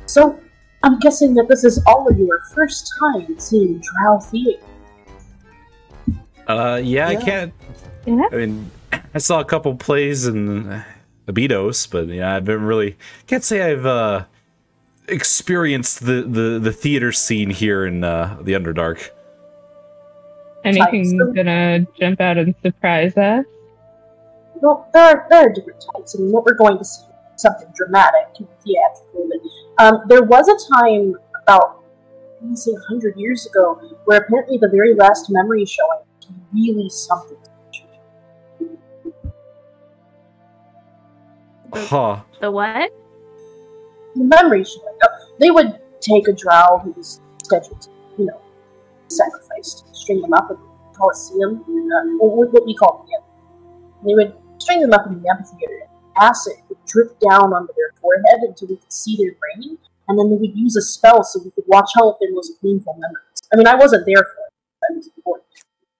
So, I'm guessing that this is all of your first time seeing Drow theater. Yeah, I can't. Yeah. I mean, I saw a couple plays in Abydos, but yeah, I've been really can't say I've experienced the theater scene here in the Underdark. Anything gonna jump out and surprise us? Well, there are different types. I mean, what we're going to see is something dramatic and theatrical. But, there was a time about, I want to say 100 years ago, where apparently the very last memory showing was really something. Huh. The what? The memory showing. They would take a drow who was scheduled to, sacrificed, string them up in the Colosseum, or what we call the amphitheater. They would string them up in the amphitheater, and acid would drip down onto their forehead until we could see their brain, and then they would use a spell so we could watch how their most painful memories. I mean, I wasn't there for it. I was important.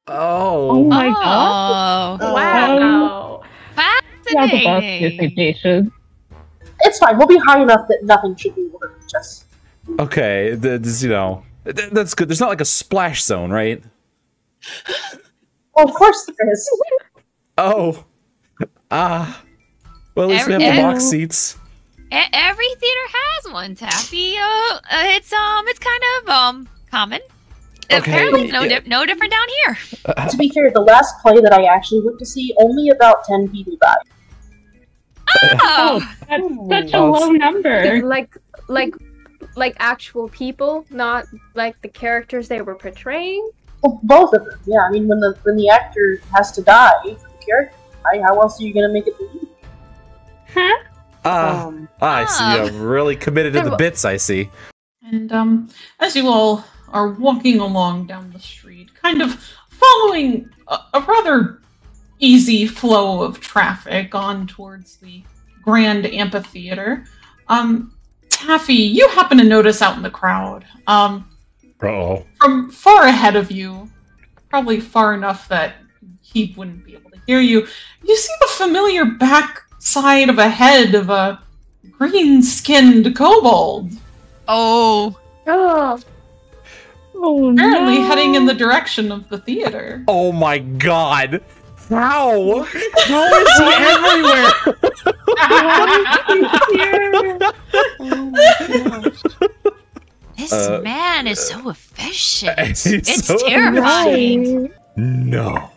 Oh my god! Wow! Fascinating! It's fine. We'll be high enough that nothing should be able to reach us. Okay, that's good. There's not like a splash zone, right? Well, of course there is. Oh. Well, at least we have the box seats. Every theater has one, Taffy. It's kind of common. Okay, apparently, no different down here. To be fair, the last play that I actually went to see, only about 10 people died. Oh, that's such a low number. Like actual people, not like the characters they were portraying. Well, both of them. Yeah, I mean, when the actor has to die for the character to die, how else are you going to make it believe? Huh? I see. You're really committed to the bits, I see. And as you all are walking along down the street, kind of following a rather easy flow of traffic on towards the grand amphitheater, Taffy, you happen to notice out in the crowd, from far ahead of you, probably far enough that he wouldn't be able to hear you, you see the familiar backside of a head of a green-skinned kobold. Oh. Apparently heading in the direction of the theater. Oh my god! How? How is he everywhere? Oh my gosh. This man is so efficient. It's so terrifying. No.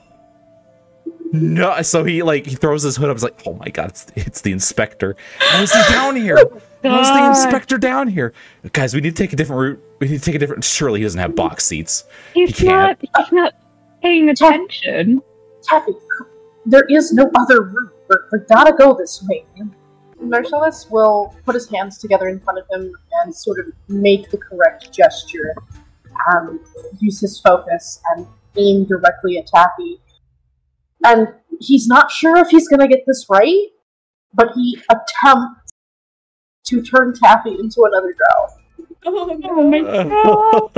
So he throws his hood up. He's like, "Oh my god, it's the inspector. How is he down here? How's the inspector down here? Guys, we need to take a different route. We need to take a different. Surely he doesn't have box seats. He's not paying attention. Taffy, there is no other route. We gotta go this way. Marcellus will put his hands together in front of him and sort of make the correct gesture, use his focus, and aim directly at Taffy. And he's not sure if he's gonna get this right, but he attempts to turn Taffy into another drow. Oh my god!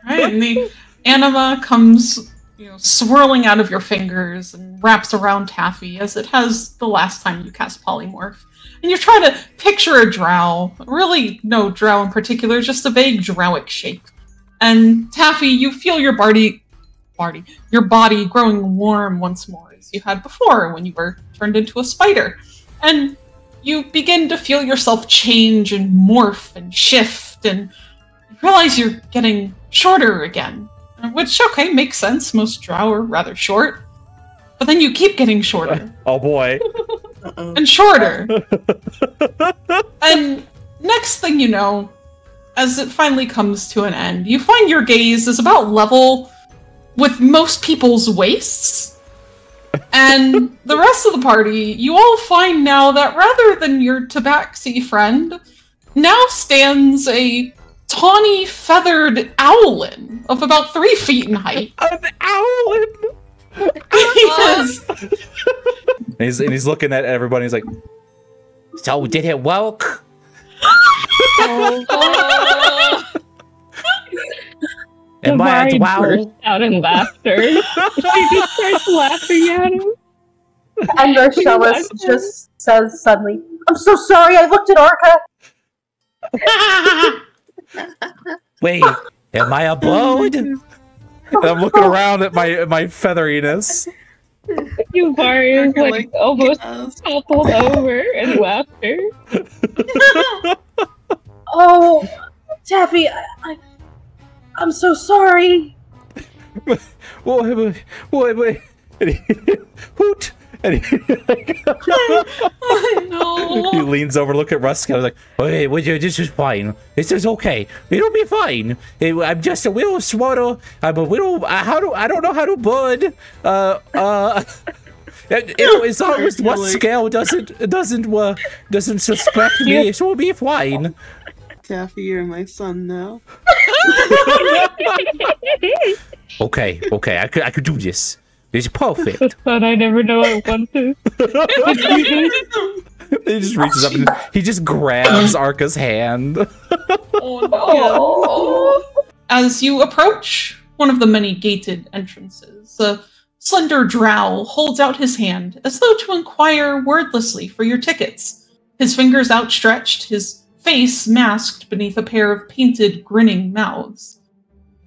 Right, and the anima comes, swirling out of your fingers and wraps around Taffy as it has the last time you cast polymorph. And you're trying to picture a drow, really no drow in particular, just a vague drowic shape. And Taffy, you feel your body growing warm once more, as you had before when you were turned into a spider. And you begin to feel yourself change and morph and shift, and you realize you're getting shorter again. Which, okay, makes sense. Most drow are rather short. But then you keep getting shorter. Oh boy. And shorter. And next thing you know, as it finally comes to an end, you find your gaze is about level with most people's waists. And the rest of the party, you all find now that rather than your tabaxi friend, now stands a tawny feathered owlin of about 3 feet in height. An owlin! Yes. And he's looking at everybody. He's like, "So did it work?" Am I a drow? Burst out in laughter. She just starts laughing at him. And Marcellus just says suddenly, "I'm so sorry, I looked at Orca." Wait, am I a bode? And I'm looking around at my featheriness. You Mario is like almost toppled over in laughter. Oh, Taffy, I'm so sorry. Wait. Hoot! And No. he leans over, look at Rusk. I was like, "Wait, this is fine. This is okay. It'll be fine. I'm just a little swaddle. I'm a little. I don't know how to bud. As long as what scale doesn't suspect me, it will be fine." Taffy, you're my son now. Okay, I could do this. It's perfect. But I never know I want to. He just reaches up and he just grabs Arca's hand. Oh no. As you approach one of the many gated entrances, a slender drow holds out his hand as though to inquire wordlessly for your tickets. His fingers outstretched, his face masked beneath a pair of painted, grinning mouths.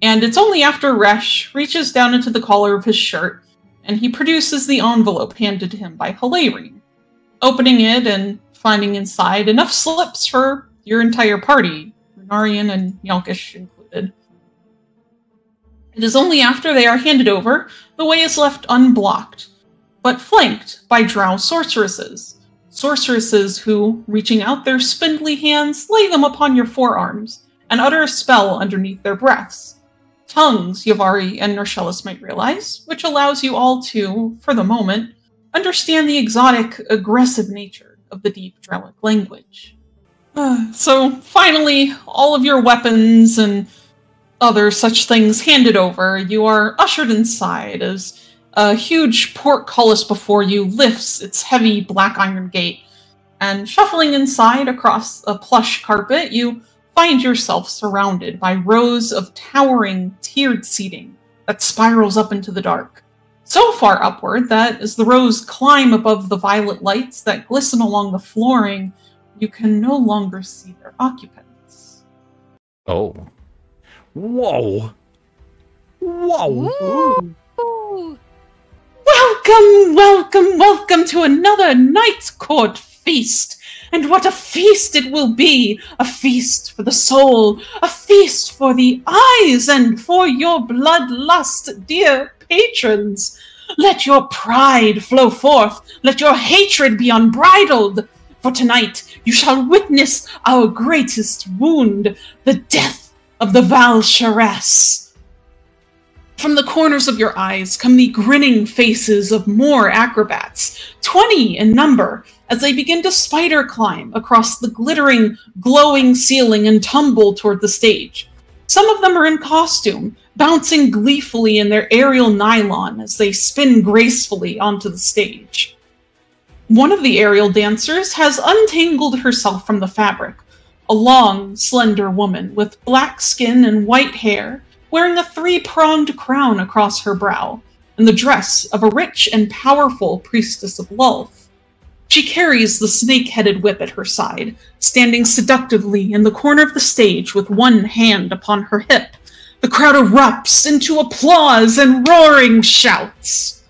And it's only after Resh reaches down into the collar of his shirt and he produces the envelope handed to him by Hilary, opening it and finding inside enough slips for your entire party, Renarian and Yalkish included. It is only after they are handed over, the way is left unblocked, but flanked by drow sorceresses. Sorceresses who, reaching out their spindly hands, lay them upon your forearms and utter a spell underneath their breaths. Tongues, Yavari and Norcellis might realize, which allows you all to, for the moment, understand the exotic, aggressive nature of the deep Drellic language. So, finally, all of your weapons and other such things handed over, you are ushered inside as a huge portcullis before you lifts its heavy black iron gate, and shuffling inside across a plush carpet, you find yourself surrounded by rows of towering, tiered seating that spirals up into the dark. So far upward that as the rows climb above the violet lights that glisten along the flooring, you can no longer see their occupants. Oh. Whoa. Whoa. Ooh. Welcome to another Night's Court feast. And what a feast it will be! A feast for the soul, a feast for the eyes, and for your bloodlust, dear patrons. Let your pride flow forth, let your hatred be unbridled. For tonight you shall witness our greatest wound, the death of the Val Sharas. From the corners of your eyes come the grinning faces of more acrobats, 20 in number, as they begin to spider climb across the glittering, glowing ceiling and tumble toward the stage. Some of them are in costume, bouncing gleefully in their aerial nylon as they spin gracefully onto the stage. One of the aerial dancers has untangled herself from the fabric, a long, slender woman with black skin and white hair, wearing a three-pronged crown across her brow, and the dress of a rich and powerful priestess of Lulth. She carries the snake-headed whip at her side, standing seductively in the corner of the stage with one hand upon her hip. The crowd erupts into applause and roaring shouts.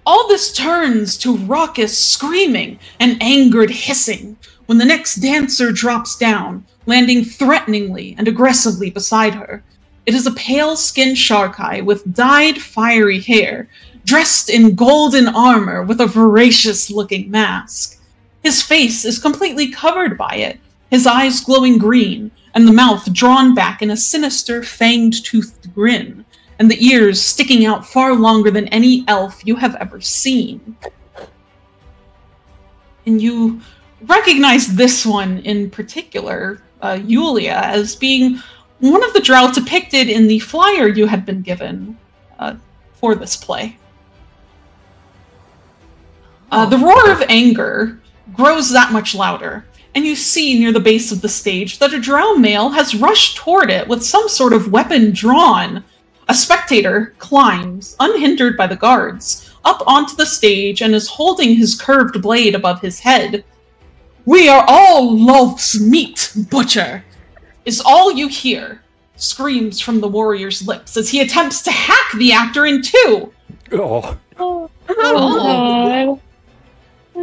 All this turns to raucous screaming and angered hissing when the next dancer drops down, landing threateningly and aggressively beside her. It is a pale-skinned Sharkai with dyed fiery hair, dressed in golden armor with a voracious-looking mask. His face is completely covered by it, his eyes glowing green, and the mouth drawn back in a sinister, fanged-toothed grin, and the ears sticking out far longer than any elf you have ever seen. And you recognize this one in particular, Yulia, as being one of the drow depicted in the flyer you had been given for this play. The roar of anger grows that much louder, and you see near the base of the stage that a drow male has rushed toward it with some sort of weapon drawn. A spectator climbs, unhindered by the guards, up onto the stage and is holding his curved blade above his head. We are all loath's meat, butcher, is all you hear, screams from the warrior's lips as he attempts to hack the actor in two. Oh. God.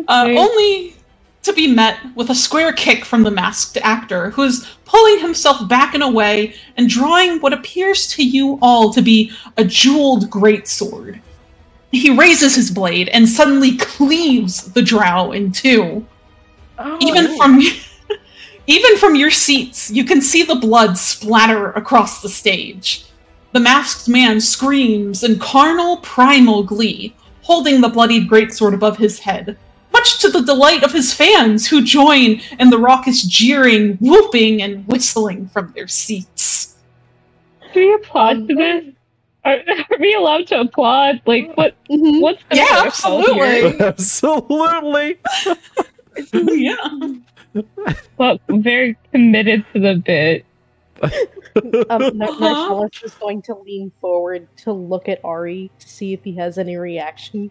Only to be met with a square kick from the masked actor, who is pulling himself back and away and drawing what appears to you all to be a jeweled greatsword. He raises his blade and suddenly cleaves the drow in two. Oh. Even from your seats, you can see the blood splatter across the stage. The masked man screams in carnal, primal glee, holding the bloodied greatsword above his head, much to the delight of his fans who join in the raucous jeering, whooping, and whistling from their seats. Do we applaud to this? Are we allowed to applaud? Like, what's the Yeah, protocol absolutely. Absolutely. Yeah. Well, very committed to the bit. Marcellus is going to lean forward to look at Ari to see if he has any reaction.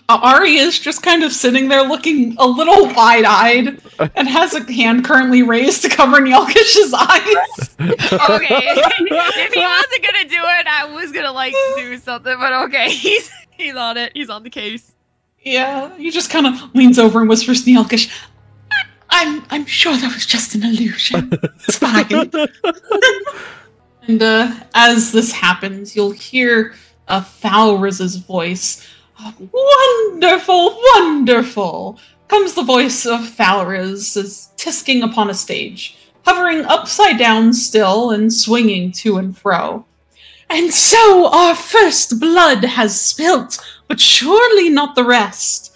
Ari is just kind of sitting there looking a little wide-eyed and has a hand currently raised to cover Nyalkish's eyes. Okay. If he wasn't gonna do it, I was gonna like do something, but okay, he's on it. He's on the case. Yeah, he just kind of leans over and whispers to Nyalkish, I'm sure that was just an illusion. It's fine. And as this happens, you'll hear Thalriz's voice. Wonderful, wonderful! Comes the voice of Thalriz as tisking upon a stage, hovering upside down still and swinging to and fro. And so our first blood has spilt, but surely not the rest.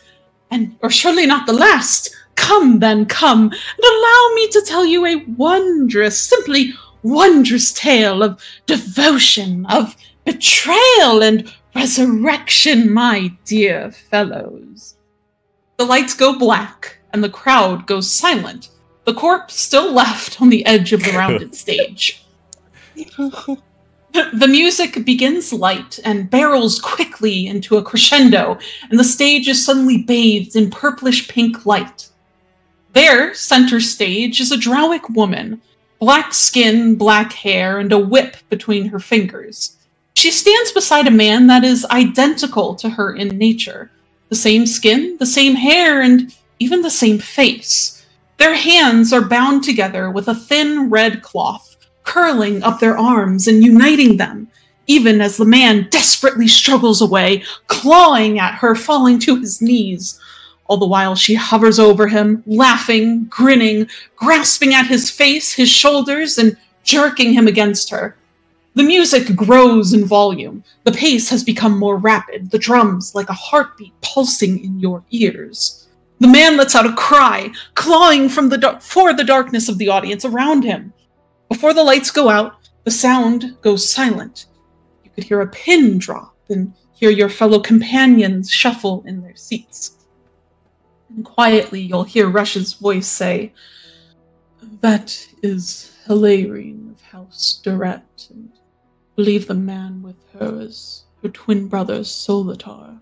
Or surely not the last. Come then, come, and allow me to tell you a wondrous, simply wondrous tale of devotion, of betrayal, and resurrection, my dear fellows. The lights go black, and the crowd goes silent, the corpse still left on the edge of the rounded stage. The music begins light and barrels quickly into a crescendo, and the stage is suddenly bathed in purplish-pink light. There, center stage, is a Drowic woman, black skin, black hair, and a whip between her fingers. She stands beside a man that is identical to her in nature. The same skin, the same hair, and even the same face. Their hands are bound together with a thin red cloth, curling up their arms and uniting them, even as the man desperately struggles away, clawing at her, falling to his knees. All the while she hovers over him, laughing, grinning, grasping at his face, his shoulders, and jerking him against her. The music grows in volume. The pace has become more rapid, the drums like a heartbeat pulsing in your ears. The man lets out a cry, clawing for the darkness of the audience around him. Before the lights go out, the sound goes silent. You could hear a pin drop and hear your fellow companions shuffle in their seats. And quietly you'll hear Rush's voice say, "That is Hilarion of House Durrett, and I believe the man with her is her twin brother Solitar."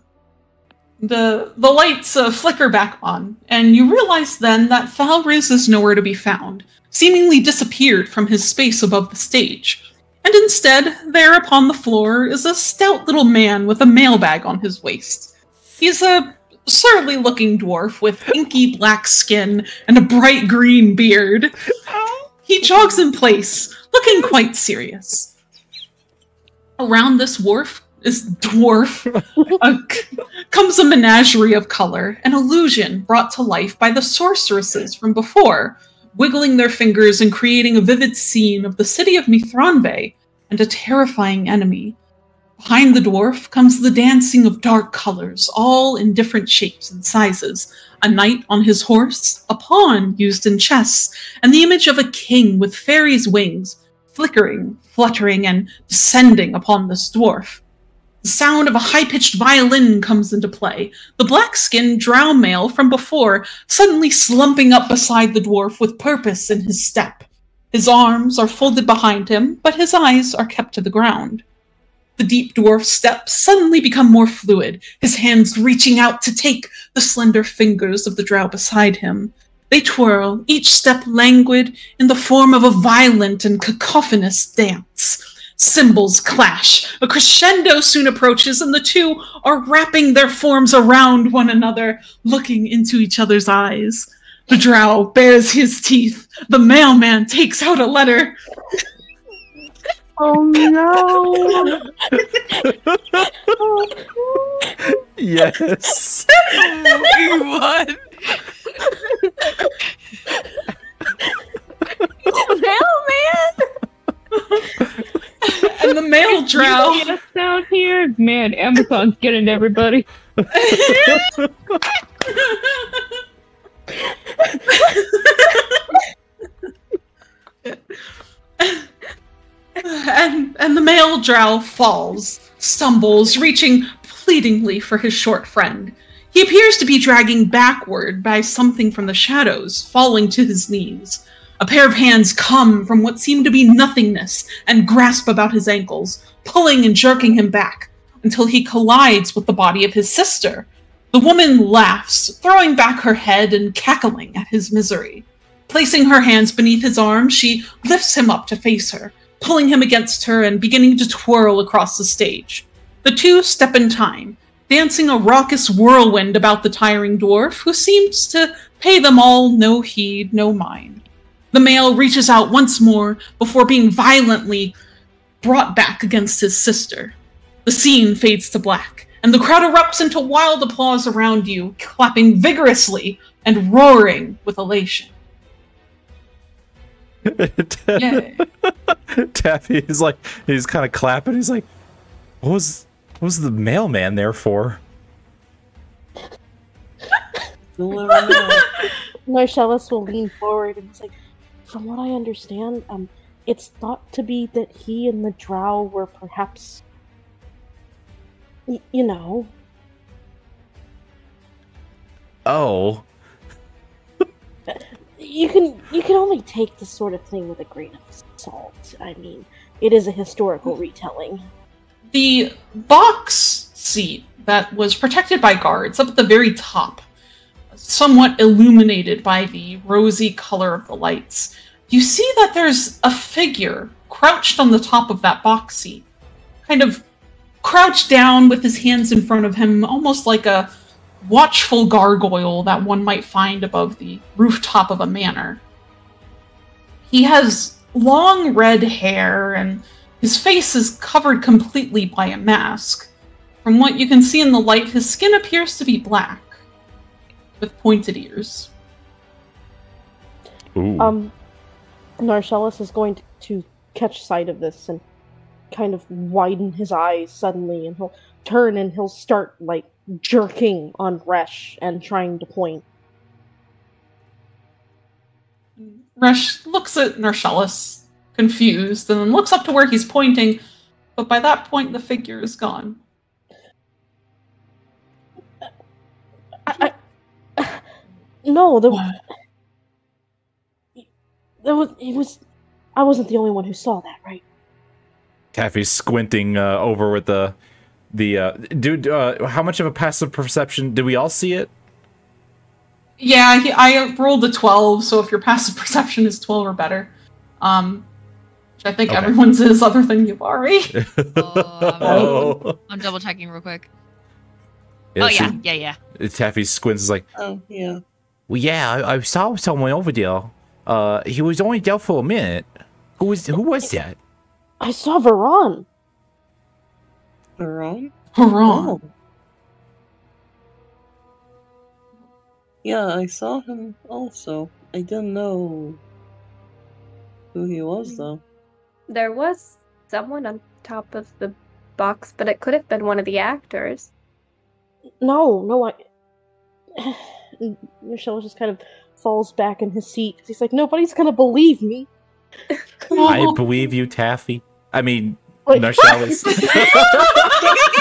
The lights flicker back on, and you realize then that Thalriz is nowhere to be found, seemingly disappeared from his space above the stage. And instead, there upon the floor is a stout little man with a mailbag on his waist. He's a surly-looking dwarf with inky black skin and a bright green beard. He jogs in place, looking quite serious. Around this dwarf comes a menagerie of color, an illusion brought to life by the sorceresses from before, wiggling their fingers and creating a vivid scene of the city of Mithranve and a terrifying enemy. Behind the dwarf comes the dancing of dark colors, all in different shapes and sizes. A knight on his horse, a pawn used in chess, and the image of a king with fairies' wings, flickering, fluttering, and descending upon this dwarf. The sound of a high-pitched violin comes into play, the black-skinned drow male from before suddenly slumping up beside the dwarf with purpose in his step. His arms are folded behind him, but his eyes are kept to the ground. the deep dwarf's steps suddenly become more fluid, his hands reaching out to take the slender fingers of the drow beside him. They twirl, each step languid in the form of a violent and cacophonous dance. Cymbals clash, a crescendo soon approaches, and the two are wrapping their forms around one another, looking into each other's eyes. The drow bares his teeth. The mailman takes out a letter. Oh no! Yes. We won. Mailman! And the mail drow. Yes, down here, man. Amazon's getting everybody. And the male drow falls, stumbles, reaching pleadingly for his short friend. He appears to be dragging backward by something from the shadows, falling to his knees. A pair of hands come from what seem to be nothingness and grasp about his ankles, pulling and jerking him back, until he collides with the body of his sister. The woman laughs, throwing back her head and cackling at his misery. Placing her hands beneath his arms, she lifts him up to face her, pulling him against her and beginning to twirl across the stage. The two step in time, dancing a raucous whirlwind about the tiring dwarf, who seems to pay them all no heed, no mind. The male reaches out once more before being violently brought back against his sister. The scene fades to black, and the crowd erupts into wild applause around you, clapping vigorously and roaring with elation. Yay. Taffy is like, he's kind of clapping. He's like, what was the mailman there for? Marcellus will lean forward and he's like, from what I understand, it's thought to be that he and the drow were perhaps, you know. Oh. You can only take this sort of thing with a grain of salt. I mean, it is a historical retelling. The box seat that was protected by guards up at the very top, somewhat illuminated by the rosy color of the lights, you see that there's a figure crouched on the top of that box seat, kind of crouched down with his hands in front of him, almost like a watchful gargoyle that one might find above the rooftop of a manor. He has long red hair, and his face is covered completely by a mask. From what you can see in the light, his skin appears to be black, with pointed ears. Ooh. Narcellus is going to catch sight of this and kind of widen his eyes suddenly, and he'll turn and he'll start, like, jerking on Resh and trying to point. Resh looks at Narcellus, confused, and then looks up to where he's pointing, but by that point the figure is gone. No, I wasn't the only one who saw that, right? Taffy's squinting over with the dude. How much of a passive perception did we all see it? Yeah, I rolled a 12, so if your passive perception is 12 or better, which I think everyone's is other than Yubari. I'm double checking real quick. Yeah, Yeah. Taffy squints is like, Oh, yeah. well, yeah, I saw someone over there. He was only there for a minute. Who was that? I saw Varan. Haran? Haran. Oh. Yeah, I saw him also. I didn't know who he was, though. There was someone on top of the box, but it could have been one of the actors. No, Michelle just kind of falls back in his seat. He's like, nobody's gonna believe me. I believe you, Taffy. I mean, Wait, Narcellus.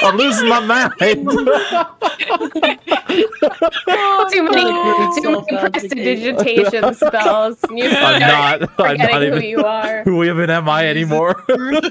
I'm losing my mind. Too many prestidigitation spells. You I'm not forgetting even who you are. who even am I anymore? But,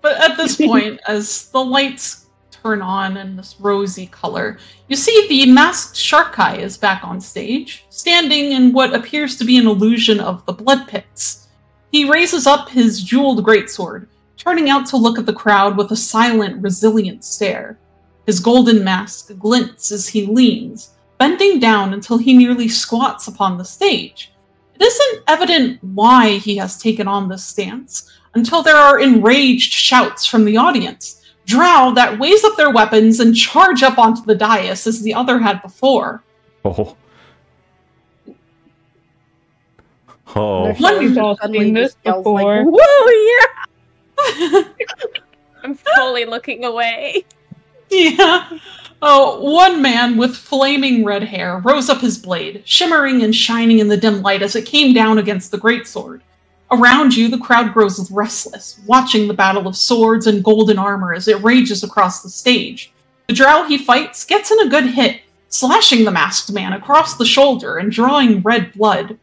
But at this point, as the lights turn on in this rosy color, you see the masked Sharkai is back on stage, standing in what appears to be an illusion of the blood pits. He raises up his jeweled greatsword, turning out to look at the crowd with a silent, resilient stare. His golden mask glints as he leans, bending down until he nearly squats upon the stage. It isn't evident why he has taken on this stance, until there are enraged shouts from the audience. Drow that raise up their weapons and charge up onto the dais as the other had before. Oh. Oh. We've all seen this before. Like, whoa, yeah! I'm fully looking away. Yeah. Oh, one man with flaming red hair rose up his blade, shimmering and shining in the dim light as it came down against the greatsword. Around you, the crowd grows restless, watching the battle of swords and golden armor as it rages across the stage. The drow he fights gets in a good hit, slashing the masked man across the shoulder and drawing red blood.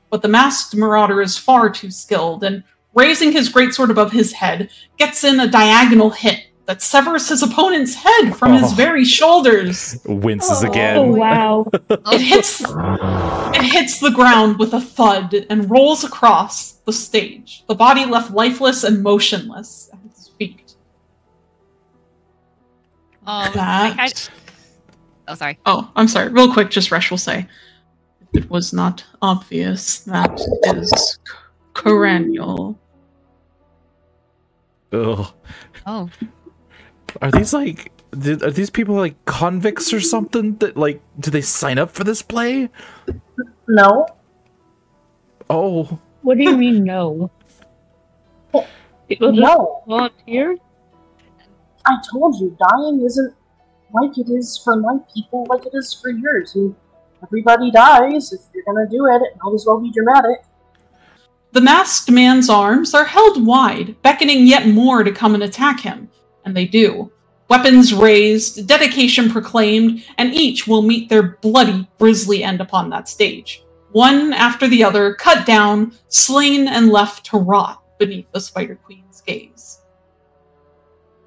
But the masked marauder is far too skilled, and raising his greatsword above his head, gets in a diagonal hit that severs his opponent's head from his very shoulders. Winces again. Oh, wow. It hits the ground with a thud and rolls across the stage, the body left lifeless and motionless at its feet. Oh, sorry. Oh, I'm sorry. Real quick, just Resh will say, if it was not obvious, that is Coranial. Ugh. Oh. Are these like... Are these people like convicts or something? That like... Do they sign up for this play? No. Oh. What do you mean, no? People just volunteer? I told you, dying isn't like it is for my people, like it is for yours. And everybody dies. If you're gonna do it, it might as well be dramatic. The masked man's arms are held wide, beckoning yet more to come and attack him. And they do. Weapons raised, dedication proclaimed, and each will meet their bloody, grisly end upon that stage. One after the other, cut down, slain, and left to rot beneath the Spider Queen's gaze.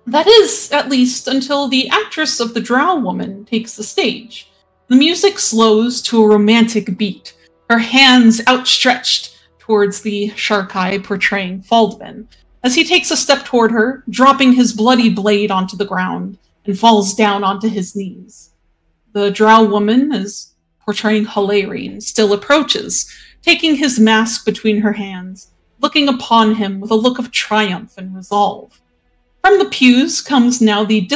That is, at least, until the actress of the Drow Woman takes the stage. The music slows to a romantic beat, her hands outstretched towards the Sharkai portraying Faldman, as he takes a step toward her, dropping his bloody blade onto the ground, and falls down onto his knees. The Drow Woman, as portraying Hilarion, still approaches, taking his mask between her hands, looking upon him with a look of triumph and resolve. From the pews comes now the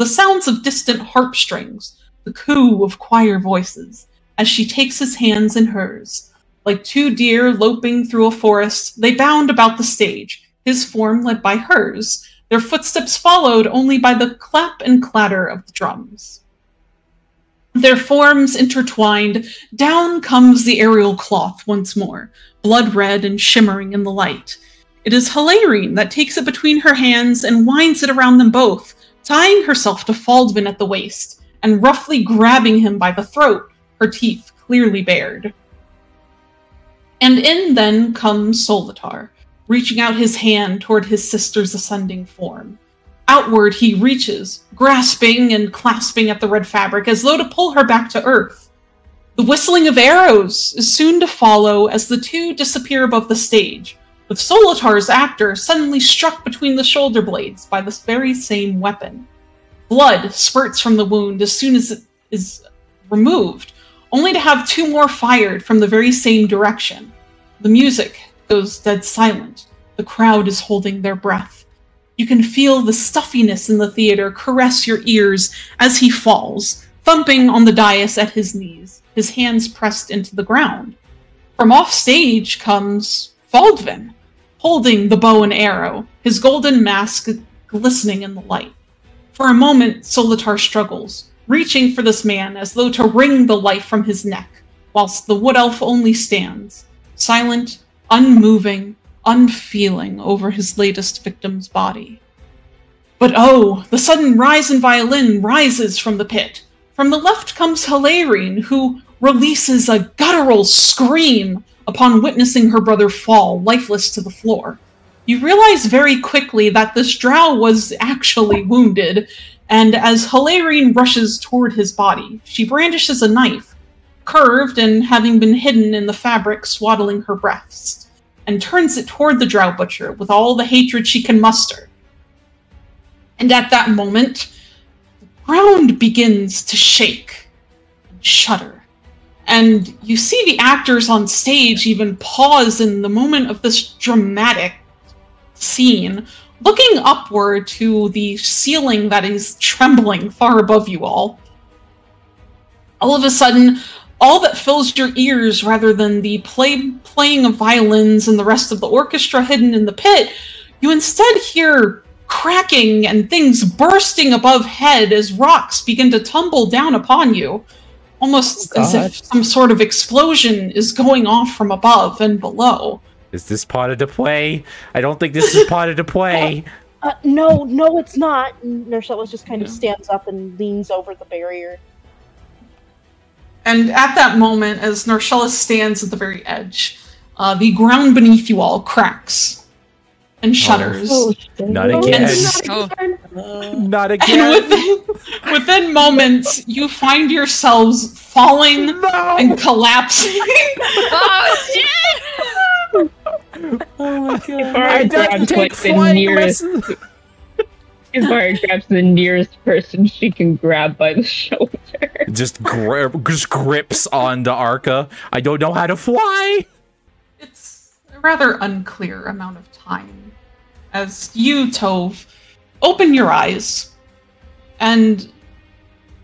sounds of distant harp strings, the coo of choir voices, as she takes his hands in hers. Like two deer loping through a forest, they bound about the stage, his form led by hers, their footsteps followed only by the clap and clatter of the drums. Their forms intertwined, down comes the aerial cloth once more, blood red and shimmering in the light. It is Hilarion that takes it between her hands and winds it around them both, tying herself to Faldvin at the waist, and roughly grabbing him by the throat, her teeth clearly bared. And in then comes Solitar, reaching out his hand toward his sister's ascending form. Outward he reaches, grasping and clasping at the red fabric as though to pull her back to earth. The whistling of arrows is soon to follow as the two disappear above the stage, with Solitar's actor suddenly struck between the shoulder blades by this very same weapon. Blood spurts from the wound as soon as it is removed, only to have two more fired from the very same direction. The music goes dead silent. The crowd is holding their breath. You can feel the stuffiness in the theater caress your ears as he falls, thumping on the dais at his knees, his hands pressed into the ground. From off stage comes Faldvin, holding the bow and arrow, his golden mask glistening in the light. For a moment, Solitar struggles, reaching for this man as though to wring the life from his neck, whilst the wood elf only stands, silent, unmoving, unfeeling over his latest victim's body. But oh, the sudden rise in violin rises from the pit. From the left comes Hilarion, who releases a guttural scream upon witnessing her brother fall lifeless to the floor. you realize very quickly that this drow was actually wounded, and as Hilarion rushes toward his body, she brandishes a knife, curved and having been hidden in the fabric swaddling her breast, and turns it toward the drow butcher with all the hatred she can muster. And at that moment, the ground begins to shake and shudder. And you see the actors on stage even pause in the moment of this dramatic scene, looking upward to the ceiling that is trembling far above you all. All of a sudden, all that fills your ears, rather than the playing of violins and the rest of the orchestra hidden in the pit, you instead hear cracking and things bursting above head as rocks begin to tumble down upon you, almost as if some sort of explosion is going off from above and below. Is this part of the play? I don't think this is part of the play. No, it's not. Narcellus just kind of stands up and leans over the barrier. And at that moment, as Narcellus stands at the very edge, the ground beneath you all cracks and shudders. Not again. Not again. And within moments, you find yourselves falling and collapsing. Oh shit! Oh my god. I don't take flying lessons. Ibarra grabs the nearest person she can grab by the shoulder. Just grips onto Arca. I don't know how to fly. It's a rather unclear amount of time as you, Tove, open your eyes. And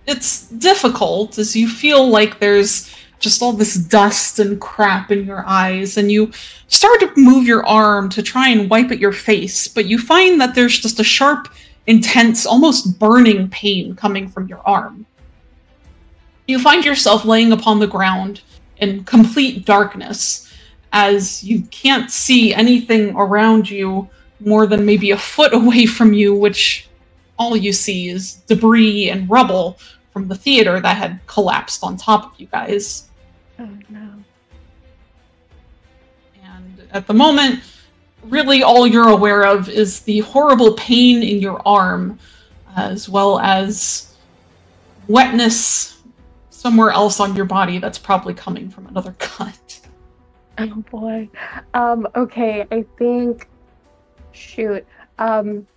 it's difficult as you feel like there's just all this dust and crap in your eyes, and you start to move your arm to try and wipe at your face, but you find that there's just a sharp, intense, almost burning pain coming from your arm. You find yourself laying upon the ground in complete darkness, as you can't see anything around you more than maybe a foot away from you, which all you see is debris and rubble from the theater that had collapsed on top of you guys. Oh no. And at the moment, really all you're aware of is the horrible pain in your arm, as well as wetness somewhere else on your body that's probably coming from another cut. Oh boy. Okay, I think... Shoot. I'm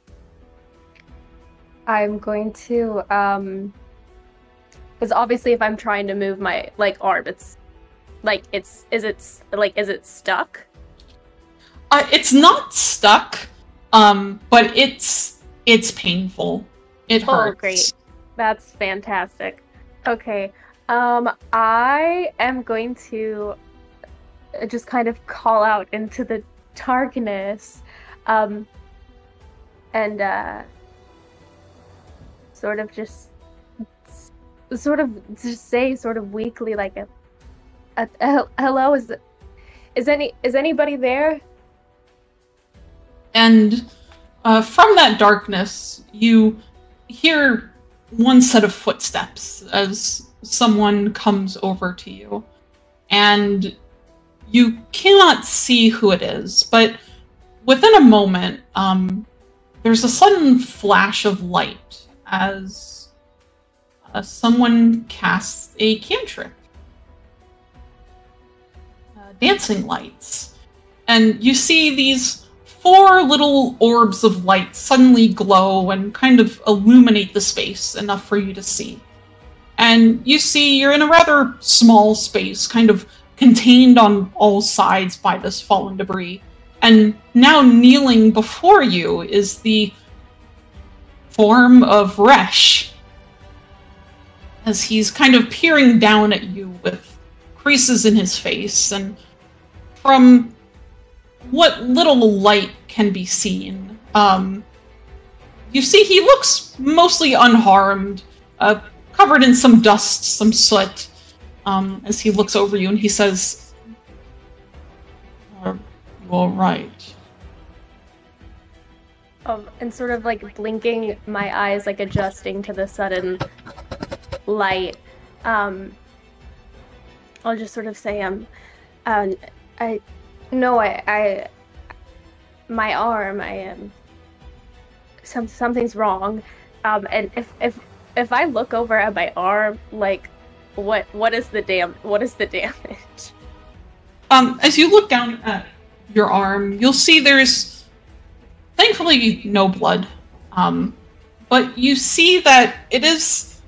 going to, because obviously if I'm trying to move my, arm, it's, is it stuck? It's not stuck, but it's painful. It hurts. Oh, great. That's fantastic. Okay, I am going to just kind of call out into the darkness, and, sort of just say sort of weakly, like hello, is anybody there? And from that darkness, you hear one set of footsteps as someone comes over to you. And you cannot see who it is, but within a moment, there's a sudden flash of light as someone casts a cantrip. Dancing lights. And you see these 4 little orbs of light suddenly glow and kind of illuminate the space enough for you to see. And you see you're in a rather small space, kind of contained on all sides by this fallen debris. And now kneeling before you is the form of Resh, as he's kind of peering down at you with creases in his face, and from what little light can be seen, you see he looks mostly unharmed, covered in some dust, some soot, as he looks over you and he says, "Are you all right?" And sort of blinking my eyes, adjusting to the sudden light, I'll my my arm. I am something's wrong. And if I look over at my arm, like, what is the damage? As you look down at your arm, you'll see there's thankfully no blood. But you see that it is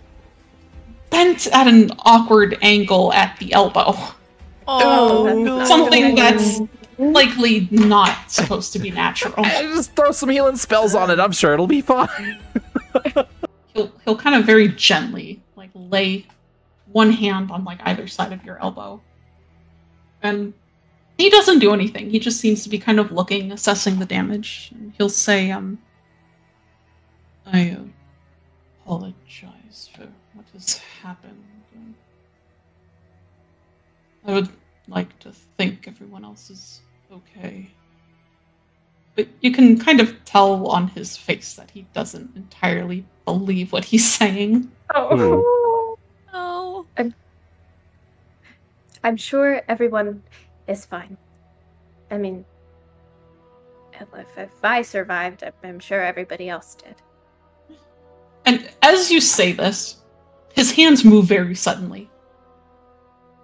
bent at an awkward angle at the elbow. Oh, Something that's likely not supposed to be natural. Just throw some healing spells on it. I'm sure it'll be fine. He'll kind of very gently like lay one hand on like either side of your elbow. And he doesn't do anything. He just seems to be kind of looking, assessing the damage. And he'll say, I apologize for what has happened. I would like to think everyone else is okay. But you can kind of tell on his face that he doesn't entirely believe what he's saying. Oh. Oh. I'm sure everyone is fine. I mean, if I survived, I'm sure everybody else did. And as you say this, his hands move very suddenly.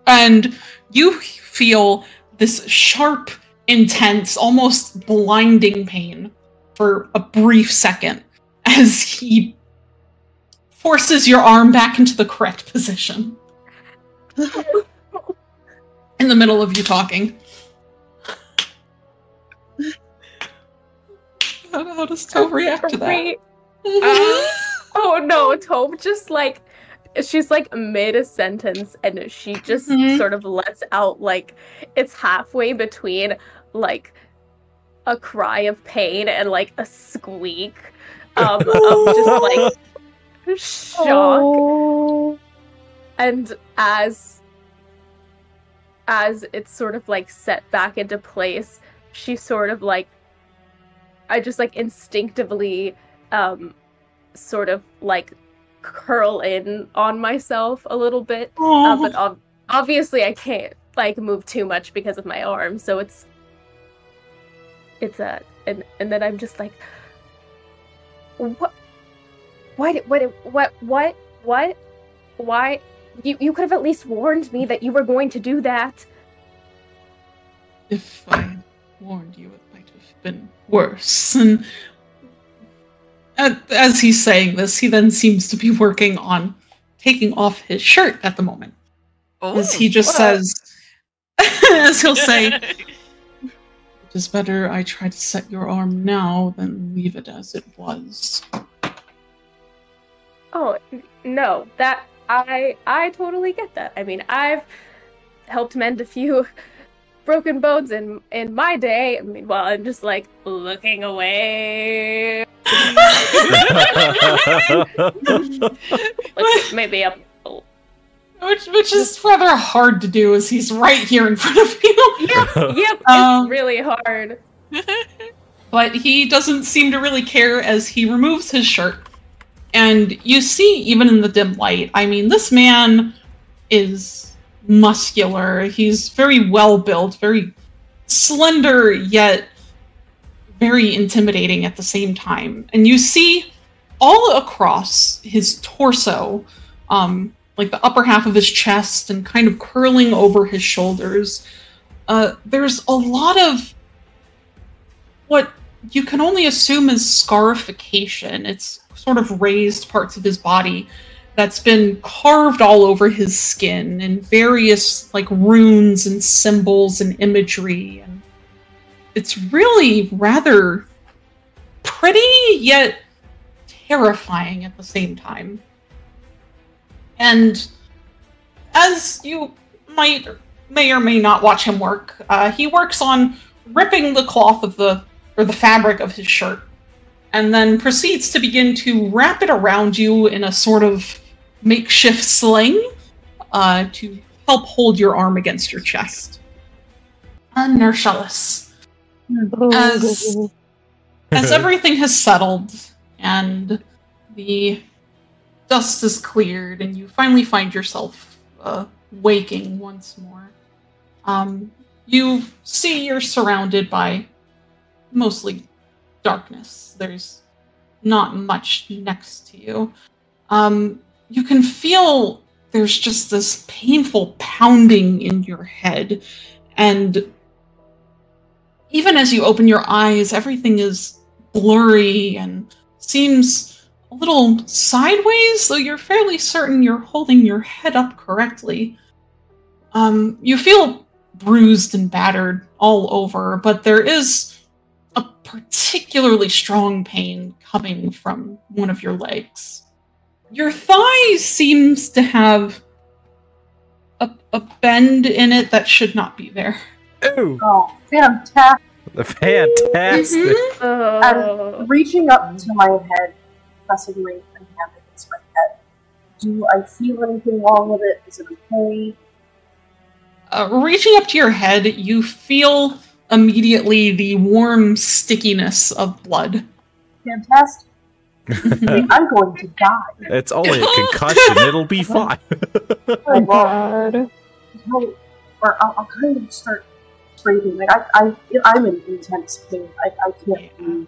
And you feel this sharp, intense, almost blinding pain for a brief second as he forces your arm back into the correct position. In the middle of you talking. How does Tove react to that? Oh no, Tove just like, she's like mid a sentence and she just sort of lets out like, it's halfway between like a cry of pain and like a squeak of just like shock. Oh. And as it's sort of like set back into place, she sort of like, I just like instinctively sort of like curl in on myself a little bit, but obviously I can't like move too much because of my arm, so it's and then I'm just like, why you could have at least warned me that you were going to do that. If I warned you, it might have been worse. And as he's saying this, he then seems to be working on taking off his shirt at the moment. Oh, as he just says, as he'll say, it is better I try to set your arm now than leave it as it was. Oh, no, that, I totally get that. I mean, I've helped mend a few broken bones in my day. I mean, well, I'm just like looking away. Like, maybe a which is rather hard to do as he's right here in front of you. Yep, it's really hard. But he doesn't seem to really care as he removes his shirt. And you see, even in the dim light, I mean, this man is muscular. He's very well built, very slender, yet very intimidating at the same time. And you see all across his torso, like the upper half of his chest and kind of curling over his shoulders, there's a lot of what you can only assume is scarification. It's sort of raised parts of his body that's been carved all over his skin in various like runes and symbols and imagery. And it's really rather pretty yet terrifying at the same time. And as you may or may not watch him work, he works on ripping the cloth of the fabric of his shirt, and then proceeds to begin to wrap it around you in a sort of makeshift sling to help hold your arm against your chest. Nershellus, as everything has settled and the dust is cleared and you finally find yourself waking once more, you see you're surrounded by mostly darkness. There's not much next to you. You can feel there's just this painful pounding in your head, and even as you open your eyes, everything is blurry and seems a little sideways, though you're fairly certain you're holding your head up correctly. You feel bruised and battered all over, but there is a particularly strong pain coming from one of your legs. Your thigh seems to have a bend in it that should not be there. Ooh. Oh, fantastic. Fantastic. I'm reaching up to my head, pressing my hand against my head. Do I feel anything wrong with it? Is it okay? Reaching up to your head, you feel immediately the warm stickiness of blood. Fantastic. I'm going to die. It's only a concussion. It'll be fine. Oh god. I'll kind of start breathing. Like I'm in intense pain. I can't breathe.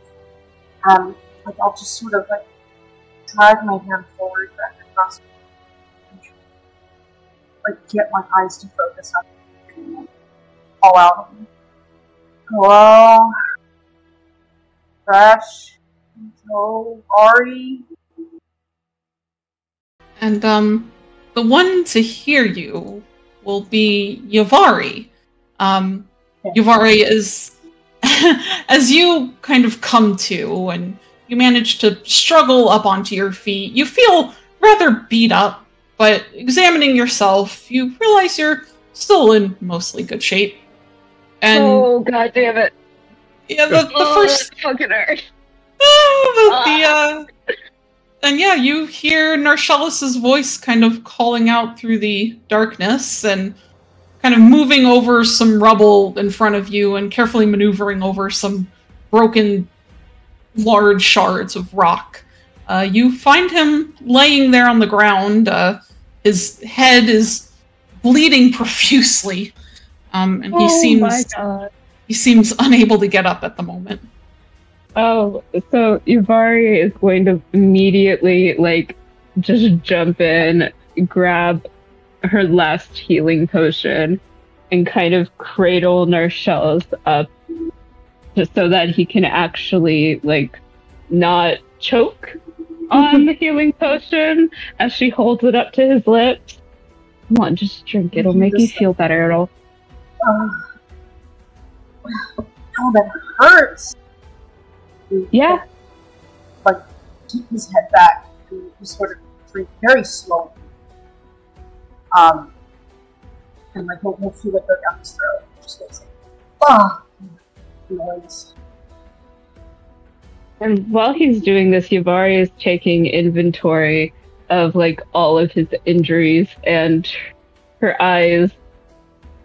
Like I'll just sort of like drag my hand forward back across, like get my eyes to focus on it, all out of me. Hello, Fresh. Hello, Ari. And the one to hear you will be Yavari. Yavari is, as you kind of come to and you manage to struggle up onto your feet, you feel rather beat up, but examining yourself, you realize you're still in mostly good shape. And Oh god damn it. yeah, the first fucking hurt. And yeah, you hear Narshellis's voice kind of calling out through the darkness and kind of moving over some rubble in front of you and carefully maneuvering over some broken large shards of rock. You find him laying there on the ground. His head is bleeding profusely, and he seems unable to get up at the moment. Oh, so Yavari is going to immediately, like, just jump in, grab her last healing potion, and kind of cradle Narshellis up, just so that he can actually, like, not choke on the healing potion as she holds it up to his lips. Come on, just drink. It'll make you feel better. It'll... Oh, that hurts! Yeah. Like, keep his head back and just sort of drink very slowly. And like he'll feel it go down his throat. Just goes like, noise. And while he's doing this, Yavari is taking inventory of like all of his injuries, and her eyes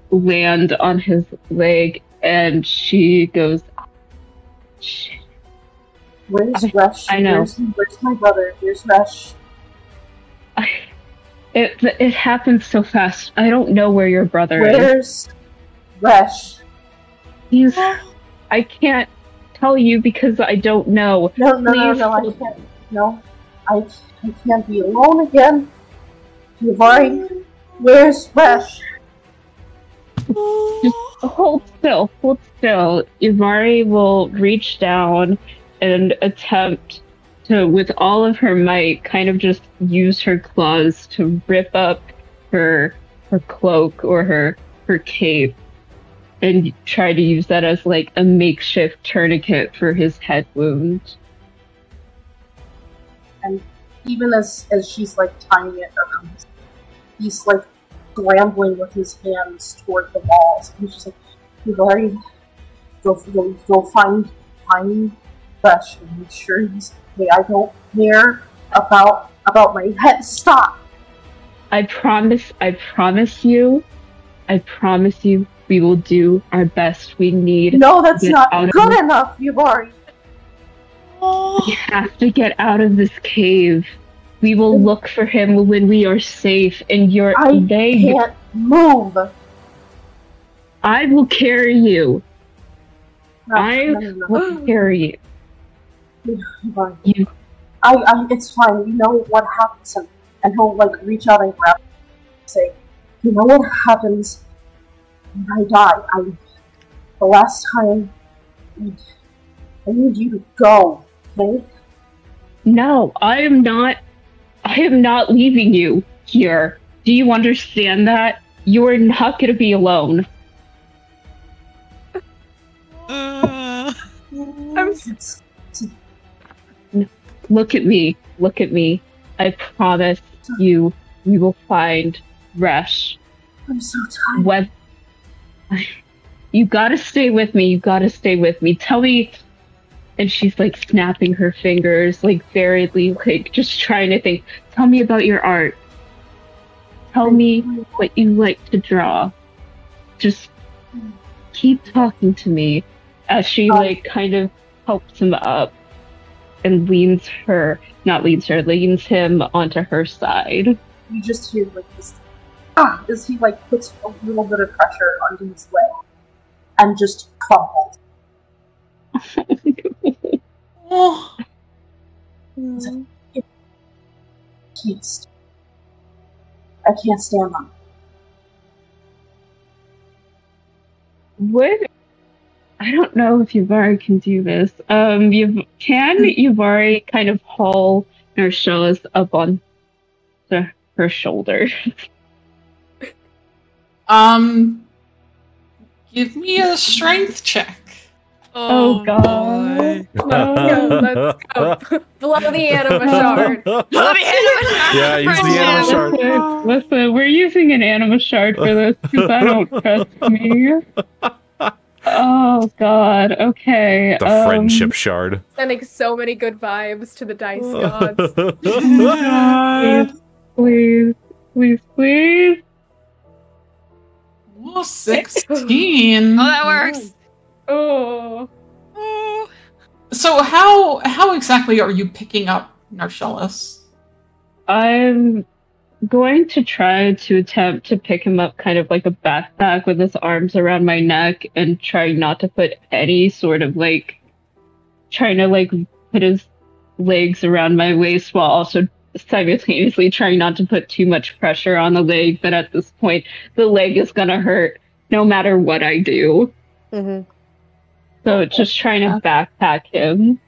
land on his leg, and she goes, "Shit. Where's Rush? I know. Where's my brother? Where's Rush?" It happened so fast. I don't know where your brother is. Where's Rush? He's... I can't tell you because I don't know. No, I can't. No, I can't be alone again. Yavari, where's Rush? Just hold still. Yavari will reach down and attempt to, with all of her might, kind of just use her claws to rip up her cloak or her cape and try to use that as like a makeshift tourniquet for his head wound. And even as she's like tying it around his, he's like scrambling with his hands toward the walls. He's just like, Yavari, go find Rush and make sure he's okay. I don't care about my head. Stop. I promise you, we will do our best. We need... No, that's not good enough, Yavari. We have to get out of this cave. We will look for him when we are safe, and I can't move. I will carry you. I will carry But you. it's fine. You know what happens, and he'll like reach out and grab, and say, you know what happens when I die. The last time, I need you to go. Okay? No, I am not. I am not leaving you here. Do you understand that? You are not going to be alone. Look at me. Look at me. I promise you, we will find Resh. I'm so tired. You gotta stay with me. You gotta stay with me. Tell me. And she's like snapping her fingers, like variedly, like just trying to think. Tell me about your art. Tell me what you like to draw. Just keep talking to me as she like kind of helps him up and leans him onto her side. You just hear like this as he like puts a little bit of pressure onto his leg and just crumbles. Oh. I can't stand them. What? I don't know if Yuvari can do this. Yuvari kind of haul Narshellus up on her shoulder? Give me a strength check. Oh God. Let's go. Blow the anima shard. Yeah, use the anima shard. Listen, we're using an anima shard for this because I don't trust me. Oh God. Okay. The friendship shard. Sending so many good vibes to the dice gods. Please. Oh, 16. Oh, that works. Oh. So how exactly are you picking up Narshellus? I'm going to try to attempt to pick him up kind of like a backpack with his arms around my neck and try not to put any sort of like trying to like put his legs around my waist while also simultaneously trying not to put too much pressure on the leg, but at this point the leg is gonna hurt no matter what I do. Mm-hmm. So just trying to backpack him.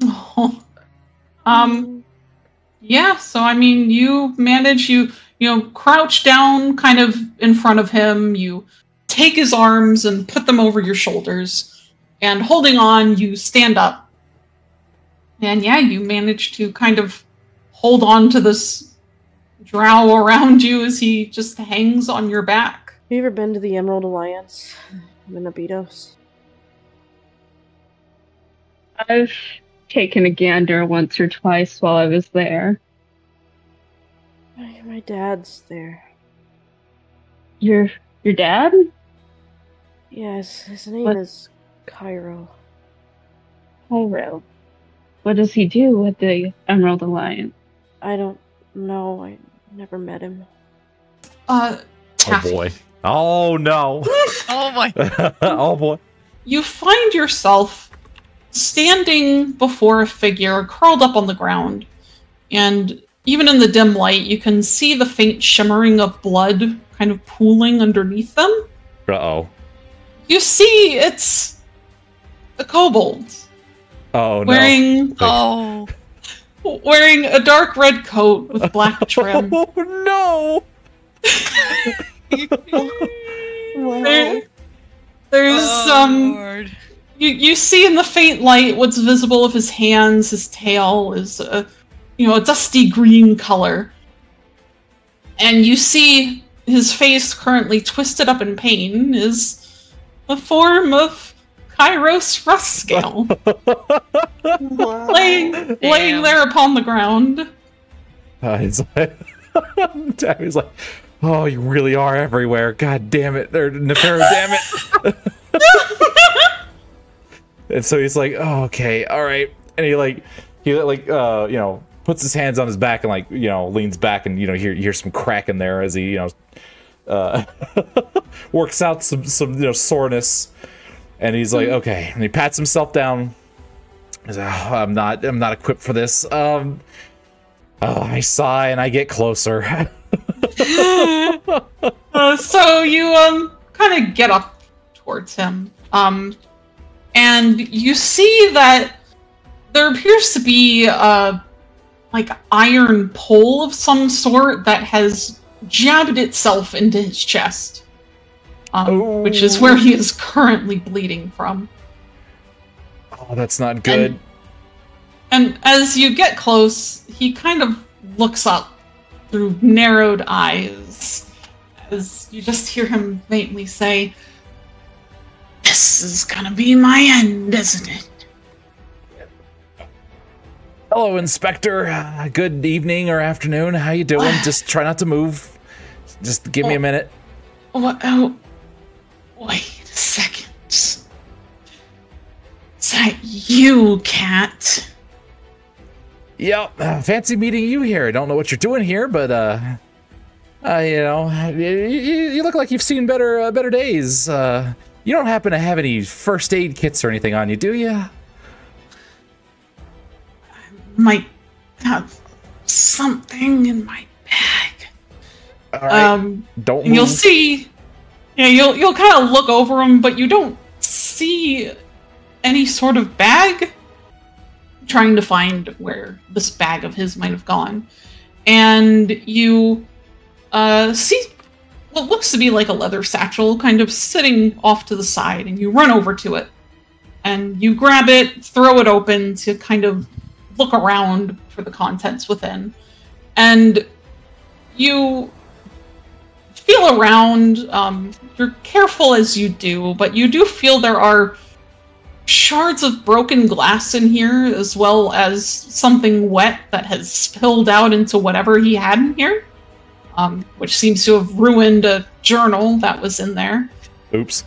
Oh. Yeah, so I mean you manage you crouch down kind of in front of him, you take his arms and put them over your shoulders, and holding on, you stand up. And yeah, you manage to kind of hold on to this drow around you as he just hangs on your back. Have you ever been to the Emerald Alliance in Abydos? I've taken a gander once or twice while I was there. My dad's there. Your dad? Yes, his name is Cairo. Cairo. What does he do with the Emerald Alliance? I don't know. I never met him. Taffy. Oh boy. Oh no. Oh my. Oh boy. You find yourself standing before a figure curled up on the ground, and even in the dim light, you can see the faint shimmering of blood kind of pooling underneath them. Uh-oh. You see it's a kobold. Oh no. Wearing a dark red coat with black trim. Oh no! There's Lord. You see in the faint light what's visible of his hands. His tail is a dusty green color, and you see his face, currently twisted up in pain, is a form of Kairos Ruscale, laying there upon the ground. He's like, oh, you really are everywhere. God damn it. They're Nefero, damn it. And so he's like, oh, okay, all right. And he puts his hands on his back and leans back, and you hear some cracking there as he works out some soreness. And he's like, okay. And he pats himself down. He's like, oh, I'm not equipped for this. I sigh and I get closer. So you kind of get up towards him, and you see that there appears to be like iron pole of some sort that has jabbed itself into his chest, which is where he is currently bleeding from. Oh, that's not good. And as you get close, he kind of looks up through narrowed eyes, as you just hear him faintly say, "This is gonna be my end, isn't it?" Hello, Inspector. Good evening or afternoon. How you doing? Just try not to move. Just give me a minute. What? Oh, wait a second. Is that you, Cat? Yep. Fancy meeting you here. I don't know what you're doing here, but you know, you look like you've seen better days. You don't happen to have any first aid kits or anything on you, do you? Might have something in my bag. All right. Don't move. You'll see. Yeah, you'll kind of look over them, but you don't see any sort of bag. Trying to find where this bag of his might have gone, and you see what looks to be like a leather satchel kind of sitting off to the side, and you run over to it and you grab it, throw it open to kind of look around for the contents within, and you feel around. You're careful as you do, but you do feel there are shards of broken glass in here, as well as something wet that has spilled out into whatever he had in here, which seems to have ruined a journal that was in there. Oops.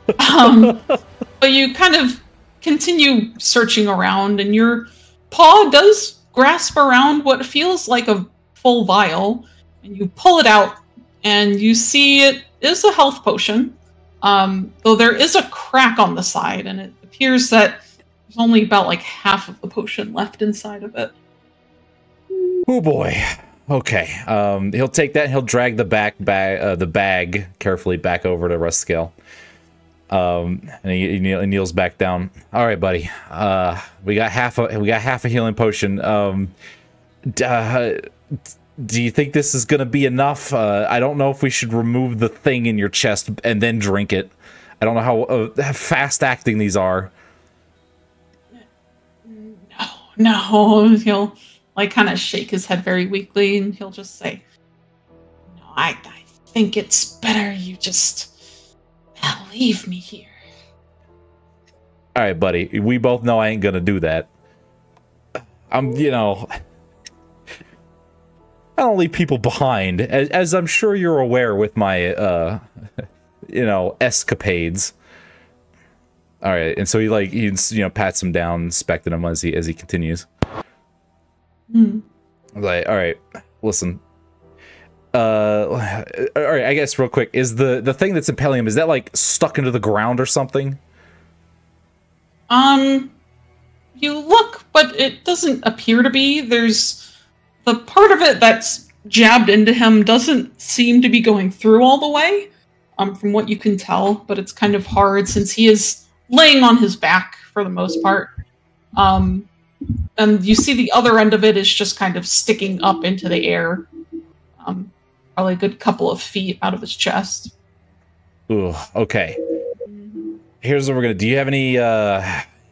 But you kind of continue searching around, and your paw does grasp around what feels like a full vial, and you pull it out, and you see it is a health potion. Though there is a crack on the side, and it appears that there's only about like half of the potion left inside of it. Oh boy. Okay. He'll take that and he'll drag the bag carefully back over to Rustscale. And he kneels back down. All right, buddy. We got half a healing potion. Do you think this is gonna be enough? I don't know if we should remove the thing in your chest and then drink it. I don't know how fast acting these are. No. He'll like kind of shake his head very weakly, and he'll just say, "No, I think it's better you just leave me here." All right, buddy. We both know I ain't gonna do that. I don't leave people behind, as I'm sure you're aware with my, escapades. All right, and so he pats him down, inspecting him as he continues. Like, all right, listen. All right, I guess real quick, is the thing that's impelling him, is that like stuck into the ground or something? You look, but it doesn't appear to be. There's the part of it that's jabbed into him doesn't seem to be going through all the way, from what you can tell, but it's kind of hard since he is laying on his back for the most part. And you see the other end of it is just kind of sticking up into the air, probably a good couple of feet out of his chest. Ooh, okay. Here's what we're gonna do. Do you have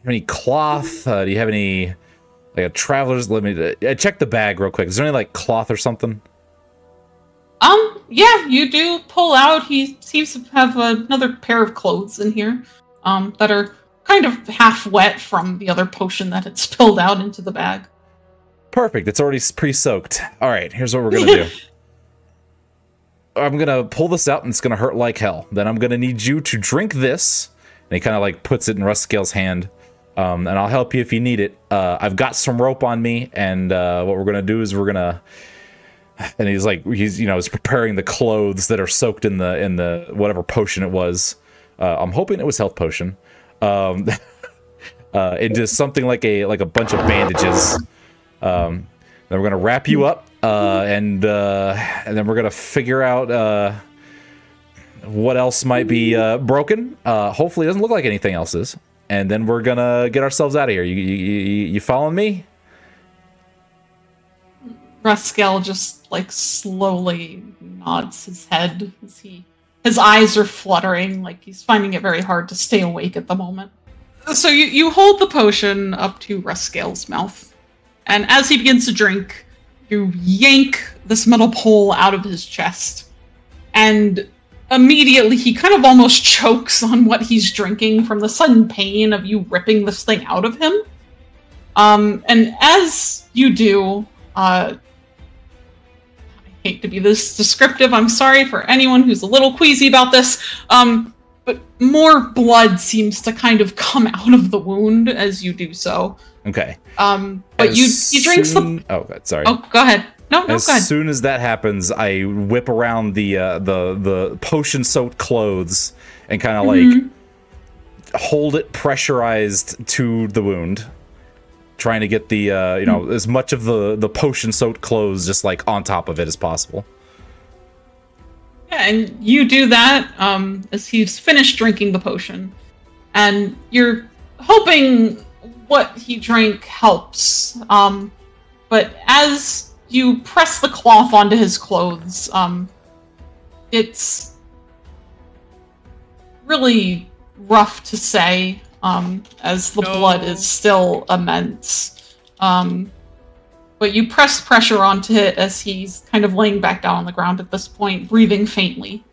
any cloth? Do you have any like a traveler's? Let me check the bag real quick. Is there any like cloth or something? Yeah, you do pull out. He seems to have another pair of clothes in here, that are kind of half wet from the other potion that had spilled out into the bag. Perfect. It's already pre-soaked. All right, here's what we're gonna do. I'm gonna pull this out, and it's gonna hurt like hell. Then I'm gonna need you to drink this. And he kind of like puts it in Rustscale's hand. And I'll help you if you need it. I've got some rope on me, and what we're gonna do is we're gonna. And he's preparing the clothes that are soaked in the whatever potion it was. I'm hoping it was health potion. Into something like a bunch of bandages. Then we're gonna wrap you up, and then we're gonna figure out what else might be broken. Hopefully, it doesn't look like anything else is. And then we're gonna get ourselves out of here. You following me? Rascal just like slowly nods his head as his eyes are fluttering, like he's finding it very hard to stay awake at the moment. So you hold the potion up to Rascal's mouth, and as he begins to drink, you yank this metal pole out of his chest, and immediately he kind of almost chokes on what he's drinking from the sudden pain of you ripping this thing out of him. And as you do, I hate to be this descriptive, I'm sorry for anyone who's a little queasy about this, but more blood seems to kind of come out of the wound as you do so. Okay. But he drinks the... Oh, sorry. Oh, go ahead. No, go ahead. As soon as that happens, I whip around the potion-soaked clothes and kind of like hold it pressurized to the wound, trying to get the as much of the potion-soaked clothes just like on top of it as possible. Yeah, and you do that as he's finished drinking the potion, and you're hoping what he drank helps. But as you press the cloth onto his clothes, it's really rough to say, as the blood is still immense. But you press pressure onto it as he's kind of laying back down on the ground at this point, breathing faintly.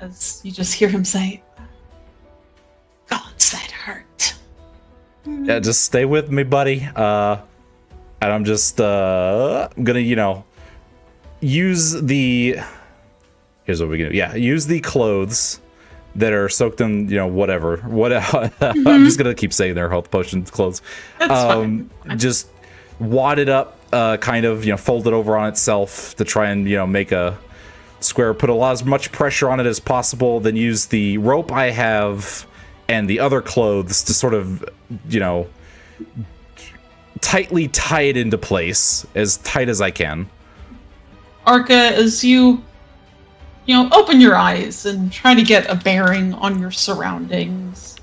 As you just hear him say, "Gods, that hurt." Yeah, just stay with me, buddy. And I'm just gonna, use the... Here's what we can do. Yeah, use the clothes that are soaked in, whatever. I'm just gonna keep saying their health potion clothes. That's fine. Just wad it up, kind of, fold it over on itself to try and, make a square. Put as much pressure on it as possible. Then use the rope I have and the other clothes to sort of, tightly tie it into place, as tight as I can. Arca, as you open your eyes and try to get a bearing on your surroundings,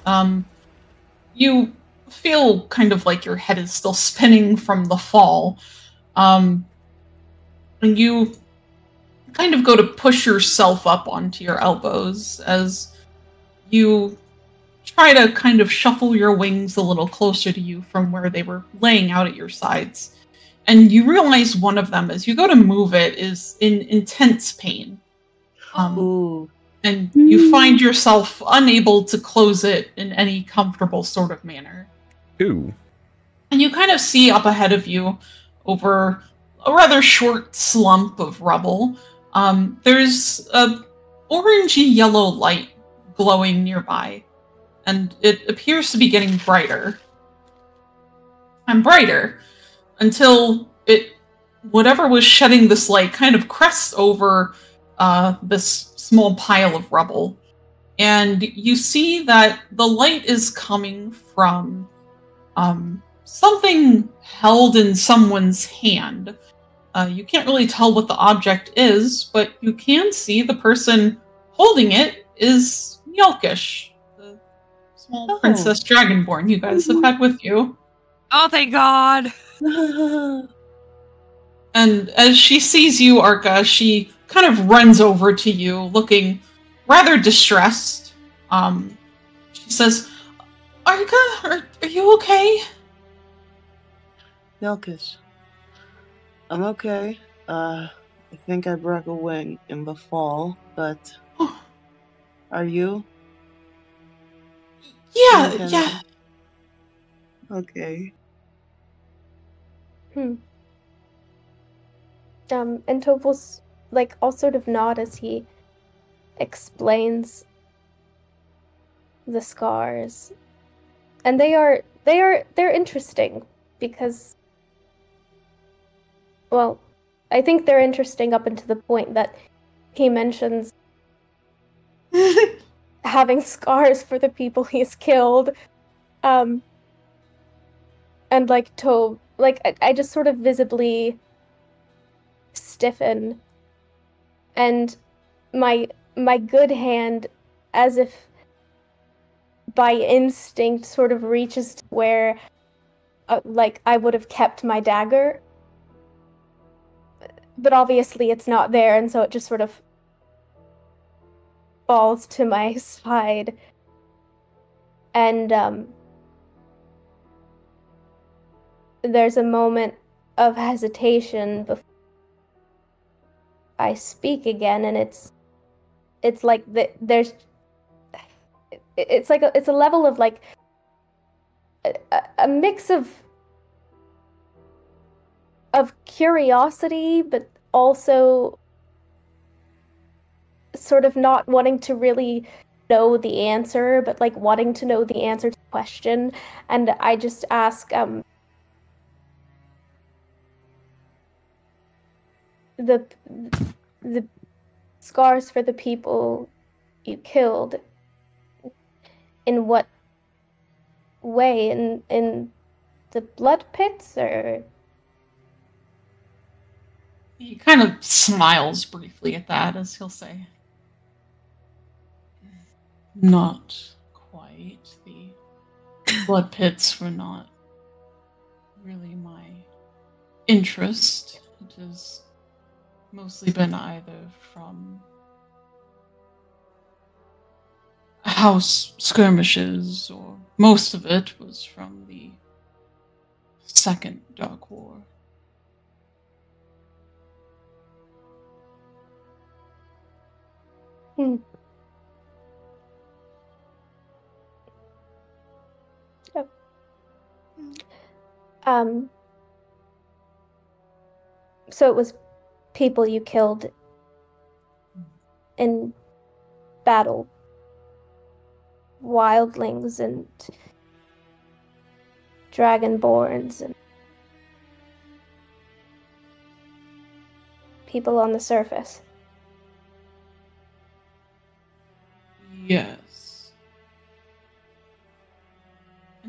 you feel kind of like your head is still spinning from the fall. And you kind of go to push yourself up onto your elbows as you try to kind of shuffle your wings a little closer to you from where they were laying out at your sides. And you realize one of them, as you go to move it, is in intense pain. And you find yourself unable to close it in any comfortable sort of manner. Ooh. And you kind of see up ahead of you, over a rather short slump of rubble, there's a orangey yellow light glowing nearby. And it appears to be getting brighter and brighter until whatever was shedding this light kind of crests over this small pile of rubble. And you see that the light is coming from something held in someone's hand. You can't really tell what the object is, but you can see the person holding it is Yelkish, the small princess dragonborn you guys have had with you. Oh, thank God! And as she sees you, Arca, she kind of runs over to you, looking rather distressed. She says, "Arca, are you okay?" Yelkish, I'm okay. I think I broke a wing in the fall, but are you? Yeah. Okay. And Tovel's all sort of nod as he explains the scars. And they're interesting because, well, I think they're interesting up until the point that he mentions having scars for the people he's killed. And like Tove, like I just sort of visibly stiffen, and my good hand, as if by instinct, sort of reaches to where like I would have kept my dagger, but obviously it's not there, and so it just sort of falls to my side. And there's a moment of hesitation before I speak again, and it's like there's it's like it's a level of like a mix of curiosity, but also sort of not wanting to really know the answer, but like wanting to know the answer to the question. And I just ask, the scars for the people you killed, in what way? In the blood pits, or? He kind of smiles briefly at that, as he'll say, not quite. The blood pits were not really my interest. It has mostly been either from house skirmishes, or most of it was from the Second Dark War. So it was people you killed in battle, wildlings and dragonborns and people on the surface. Yes.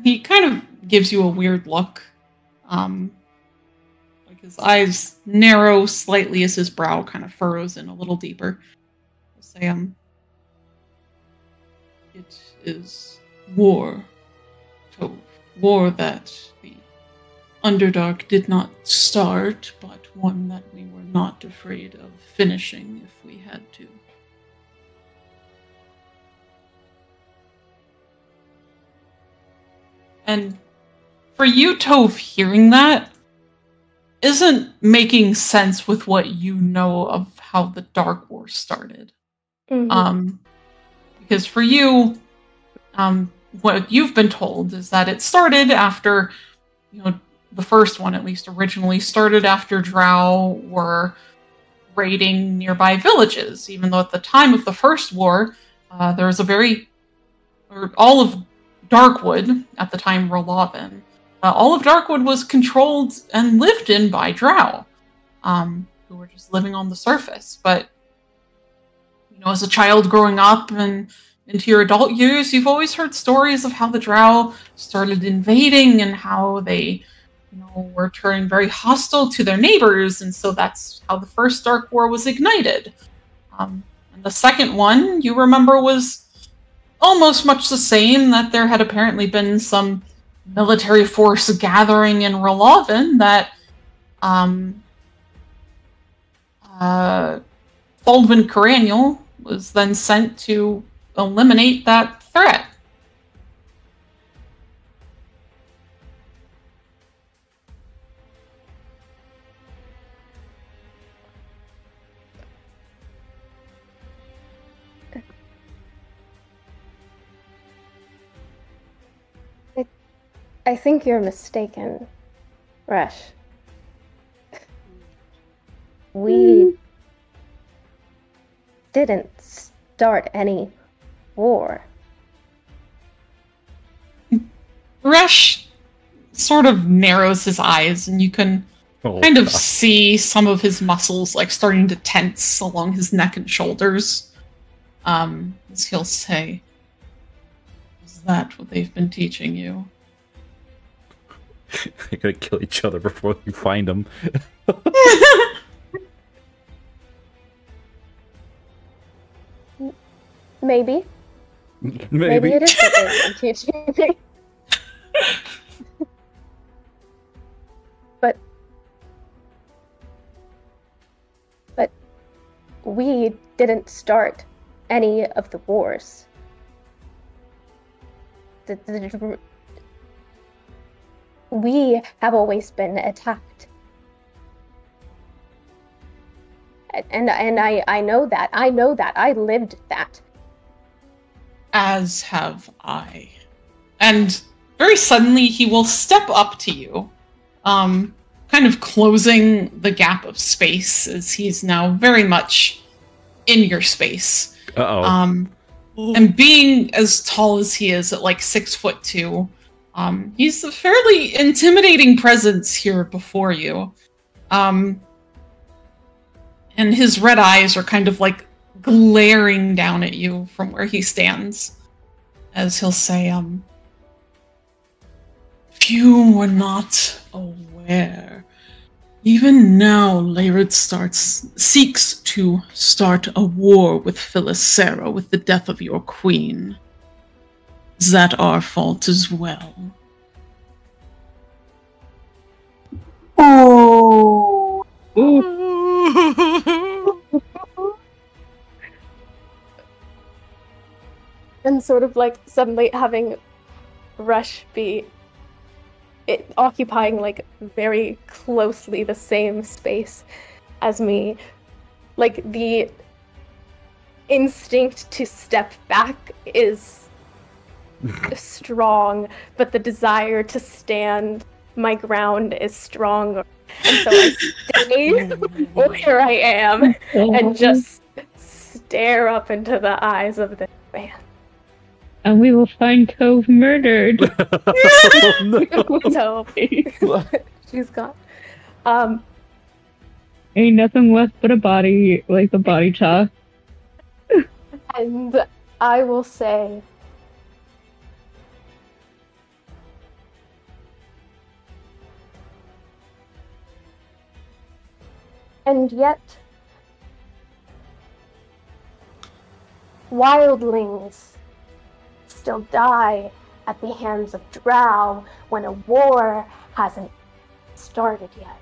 He kind of gives you a weird look. Like his eyes narrow slightly as his brow kind of furrows in a little deeper. He'll say, it is war, Tove. War that the Underdark did not start, but one that we were not afraid of finishing if we had to. And for you, Tove, hearing that isn't making sense with what you know of how the Dark War started. Mm-hmm. Because for you, what you've been told is that it started after, the first one at least originally started after Drow were raiding nearby villages, even though at the time of the First War, there was all of Darkwood, at the time Rolavin, all of Darkwood was controlled and lived in by Drow, who were just living on the surface. But, as a child growing up and into your adult years, you've always heard stories of how the Drow started invading and how they, were turning very hostile to their neighbors, and so that's how the First Dark War was ignited. And the second one, you remember, was almost much the same, that there had apparently been some military force gathering in Rolavin that Baldwin Coraniel was then sent to eliminate that threat. I think you're mistaken, Resh. We didn't start any war. Resh sort of narrows his eyes, and you can kind of see some of his muscles like starting to tense along his neck and shoulders. As he'll say, that what they've been teaching you? They're gonna kill each other before you find them. Maybe. Maybe. It is what they've been teaching me. But we didn't start any of the wars. We have always been attacked. And I know that. I know that. I lived that. As have I. And very suddenly he will step up to you, kind of closing the gap of space as he's now very much in your space. Uh-oh. And being as tall as he is at like 6'2", he's a fairly intimidating presence here before you. And his red eyes are kind of like glaring down at you from where he stands, as he'll say, if you were not aware, even now Laird seeks to start a war with Philisera with the death of your queen. Is that our fault as well? Oh. And sort of like suddenly having Rush be occupying like very closely the same space as me. Like the instinct to step back is strong, but the desire to stand my ground is strong. And so I stay where I am and just stare up into the eyes of this man. And we will find Tove murdered. So she's gone. Ain't nothing left but a body, like the body chalk. And I will say, and yet, wildlings still die at the hands of drow when a war hasn't started yet.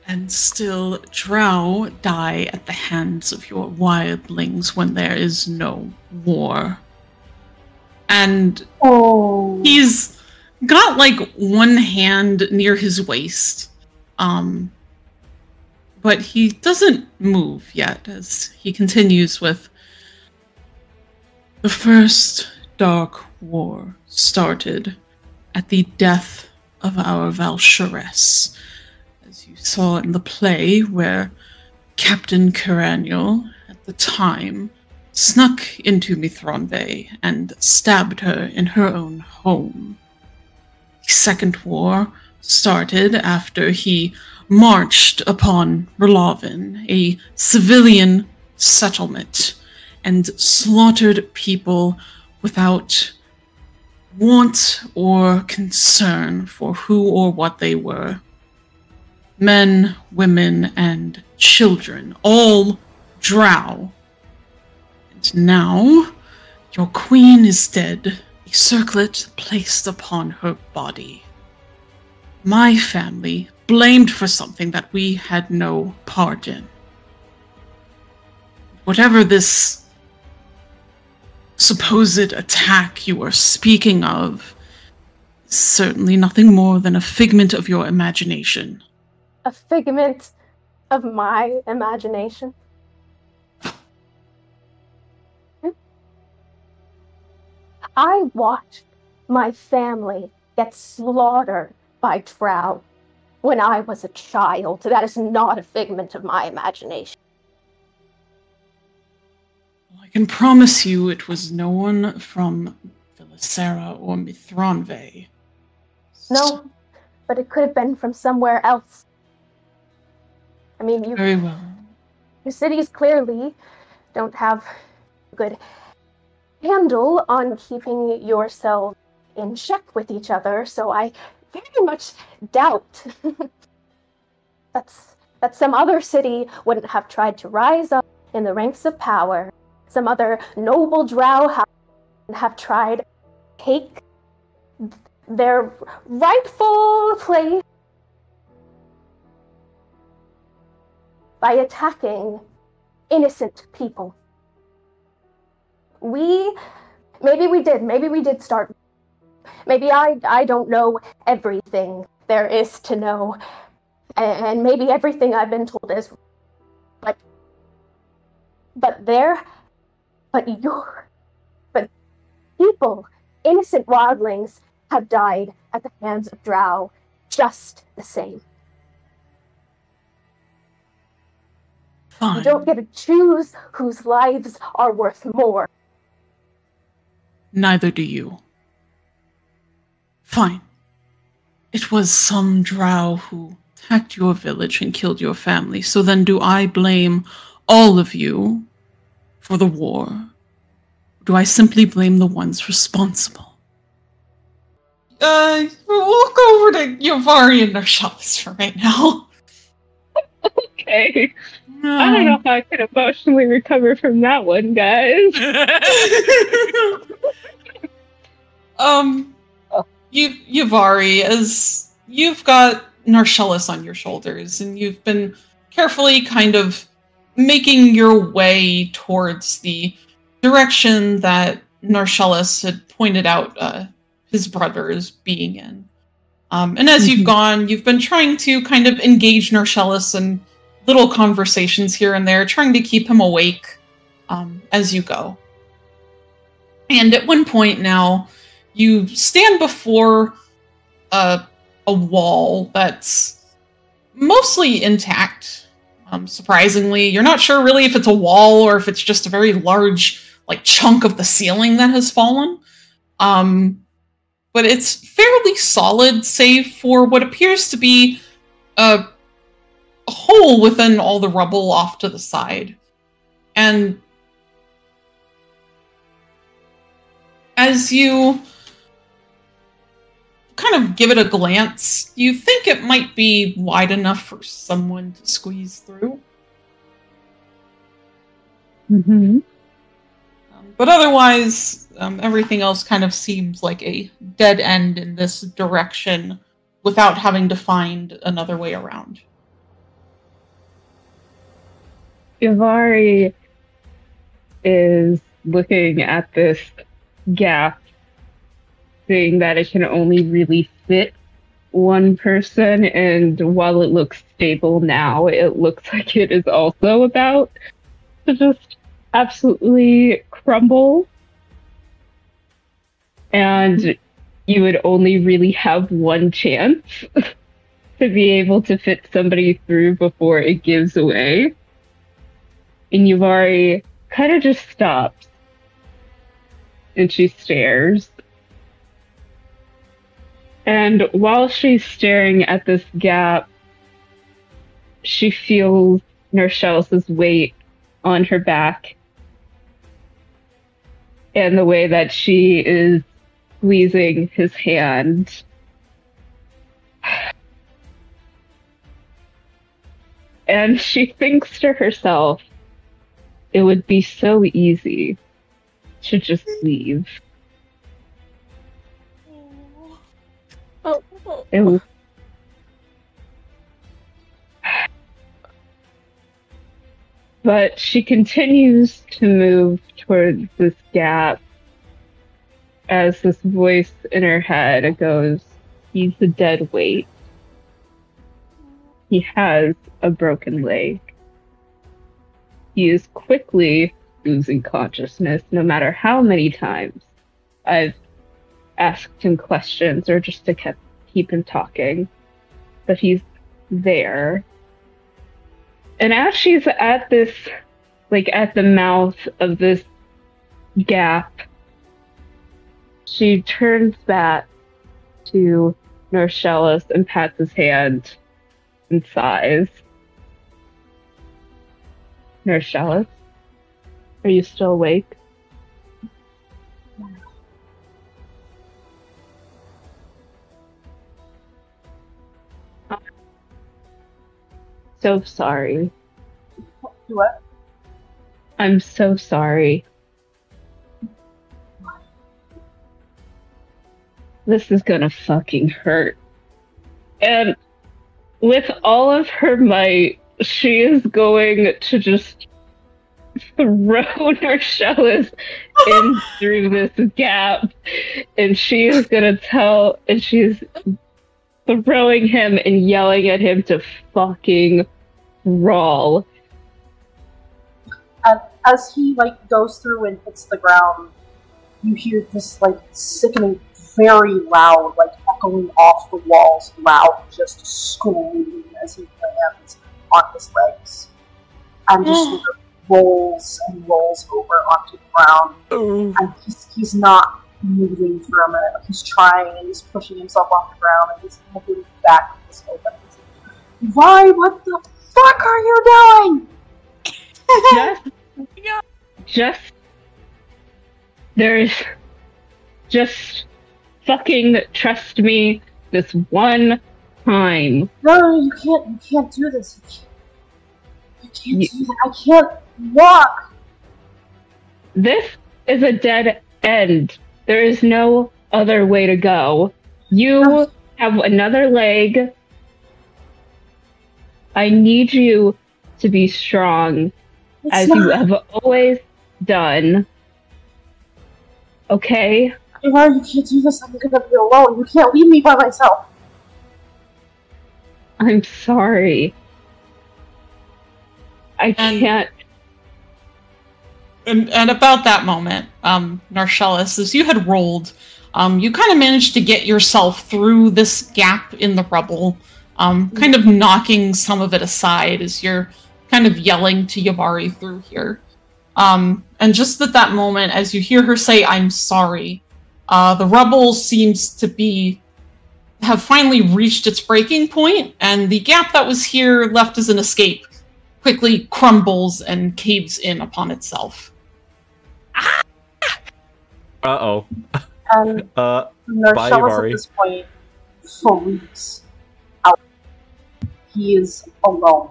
And still drow die at the hands of your wildlings when there is no war. And he's got like one hand near his waist, but he doesn't move yet as he continues with, the first Dark War started at the death of our Valsharess, as you saw in the play where Captain Caraniel, at the time, snuck into Mithranve and stabbed her in her own home. The Second War started after he marched upon Relavin, a civilian settlement, and slaughtered people without want or concern for who or what they were. Men, women, and children, all drow. And now, your queen is dead, a circlet placed upon her body. My family blamed for something that we had no part in. Whatever this supposed attack you are speaking of is certainly nothing more than a figment of your imagination. A figment of my imagination? I watched my family get slaughtered by drow when I was a child. That is not a figment of my imagination. I can promise you it was no one from Philisera or Mithranve. No, but it could have been from somewhere else. I mean, Very well. your cities clearly don't have good handle on keeping yourselves in check with each other, so I very much doubt that some other city wouldn't have tried to rise up in the ranks of power. Some other noble drow have tried to take their rightful place by attacking innocent people. Maybe we did start. Maybe I don't know everything there is to know, and maybe everything I've been told is, but people, innocent wildlings, have died at the hands of drow just the same. Fine. You don't get to choose whose lives are worth more. Neither do you. Fine. It was some drow who attacked your village and killed your family, so then do I blame all of you for the war? Or do I simply blame the ones responsible? We'll go over to Yavari and Narshalis for right now. Okay. I don't know how I can emotionally recover from that one, guys. Yavari, as you've got Narshalis on your shoulders, and you've been carefully kind of making your way towards the direction that Narshalis had pointed out his brothers being in. And as you've gone, you've been trying to kind of engage Narshalis in little conversations here and there, trying to keep him awake as you go. And at one point now, you stand before a wall that's mostly intact. Surprisingly, you're not sure really if it's a wall or if it's just a very large chunk of the ceiling that has fallen. But it's fairly solid, save for what appears to be a hole within all the rubble off to the side. And as you kind of give it a glance, you think it might be wide enough for someone to squeeze through. But otherwise, everything else kind of seems like a dead end in this direction without having to find another way around. Yavari is looking at this gap, seeing that it can only really fit one person, and while it looks stable now, it looks like it is also about to just absolutely crumble. And you would only really have one chance to be able to fit somebody through before it gives away. And Yavari kind of just stops. And she stares. And while she's staring at this gap, she feels Narshalis' weight on her back. And the way that she is squeezing his hand. And she thinks to herself, it would be so easy to just leave. But she continues to move towards this gap as this voice in her head goes, he's a dead weight. He has a broken leg. He is quickly losing consciousness, no matter how many times I've asked him questions or just to keep him talking. But he's there. And as she's at this, at the mouth of this gap, she turns back to Narshalis and pats his hand and sighs. Narshalis, are you still awake? so sorry. What? I'm so sorry. This is gonna fucking hurt. And with all of her might, she is going to just throw Narcellus in through this gap. And she is gonna and she's throwing him and yelling at him to fucking crawl. And as he goes through and hits the ground, you hear this sickening, very loud, echoing off the walls, loud, just screaming as he lands on his legs, and just sort of rolls and rolls over onto the ground. And he's not moving for a minute. He's trying and he's pushing himself off the ground and he's moving back to this opening. Why? What the fuck are you doing? Just fucking trust me this one time. No, you can't do this. You can't do that. I can't walk. This is a dead end. There is no other way to go. You have another leg. I need you to be strong, you have always done. Okay? No, you can't do this. I'm gonna be alone. You can't leave me by myself. I'm sorry. I can't. And about that moment, Narcellus, as you had rolled, you kind of managed to get yourself through this gap in the rubble, kind of knocking some of it aside as you're kind of yelling to Yabari through here. And just at that moment, as you hear her say, "I'm sorry," the rubble seems to have finally reached its breaking point, and the gap that was here left as an escape quickly crumbles and caves in upon itself. Uh-oh. And Narcellus at this point freaks out. He is alone.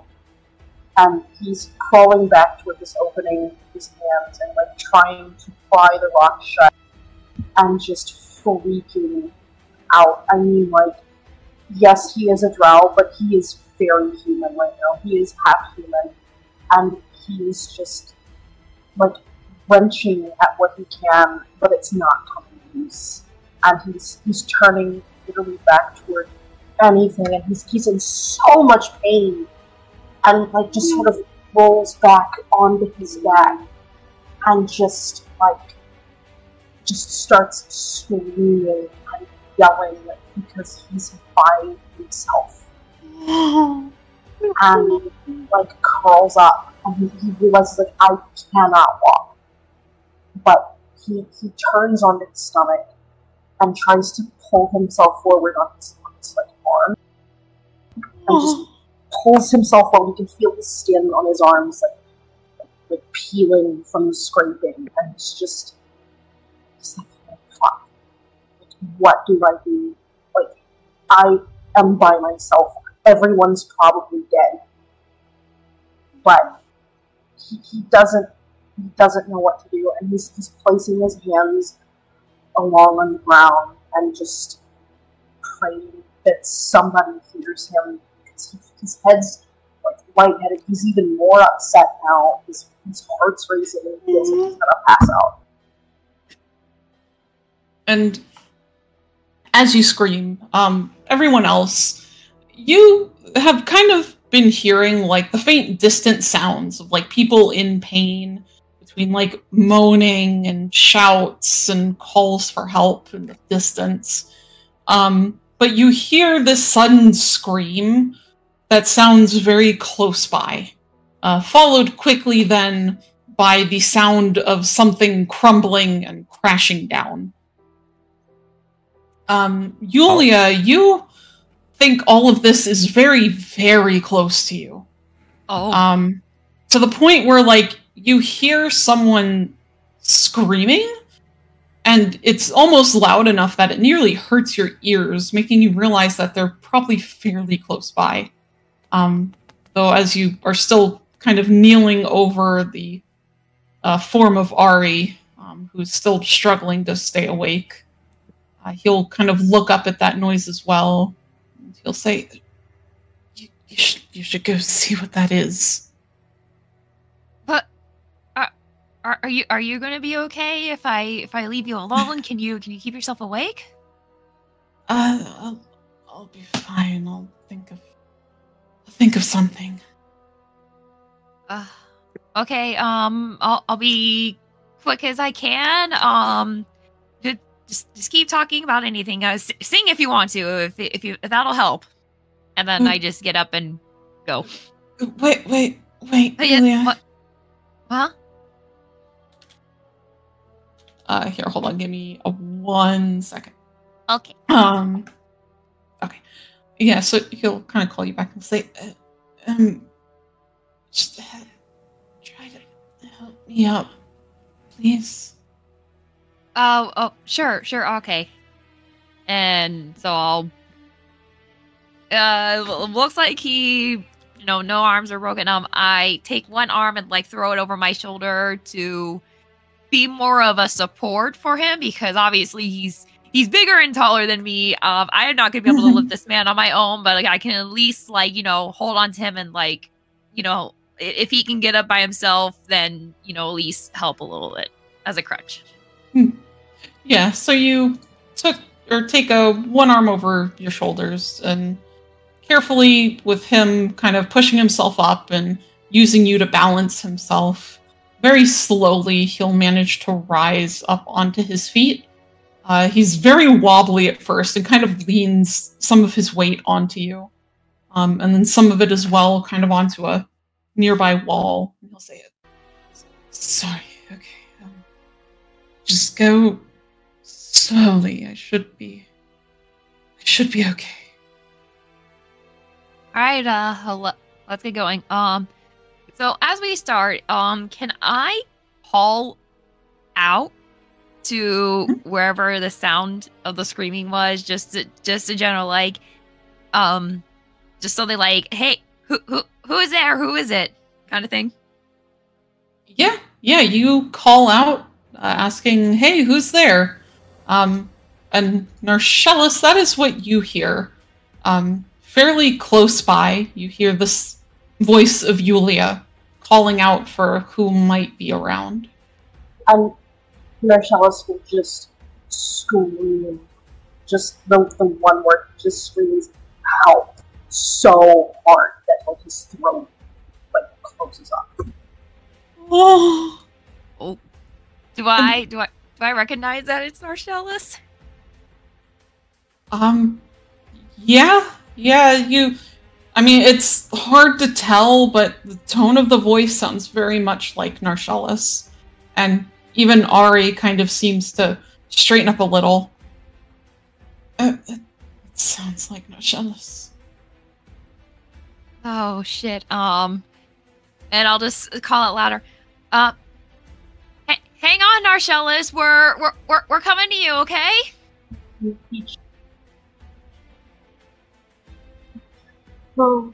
And he's crawling back toward this opening with his hands and trying to pry the rock shut and just freaking out. I mean, yes, he is a drow, but he is very human right now. He is half human. And he is just wrenching at what he can, but it's not coming loose. And he's turning literally back toward anything, and he's in so much pain, and just sort of rolls onto his back, and just starts screaming and yelling because he's by himself. And curls up, and he realizes I cannot walk. But he turns onto his stomach and tries to pull himself forward on his arm, and just pulls himself forward. You can feel the skin on his arms peeling from the scraping, and he's fuck. What do I do? I am by myself. Everyone's probably dead. But he doesn't know what to do, and he's placing his hands along on the ground and just praying that somebody hears him, because his head's lightheaded. He's even more upset now. His heart's racing and he feels like he's gonna pass out. And as you scream, everyone else, you have kind of been hearing the faint distant sounds of people in pain, between moaning and shouts and calls for help in the distance. But you hear this sudden scream that sounds very close by, followed quickly then by the sound of something crumbling and crashing down. Yulia, you think all of this is very, very close to you. Oh. To the point where, you hear someone screaming, and it's almost loud enough that it nearly hurts your ears, making you realize that they're probably fairly close by. though as you are still kind of kneeling over the form of Ari, who's still struggling to stay awake, he'll kind of look up at that noise as well. And he'll say, you should go see what that is. But are you going to be okay if I leave you alone? Can you keep yourself awake? I'll be fine. I'll think of something. Okay. I'll be quick as I can. Just keep talking about anything. Sing if you want to, if that'll help. And then I just get up and go. Wait, Julia. What? Huh? Here, hold on. Give me 1 second. Okay. Okay. Yeah, so he'll kind of call you back and say, just try to help me up, please. Oh, sure, okay. And so I'll, looks like he, no arms are broken. I take one arm and like throw it over my shoulder to be more of a support for him, because obviously he's bigger and taller than me. I am not going to be able to lift this man on my own, but like I can at least like, hold on to him and like, if he can get up by himself, then, at least help a little bit as a crutch. Yeah, so you take one arm over your shoulders and carefully, with him kind of pushing himself up and using you to balance himself, very slowly he'll manage to rise up onto his feet. He's very wobbly at first and kind of leans some of his weight onto you. And then some of it as well kind of onto a nearby wall. And he'll say it. Sorry, okay. Just go slowly. I should be okay. All right, let's get going. So as we start, can I call out to wherever the sound of the screaming was, just a general like, just so they like, hey, who is there? Who is it? Kind of thing. Yeah. You call out, asking, hey, who's there? And Narcellus, that is what you hear. Fairly close by, you hear this voice of Yulia calling out for who might be around. Narcellus will just scream. Just the one word, just screams out so hard that like his throat like closes up. Oh. Do I recognize that it's Narcellus? Yeah, it's hard to tell, but the tone of the voice sounds very much like Narcellus. And even Ari kind of seems to straighten up a little. It sounds like Narcellus. Oh shit. And I'll just call it louder. Hang on, Narcellus. We're coming to you, okay? So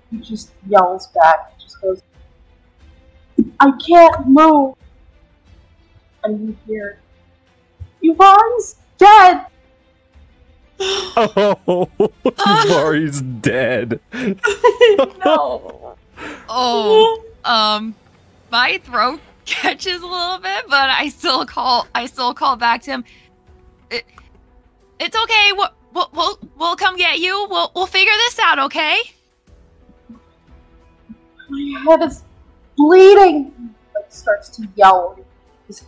he just yells back. He just goes, I can't move. And you hear, Yvonne's dead. Oh, Yvonne's dead. No. Oh, my throat catches a little bit, but I still call back to him. It's okay. We'll come get you. We'll figure this out, okay? My head is bleeding. He like starts to yell. His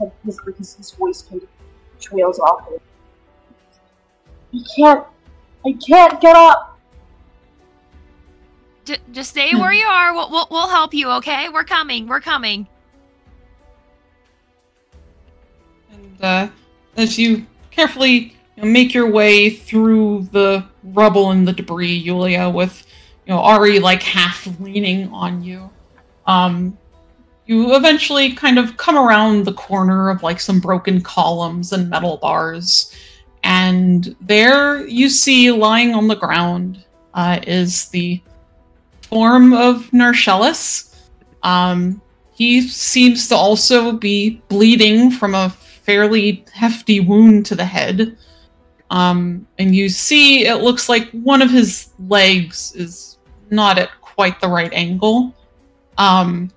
voice kind of trails off. I can't get up. Just stay where you are. We'll help you, okay? We're coming. And as you carefully make your way through the rubble and the debris, Yulia, with Ari like half leaning on you, you eventually kind of come around the corner of like some broken columns and metal bars, and there you see lying on the ground is the form of Narcellus. He seems to also be bleeding from a fairly hefty wound to the head. And you see it looks like one of his legs is not at quite the right angle. And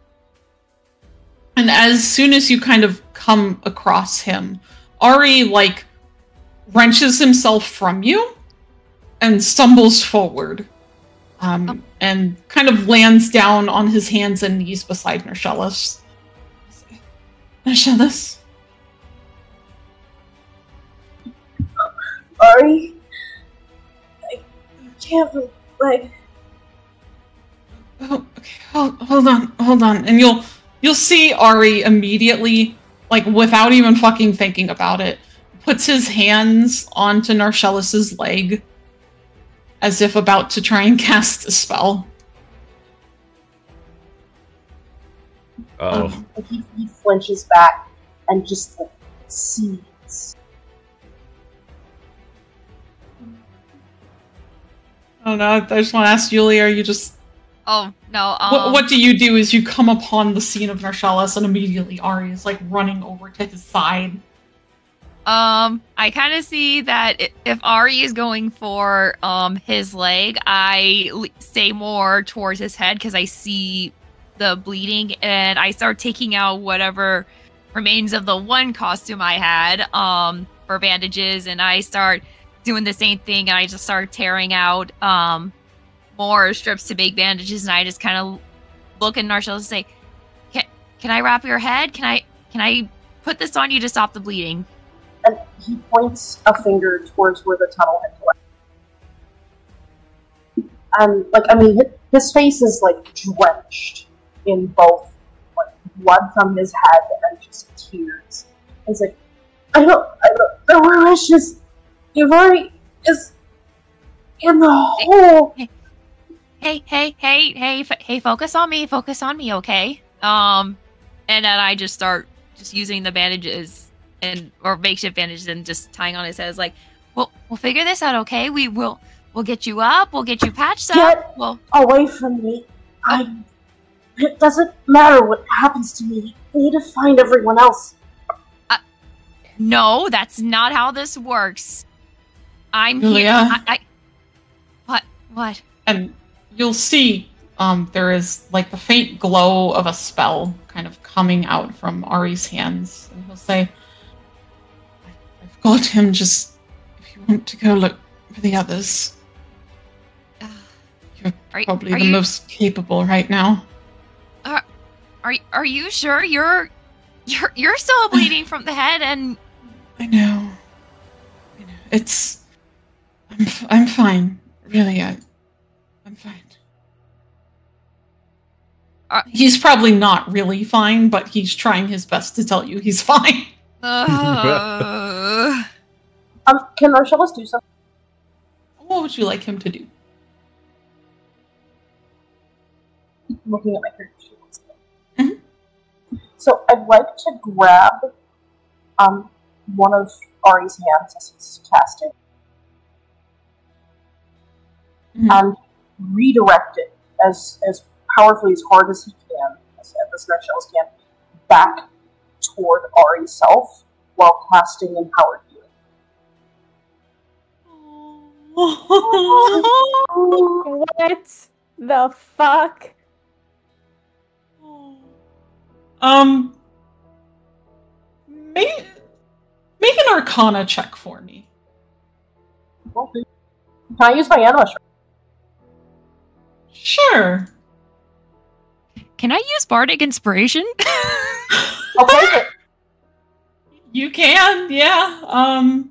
as soon as you kind of come across him, Ari, like, wrenches himself from you and stumbles forward. And kind of lands down on his hands and knees beside Narcellus. Narcellus? Ari? I can't, like... Oh, okay, hold on. And you'll see Ari immediately, like, without even fucking thinking about it, puts his hands onto Narcellus's leg, as if about to try and cast a spell. Uh-oh. He flinches back and just, like, sees. Oh no, I just want to ask Julie, are you just... Oh, no, What do you do as you come upon the scene of Narcellus and immediately Ari is, like, running over to his side? I kind of see that if Ari is going for his leg, I stay more towards his head because I see the bleeding, and I start taking out whatever remains of the one costume I had for bandages, and I start doing the same thing, and I just start tearing out more strips to make bandages, and I just kind of look at Narcellus and say, "Can I wrap your head? Can I put this on you to stop the bleeding?" And he points a finger towards where the tunnel had collapsed. And, like, I mean, his face is, like, drenched in both, like, blood from his head and just tears. He's like, I don't know where Wishes. Ivari is in the hole. Hey, focus on me, okay? And then I just start using the bandages or makeshift bandages and just tying on his head. It's like, we'll figure this out, okay? We'll get you up, we'll get you patched up. Get away from me. It doesn't matter what happens to me. I need to find everyone else. No, that's not how this works. I'm Julia? here. What? And you'll see there is, like, the faint glow of a spell kind of coming out from Ari's hands. And he'll say, I've got him, just if you want to go look for the others. You're probably the most capable right now. Are you sure you're still bleeding from the head? And I know. It's I'm fine. Really, I'm fine. He's probably not really fine, but he's trying his best to tell you he's fine. Can Narcellus do something? What would you like him to do? Looking at my character sheet. So I'd like to grab one of Ari's hands as he's casting and redirect it as powerfully, as hard as he can, as Narcellus can, back toward Ari's self while casting Empowered Healing. What the fuck? Make an Arcana check for me. Okay. Can I use my animus? Sure. can I use Bardic Inspiration? I'll take it. You can, yeah.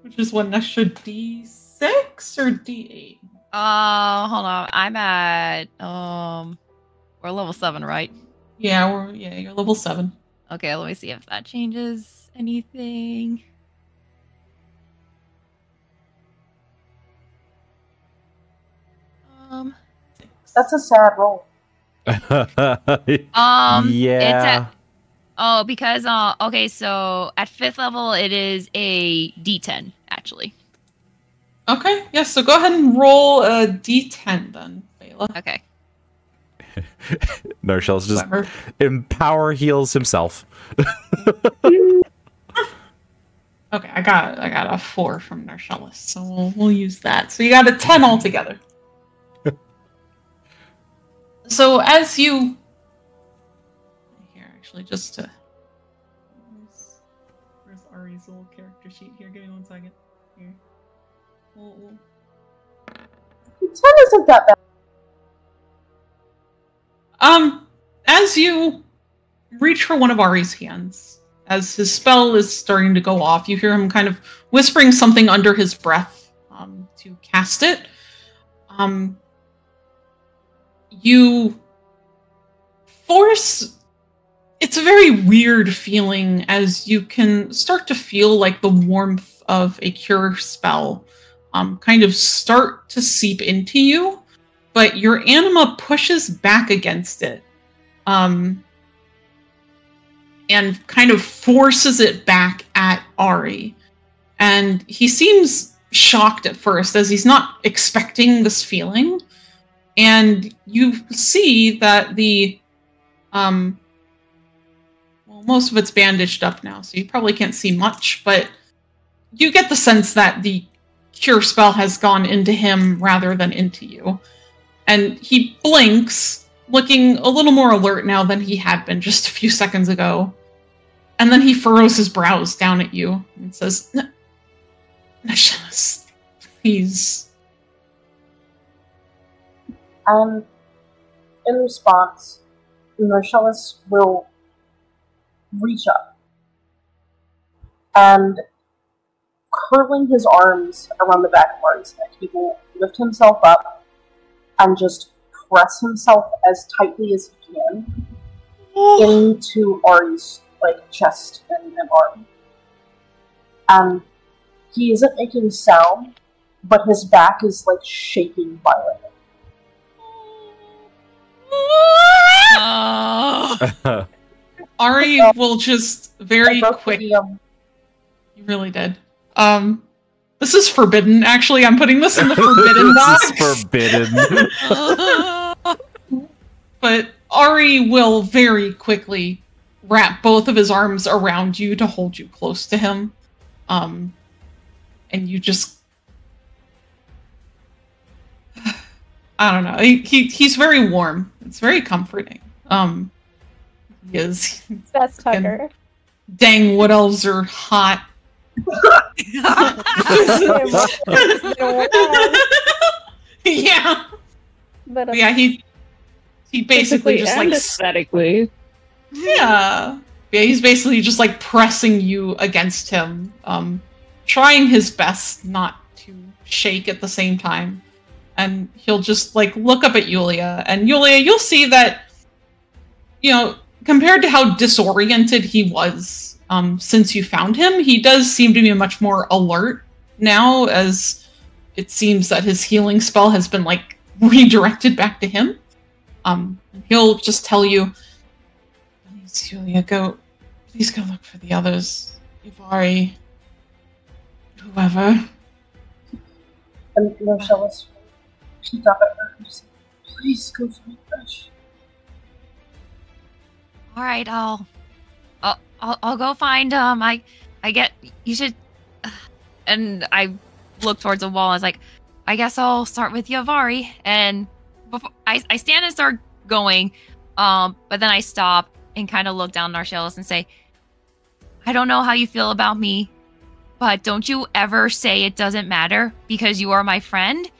Which is what, an extra D6 or D8? Hold on. I'm at we're level 7, right? Yeah, you're level 7. Okay, let me see if that changes anything. That's a sad roll. Yeah. Because okay, so at 5th level it is a D10 actually. Okay, yeah, so go ahead and roll a D10 then, Bela. Okay. Narshell's just Whatever. empower heals himself. Okay, I got a 4 from Narshellus, so we'll use that. So you got a 10 altogether. So as you here, actually, just to where's Ari's little character sheet here? Give me 1 second. Here. We'll... 10 isn't that bad. As you reach for one of Ari's hands, as his spell is starting to go off, you hear him kind of whispering something under his breath to cast it. You force... It's a very weird feeling as you can start to feel like the warmth of a cure spell kind of start to seep into you, but your anima pushes back against it. And kind of forces it back at Ari. And he seems shocked at first, as he's not expecting this feeling. And you see that the... well, most of it's bandaged up now, so you probably can't see much, but you get the sense that the cure spell has gone into him rather than into you. And he blinks, looking a little more alert now than he had been just a few seconds ago. And then he furrows his brows down at you and says, Narshellus, please. And in response, Narshellus will reach up and, curling his arms around the back of Ari's neck, he will lift himself up and just press himself as tightly as he can into Ari's chest and arm. And he isn't making sound, but his back is shaking violently. Ari will just very quick. You really did. This is forbidden. Actually, I'm putting this in the forbidden box. This is forbidden. But Ari will very quickly wrap both of his arms around you to hold you close to him. And you just... I don't know. He's very warm. It's very comforting. He is. That's Tucker. Dang, wood elves are hot. Yeah. But Yeah, he basically just aesthetically. Yeah, he's basically just pressing you against him, trying his best not to shake at the same time. And he'll just look up at Yulia, and Yulia, you'll see that, compared to how disoriented he was since you found him, he does seem to be much more alert now, as it seems that his healing spell has been redirected back to him. He'll just tell you, please, Yulia, please go look for the others. Ivari, whoever. And Narshellus peeked up at her and said, please go for me, Fresh. All right, I'll go find I get you should, and I look towards the wall. I was like, I guess I'll start with Yavari, and before I stand and start going, but then I stop and kind of look down Narshellus and say, I don't know how you feel about me, but don't you ever say it doesn't matter, because you are my friend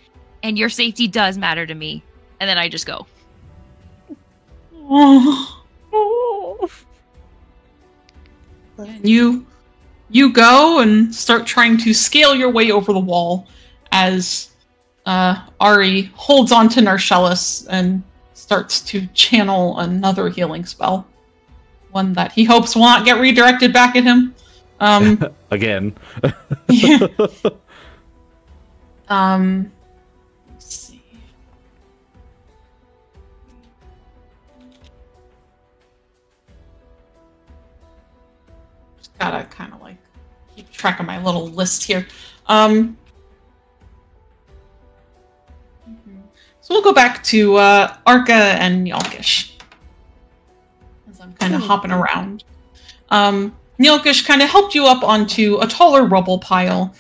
and your safety does matter to me. And then I just go. And you go and start trying to scale your way over the wall as Ari holds on to Narshellus and starts to channel another healing spell. One that he hopes will not get redirected back at him. Again. Yeah. Let's see. Just gotta kind of keep track of my little list here. So we'll go back to Arca and Nyalkish. As I'm kind of hopping around. Nyalkish kind of helped you up onto a taller rubble pile,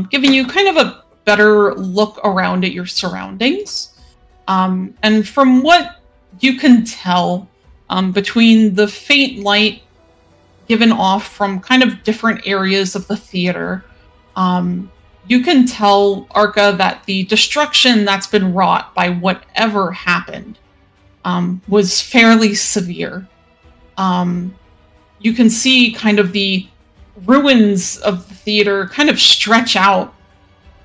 giving you kind of a better look around at your surroundings. And from what you can tell, between the faint light given off from kind of different areas of the theater, you can tell, Arca, that the destruction that's been wrought by whatever happened was fairly severe. You can see kind of the ruins of the theater kind of stretch out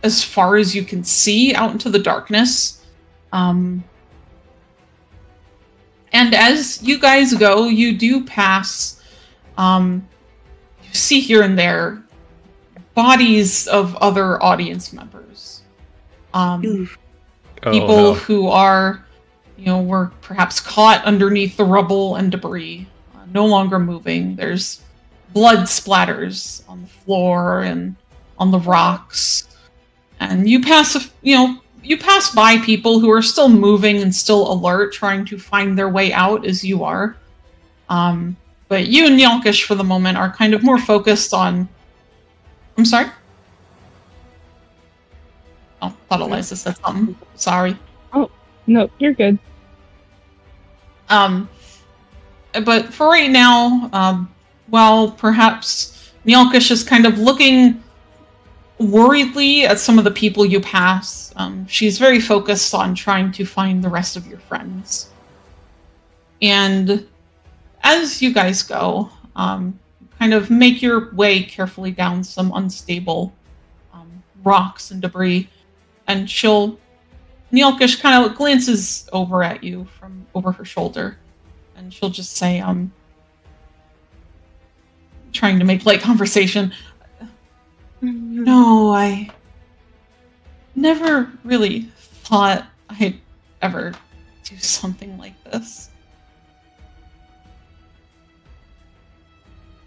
as far as you can see out into the darkness. And as you guys go, you do pass, you see here and there bodies of other audience members. People who are, were perhaps caught underneath the rubble and debris, no longer moving. There's blood splatters on the floor and on the rocks. And you pass, you pass by people who are still moving and still alert, trying to find their way out as you are. But you and Nyalkish, for the moment, are kind of more focused on... I'm sorry? Oh, thought Eliza said something. Sorry. Oh, no, you're good. But for right now, while perhaps Nyalkish is kind of looking worriedly at some of the people you pass, she's very focused on trying to find the rest of your friends. And as you guys go, kind of make your way carefully down some unstable rocks and debris, and Nyalkish kind of glances over at you from over her shoulder, and she'll just say, trying to make light conversation, no, I never really thought I'd ever do something like this.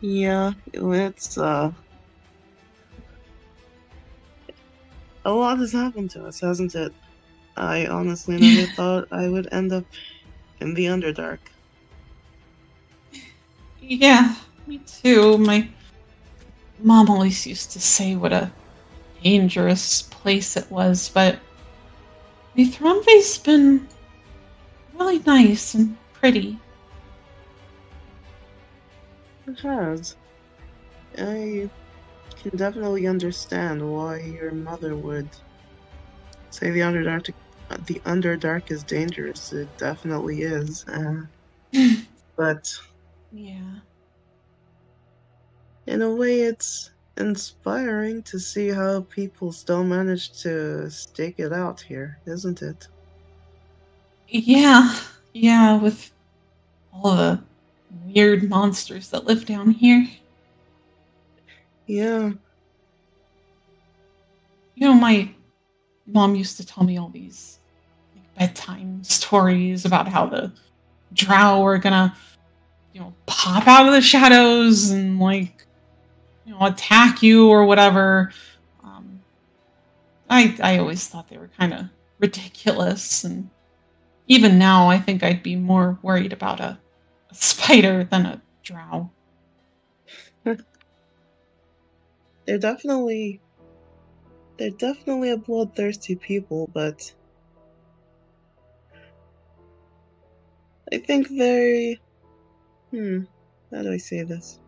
Yeah, it's, a lot has happened to us, hasn't it? I honestly never thought I would end up in the Underdark. Yeah, me too. My mom always used to say what a dangerous place it was, but the Thronvey's been really nice and pretty. It has. I can definitely understand why your mother would say the Underdark is dangerous. It definitely is. But yeah, in a way, it's inspiring to see how people still manage to stake it out here, isn't it? Yeah, with all the weird monsters that live down here. Yeah. My mom used to tell me all these bedtime stories about how the drow were gonna, pop out of the shadows and attack you or whatever. I always thought they were kind of ridiculous, and even now I think I'd be more worried about a spider than a drow. They're definitely a bloodthirsty people, but I think very... how do I say this?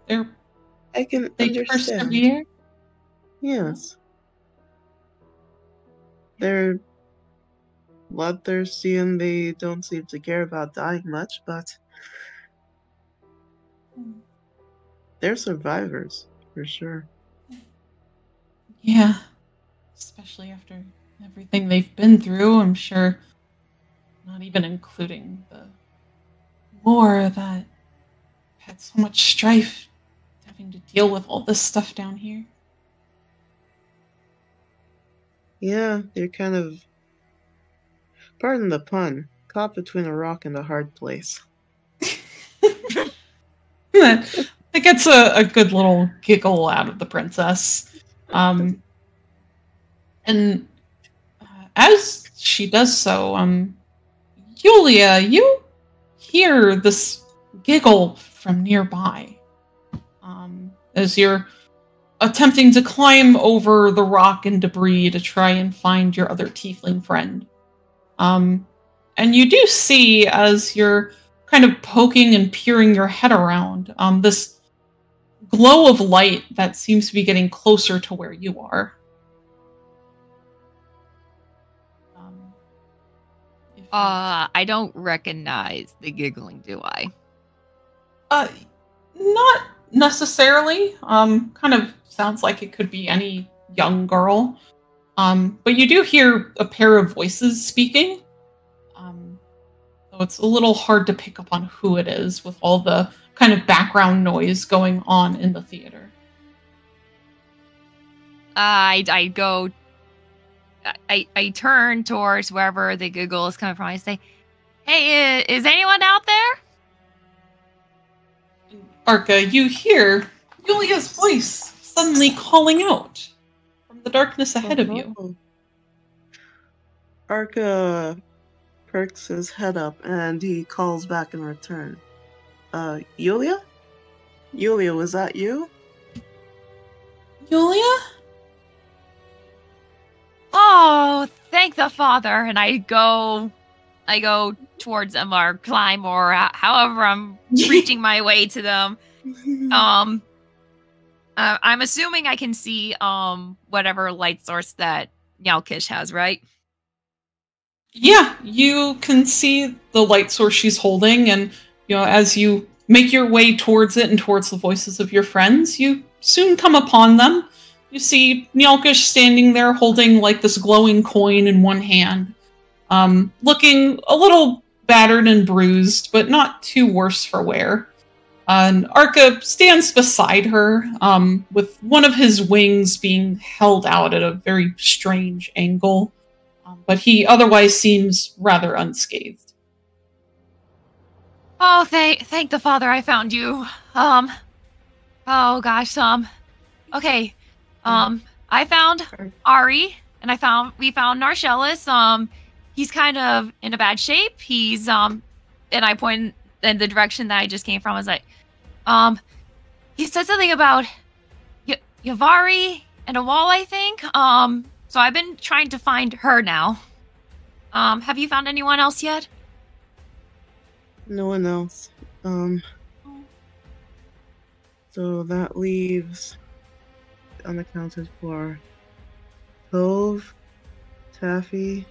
I can understand. Persevere? Yes. They're bloodthirsty and they don't seem to care about dying much, but they're survivors, for sure. Yeah. Especially after everything they've been through, I'm sure. Not even including the war that had so much strife, having to deal with all this stuff down here. Yeah, you're kind of, pardon the pun, caught between a rock and a hard place. It gets a good little giggle out of the princess. And as she does so, Yulia, you hear this giggle from nearby. As you're attempting to climb over the rock and debris to try and find your other tiefling friend. And you do see, as you're kind of poking and peering your head around, this glow of light that seems to be getting closer to where you are. I don't recognize the giggling, do I? Not necessarily. Kind of sounds like it could be any young girl. But you do hear a pair of voices speaking. So it's a little hard to pick up on who it is with all the kind of background noise going on in the theater. I go. I turn towards wherever the giggle is coming from. I say, "Hey, is anyone out there?" Arca, you hear Yulia's voice suddenly calling out from the darkness ahead of you. Arca perks his head up and he calls back in return. Yulia? Yulia, was that you? Yulia? Oh, thank the Father! And I go towards them, or climb, or however I'm reaching my way to them. I'm assuming I can see whatever light source that Nyalkish has, right? Yeah, you can see the light source she's holding, and as you make your way towards it and towards the voices of your friends, you soon come upon them. You see Nyalkish standing there holding like this glowing coin in one hand, looking a little battered and bruised, but not too worse for wear. And Arca stands beside her, with one of his wings being held out at a very strange angle, but he otherwise seems rather unscathed. Oh, thank the Father, I found you. Oh gosh, okay. I found Ari, and we found Narcellis. He's kind of in a bad shape. He's and I point in the direction that I just came from. I was like, he said something about Yavari and a wall, I think. So I've been trying to find her now. Have you found anyone else yet? No one else. So that leaves unaccounted for Tove, Taffy,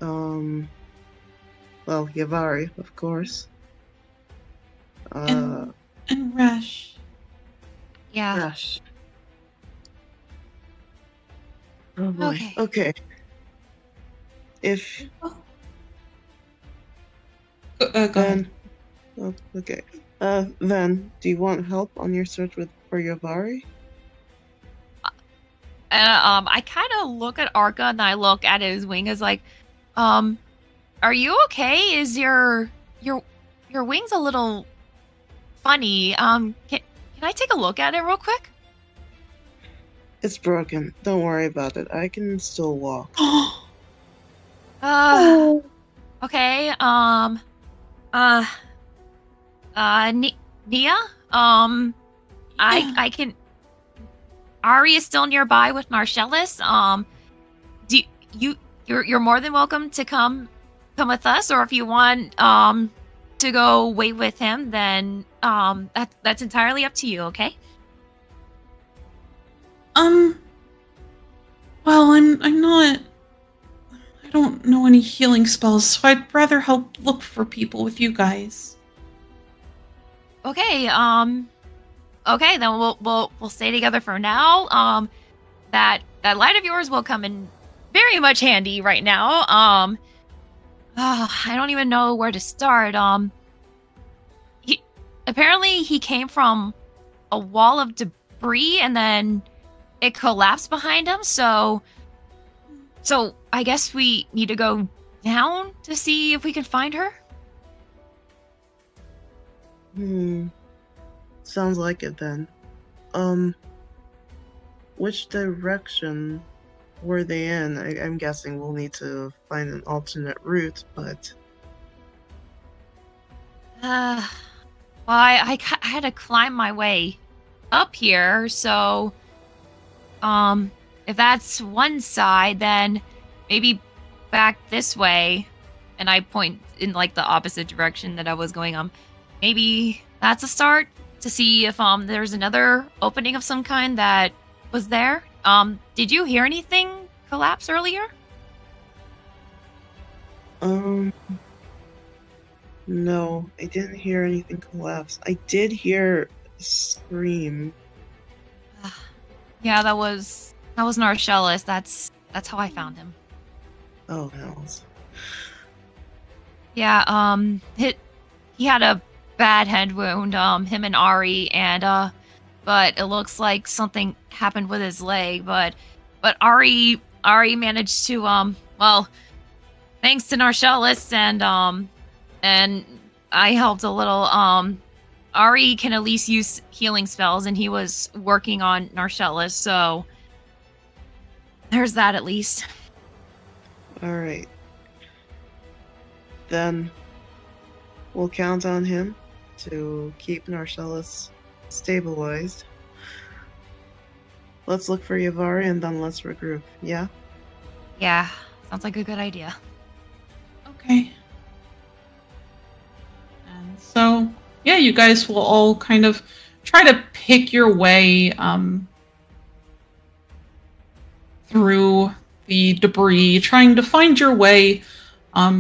well, Yavari, of course. And Rash. Yeah. Rash. Oh boy. Okay. If go ahead. Oh, okay. Then, do you want help on your search for Yavari? I kind of look at Arca and I look at his wing as like, are you okay? Is your wing's a little funny. Can I take a look at it real quick? It's broken. Don't worry about it. I can still walk. Okay. Nia? I can. Ari is still nearby with Narcellis. You're more than welcome to come with us, or if you want to go wait with him, then that's entirely up to you. Okay. Well, I'm not. I don't know any healing spells, so I'd rather help look for people with you guys. Okay. Okay, then we'll stay together for now. That light of yours will come in very much handy right now. I don't even know where to start. He came from a wall of debris and then it collapsed behind him. So I guess we need to go down to see if we can find her. Sounds like it then. Which direction were they in? I'm guessing we'll need to find an alternate route, but... Well, I had to climb my way up here, so... if that's one side, then maybe back this way. And I point in, like, the opposite direction that I was going. Maybe that's a start to see if, there's another opening of some kind that was there. Did you hear anything collapse earlier? No, I didn't hear anything collapse. I did hear a scream. Yeah, that was Narcellus. That's how I found him. Oh, hells. Yeah, he had a bad head wound, him and Ari, and, but it looks like something happened with his leg, but Ari managed to, well, thanks to Narcellus, and I helped a little, Ari can at least use healing spells, and he was working on Narcellus, so there's that at least. Alright. Then we'll count on him to keep Narcellus stabilized. Let's look for Yavari and then let's regroup, yeah? Yeah, sounds like a good idea. Okay. And so, yeah, you guys will all kind of try to pick your way through the debris, trying to find your way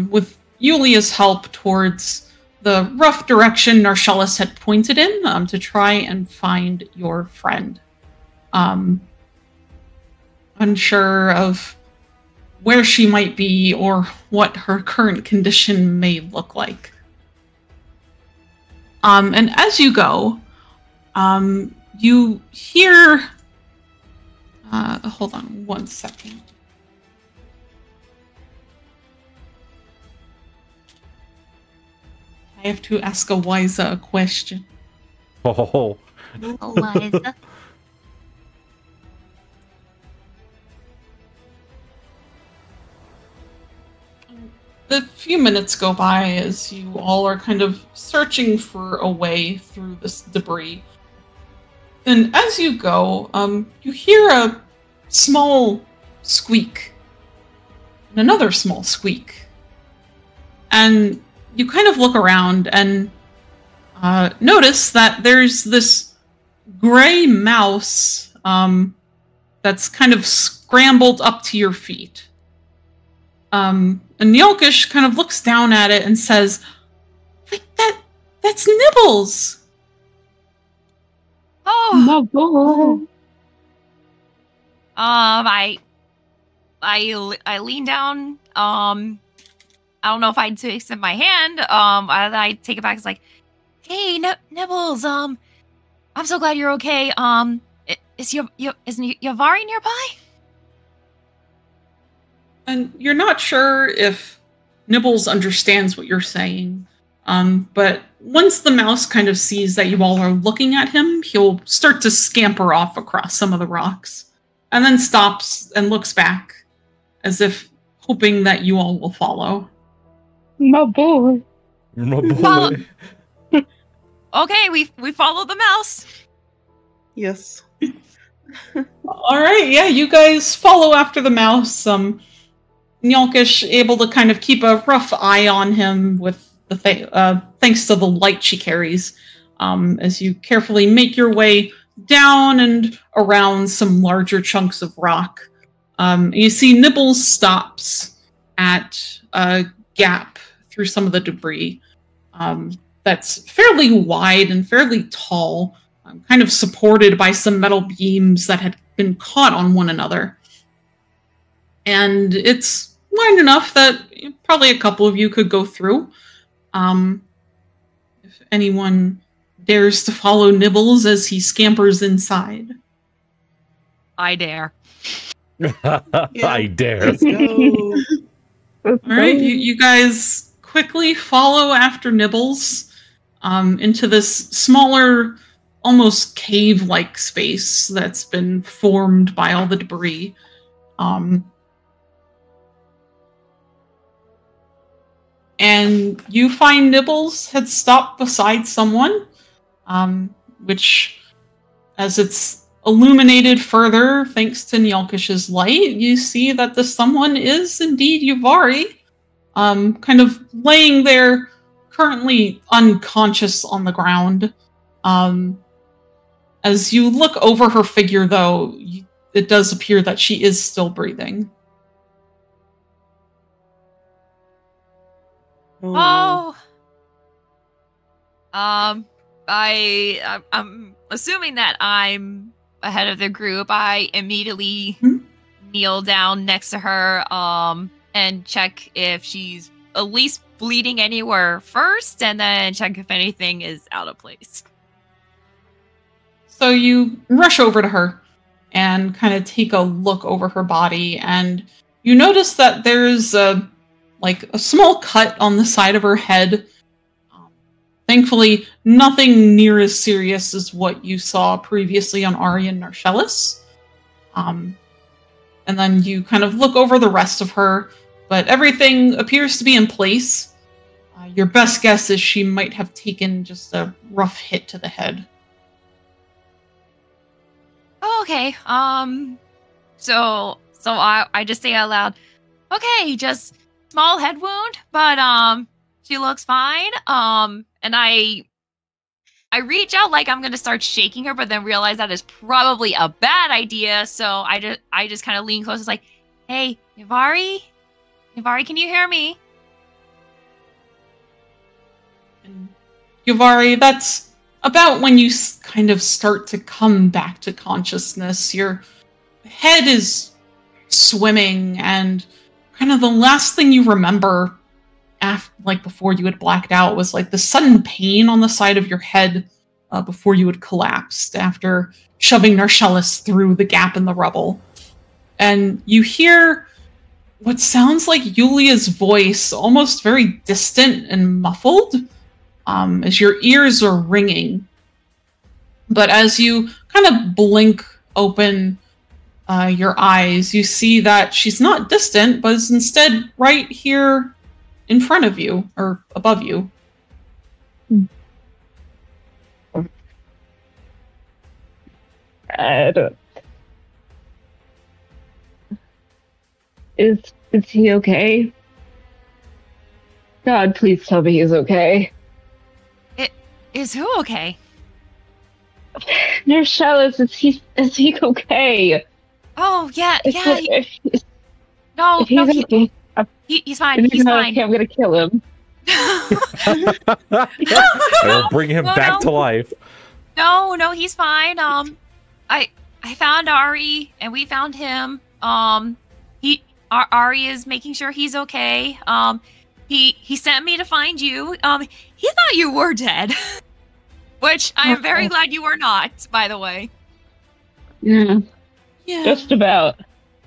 with Yulia's help towards the rough direction Narcellus had pointed in to try and find your friend. Unsure of where she might be or what her current condition may look like. And as you go, you hear... hold on 1 second. I have to ask Eliza a question. Oh. Eliza. A few minutes go by as you all are kind of searching for a way through this debris. And as you go, you hear a small squeak. And another small squeak. And you kind of look around and notice that there's this gray mouse that's kind of scrambled up to your feet. And Nyolkish kind of looks down at it and says, "Like that's Nibbles!" Oh! Nibbles! I lean down, I don't know if I'd extend my hand. I take it back. It's like, hey, Nibbles. I'm so glad you're okay. Is Yavari nearby? And you're not sure if Nibbles understands what you're saying. But once the mouse kind of sees that you all are looking at him, he'll start to scamper off across some of the rocks, and then stops and looks back, as if hoping that you all will follow. My boy. My boy. Okay, we follow the mouse. Yes. Alright, yeah, you guys follow after the mouse. Nyolkish able to kind of keep a rough eye on him with the thanks to the light she carries, as you carefully make your way down and around some larger chunks of rock. You see Nibbles stops at a gap through some of the debris that's fairly wide and fairly tall, kind of supported by some metal beams that had been caught on one another. And it's wide enough that probably a couple of you could go through. If anyone dares to follow Nibbles as he scampers inside. I dare. I dare. Let's go. Alright, you guys quickly follow after Nibbles into this smaller, almost cave-like space that's been formed by all the debris. And you find Nibbles had stopped beside someone, which, as it's illuminated further thanks to Nyalkish's light, you see that the someone is indeed Yuvari, kind of laying there, currently unconscious on the ground. As you look over her figure, though, it does appear that she is still breathing. Oh. I'm assuming that I'm ahead of the group. I immediately kneel down next to her, and check if she's at least bleeding anywhere first, and then check if anything is out of place. So you rush over to her and kind of take a look over her body, and you notice that there's a small cut on the side of her head. Thankfully, nothing near as serious as what you saw previously on Ari and Narcellis. And then you kind of look over the rest of her, but everything appears to be in place. Your best guess is she might have taken just a rough hit to the head. Oh, okay. So I just say out loud, okay, just small head wound, but she looks fine. And I reach out like I'm gonna start shaking her, but then realize that is probably a bad idea. So I just kind of lean close. It's like, hey, Yuvari, can you hear me? And Yuvari, that's about when you kind of start to come back to consciousness. Your head is swimming, and kind of the last thing you remember before you had blacked out was like the sudden pain on the side of your head before you had collapsed after shoving Narcellis through the gap in the rubble. And you hear what sounds like Yulia's voice, almost very distant and muffled, as your ears are ringing. But as you kind of blink open your eyes, you see that she's not distant, but is instead right here in front of you, or above you. Is he okay? God, please tell me he's okay. Is who okay? Narcellis, is he okay? Oh, yeah. If he's okay, he's fine. He's fine. Okay, I'm gonna kill him. Or bring him back to life. No, he's fine. I found Ari, and we found him. Ari is making sure he's okay. He sent me to find you. He thought you were dead. Which I am very glad you were not, by the way. Yeah. Just about.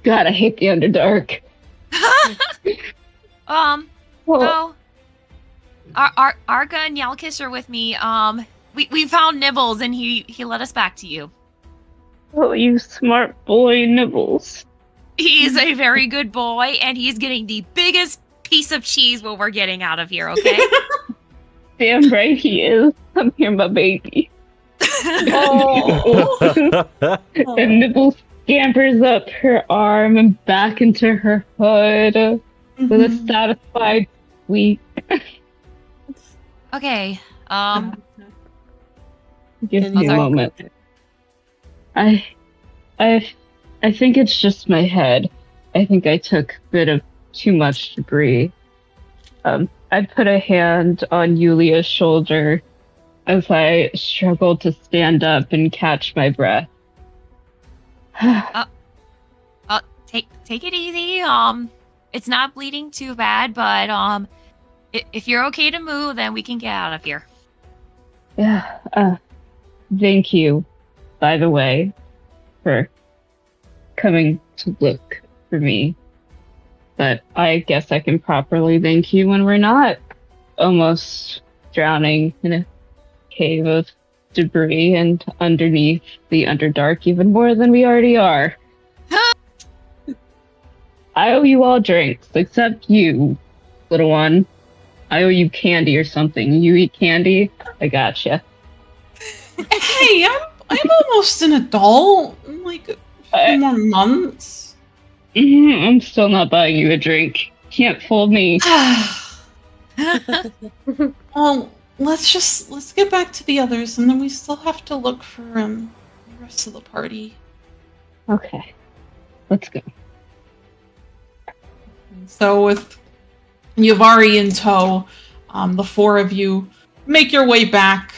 God, I hate the Underdark. Well, Arga and Yalkish are with me. We found Nibbles, and he led us back to you. Oh, you smart boy, Nibbles. He's a very good boy, and he's getting the biggest piece of cheese what we're getting out of here, okay? Damn right he is. Come here, my baby. Oh. And Nibbles scampers up her arm and back into her hood with a satisfied squeak. Okay. Give me a moment. I think it's just my head. I think I took a bit of too much debris. I put a hand on Yulia's shoulder as I struggled to stand up and catch my breath. Take it easy. It's not bleeding too bad, but if you're okay to move, then we can get out of here. Yeah. Thank you, by the way, for coming to look for me. But I guess I can properly thank you when we're not almost drowning in a cave of debris and underneath the Underdark even more than we already are. I owe you all drinks, except you, little one. I owe you candy or something. You eat candy? I gotcha. Hey, I'm almost an adult. In like a few more months. I'm still not buying you a drink. Can't fool me. Well, let's get back to the others, and then we still have to look for the rest of the party. Okay, let's go. So with Yavari in tow, the four of you make your way back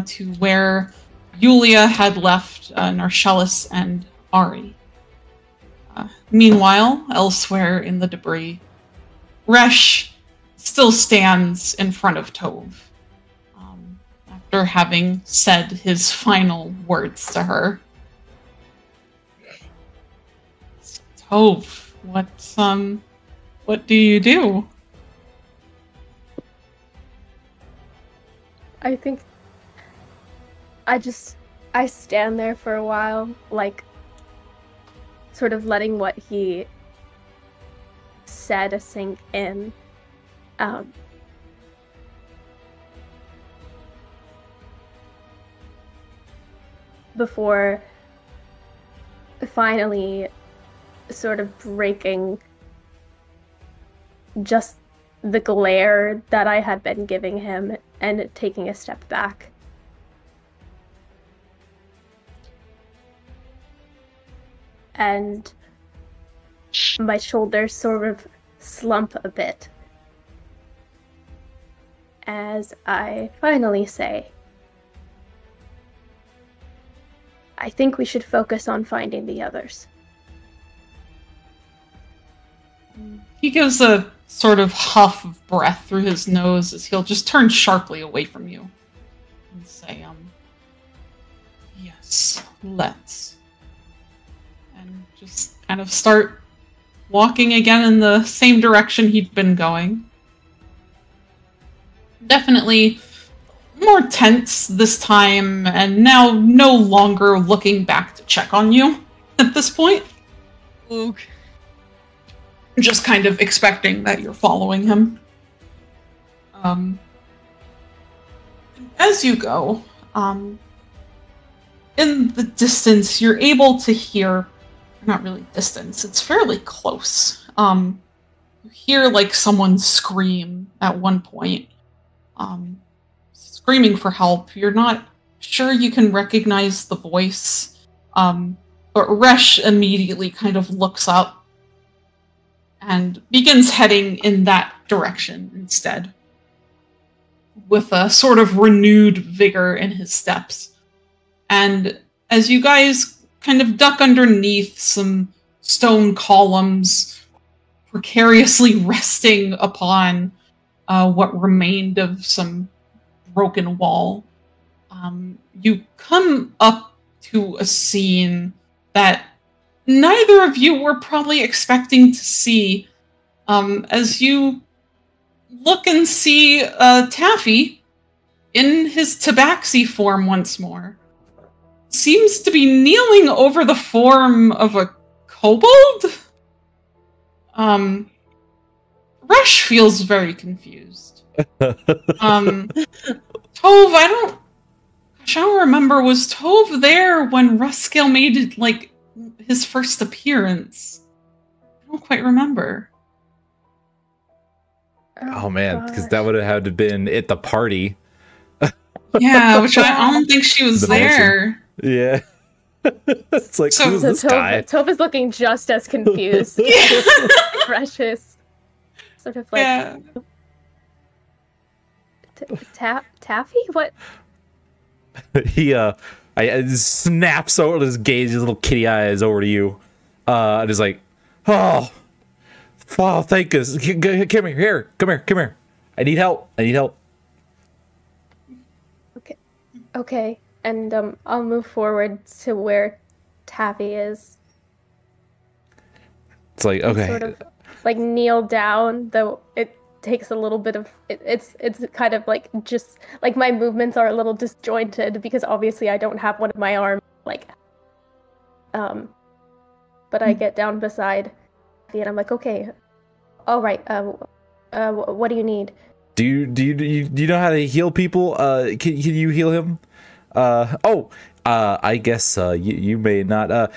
to where Yulia had left Narcellus and Ari. Meanwhile, elsewhere in the debris, Resh still stands in front of Tove, after having said his final words to her. Tove, what do you do? I think I stand there for a while, like, sort of letting what he said sink in. Before finally sort of breaking just the glare that I had been giving him and taking a step back. And my shoulders sort of slump a bit as I finally say, I think we should focus on finding the others. He gives a sort of huff of breath through his nose as he'll just turn sharply away from you and say, yes, let's. And just kind of start walking again in the same direction he'd been going. Definitely more tense this time, and now no longer looking back to check on you at this point. Luke. Just kind of expecting that you're following him. As you go, in the distance, you're able to hear, not really distance, it's fairly close. You hear like someone scream at one point, screaming for help. You're not sure you can recognize the voice, but Resh immediately kind of looks up and begins heading in that direction instead, with a sort of renewed vigor in his steps. And as you guys kind of duck underneath some stone columns, precariously resting upon what remained of some broken wall, you come up to a scene that neither of you were probably expecting to see, as you look and see Taffy in his tabaxi form once more. Seems to be kneeling over the form of a kobold? Resh feels very confused. Tove, I don't remember, was Tove there when Ruskale made, like, his first appearance? I don't quite remember. Oh man, because that would have had to been at the party. Yeah, which I don't think she was there. Yeah. It's like, So- who's this guy? Tove is looking just as confused. Precious. Sort of like, Yeah. Taffy? What? He I snaps over his gaze, his little kitty eyes over to you. And is like, oh, thank us. Come here, come here. I need help. Okay. And I'll move forward to where Taffy is. It's like, And okay. sort of like kneel down, though it takes a little bit of it's kind of like just like my movements are a little disjointed because obviously I don't have one of my arms, like but I get down beside and I'm like, okay, all right. What do you need? Do you know how to heal people? Can you heal him? I guess you may not.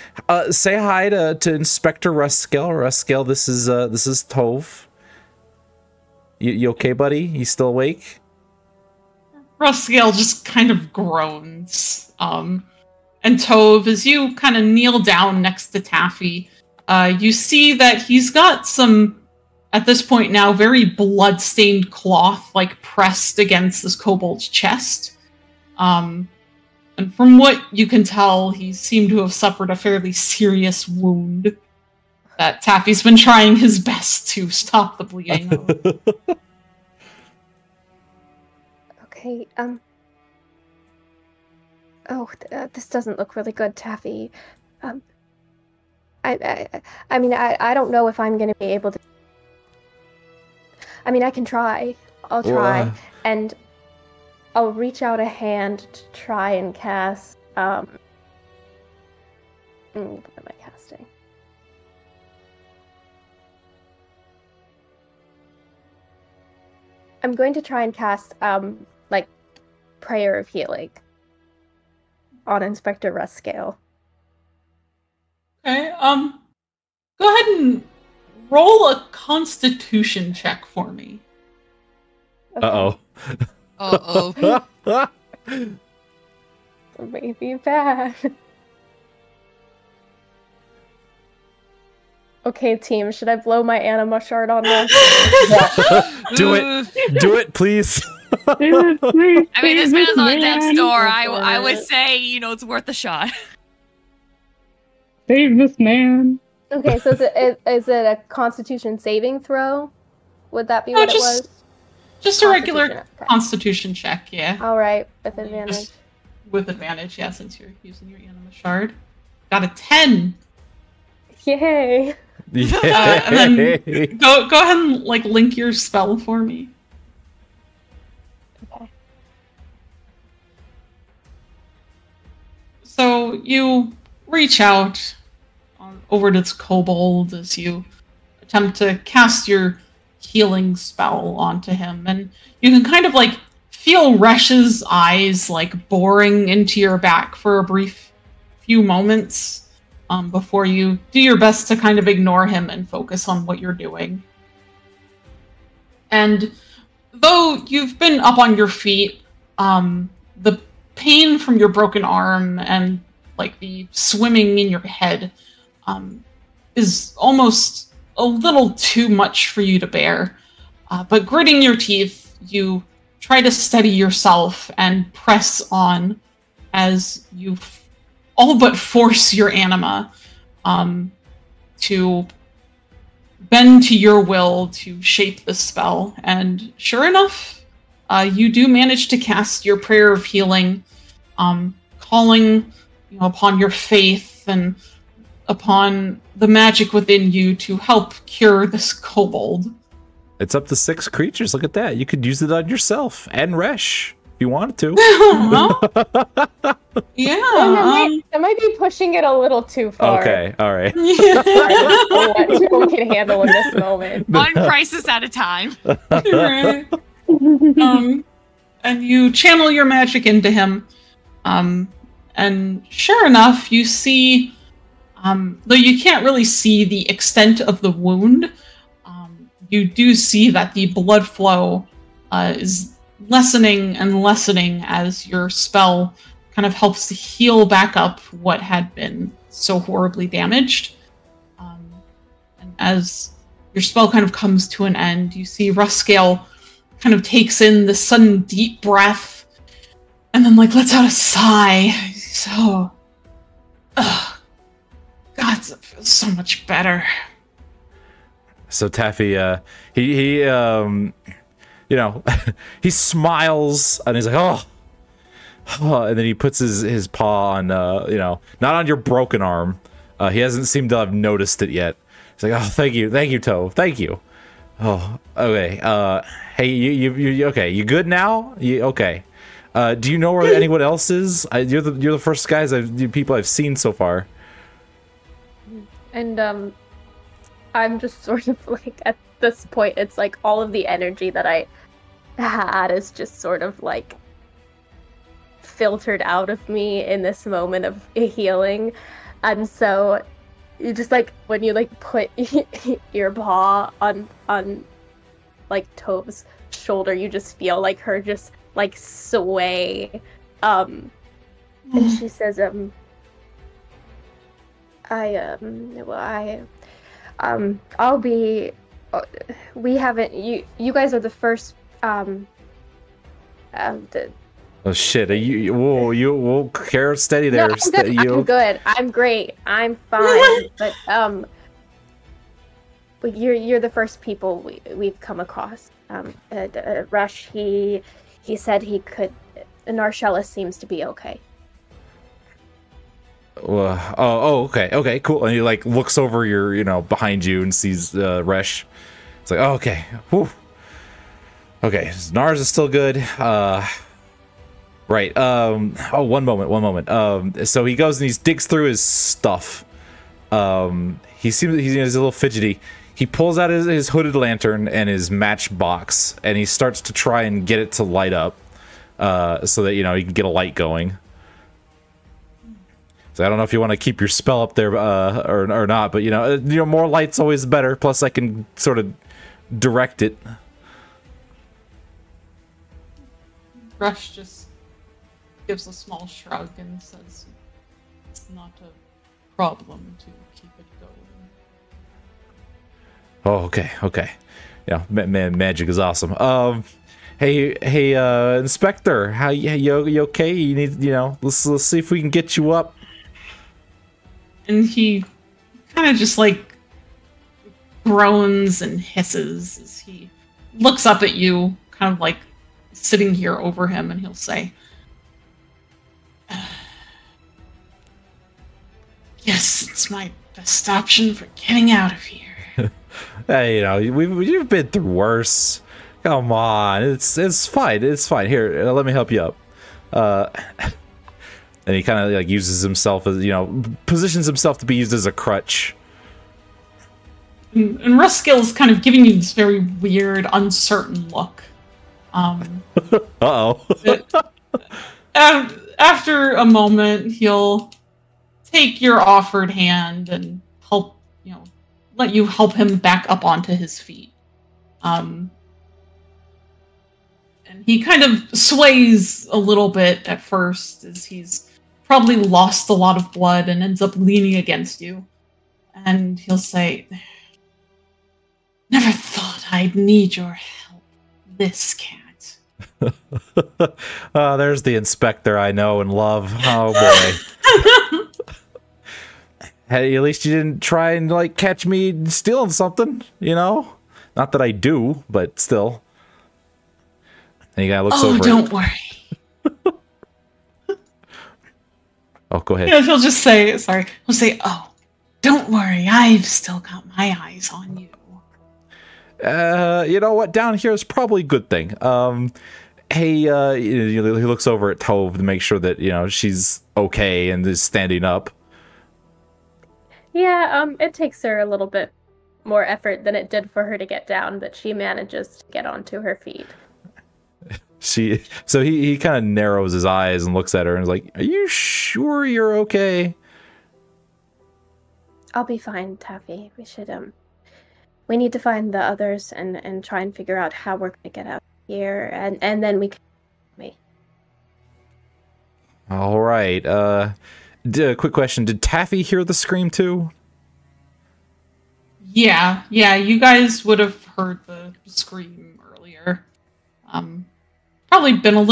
Say hi to Inspector Ruskel. Ruskel, this is Tove. You okay, buddy? You still awake? Ruskel just kind of groans. And Tove, as you kind of kneel down next to Taffy, you see that he's got some, at this point now, very blood-stained cloth, like, pressed against this kobold's chest. And from what you can tell, he seemed to have suffered a fairly serious wound that Taffy's been trying his best to stop the bleeding of. Okay, this doesn't look really good, Taffy. I mean, I don't know if I'm gonna be able to. I mean, I can try. I'll try, and I'll reach out a hand to try and cast. What am I casting? I'm going to try and cast, like, Prayer of Healing on Inspector Ruscale. Okay, go ahead and roll a Constitution check for me. Okay. Uh-oh. Uh-oh. It may be bad. Okay, team, should I blow my anima shard on this? Do it, please. I mean, this man's on death's door. I would say, you know, it's worth a shot. Save this man. Okay, so is it a Constitution saving throw? Would that be what it was? Just a regular Constitution check, yeah. All right, with advantage. Just with advantage, yeah, since you're using your anima shard. Got a 10. Yay! And then go ahead and like link your spell for me. Okay. So you reach out over to this kobold as you attempt to cast your healing spell onto him, and you can kind of like feel Resh's eyes like boring into your back for a brief few moments. Before you do your best to kind of ignore him and focus on what you're doing. And though you've been up on your feet, the pain from your broken arm and like the swimming in your head is almost a little too much for you to bear. But gritting your teeth, you try to steady yourself and press on as you all but force your anima to bend to your will to shape the spell. And sure enough, you do manage to cast your prayer of healing, calling upon your faith and upon the magic within you to help cure this kobold. It's up to 6 creatures. Look at that. You could use it on yourself and Resh. If you wanted to. Yeah. That might be pushing it a little too far. Okay, all right. What people can handle in this moment. One crisis at a time. Right. And you channel your magic into him. And sure enough, you see, though you can't really see the extent of the wound, you do see that the blood flow is lessening and lessening as your spell kind of helps to heal back up what had been so horribly damaged. And as your spell kind of comes to an end, you see Ruscale kind of takes in this sudden deep breath and then like lets out a sigh. So, God, that feels so much better. So Taffy, he he smiles and he's like, oh, and then he puts his paw on, not on your broken arm. He hasn't seemed to have noticed it yet. He's like, oh, thank you, Tove, thank you. Oh, okay. Hey, you okay? You good now? You okay? Do you know where anyone else is? You're the first people I've seen so far. And I'm just sort of like, at this point, it's like all of the energy that I had is just sort of like filtered out of me in this moment of healing. And so you just like, when you like put your paw on like Tove's shoulder, you just feel like her just like sway. And she says, I'll be, we haven't, you guys are the first, Oh shit! Whoa, care steady there. No, I'm good. I'm great. I'm fine. But you're the first people we've come across. Rush, he said he could. Narshella seems to be okay. Okay, cool. And he like looks over your, behind you and sees Resh. It's like, oh, okay, whew. Okay, Nars is still good. Right. One moment. So he goes and he digs through his stuff. He's a little fidgety. He pulls out his hooded lantern and his matchbox, and he starts to try and get it to light up, so that he can get a light going. So I don't know if you want to keep your spell up there or not, but more light's always better. Plus, I can sort of direct it. Rush just gives a small shrug and says, "It's not a problem to keep it going." Oh, okay. Yeah, magic is awesome. Hey, Inspector, how you okay? You need, let's see if we can get you up. And he kind of just like groans and hisses as he looks up at you, kind of like sitting here over him, and he'll say, "Yes, it's my best option for getting out of here." Hey, you've been through worse. Come on, it's fine. It's fine. Here, let me help you up. And he kind of like uses himself as, positions himself to be used as a crutch. And Ruskill's kind of giving you this very weird, uncertain look. Uh-oh. After a moment, he'll take your offered hand and help, let you help him back up onto his feet. And he kind of sways a little bit at first, as he's probably lost a lot of blood and ends up leaning against you. And he'll say, "Never thought I'd need your help, this cat." Oh, there's the Inspector I know and love. Oh boy. Hey, at least you didn't try and like catch me stealing something, Not that I do, but still. And he kind of looks over. Oh, don't worry. Oh, go ahead. Yeah, he'll just say, sorry. He'll say, "Oh, don't worry. I've still got my eyes on you." You know what? Down here is probably a good thing. Hey, he looks over at Tove to make sure that, she's okay and is standing up. Yeah, it takes her a little bit more effort than it did for her to get down, but she manages to get onto her feet. So he kind of narrows his eyes and looks at her and is like, "Are you sure you're okay?" I'll be fine, Taffy. We need to find the others and try and figure out how we're gonna get out of here, and then we can. All right. Quick question: did Taffy hear the scream too? Yeah. You guys would have heard the scream earlier. Probably it's been a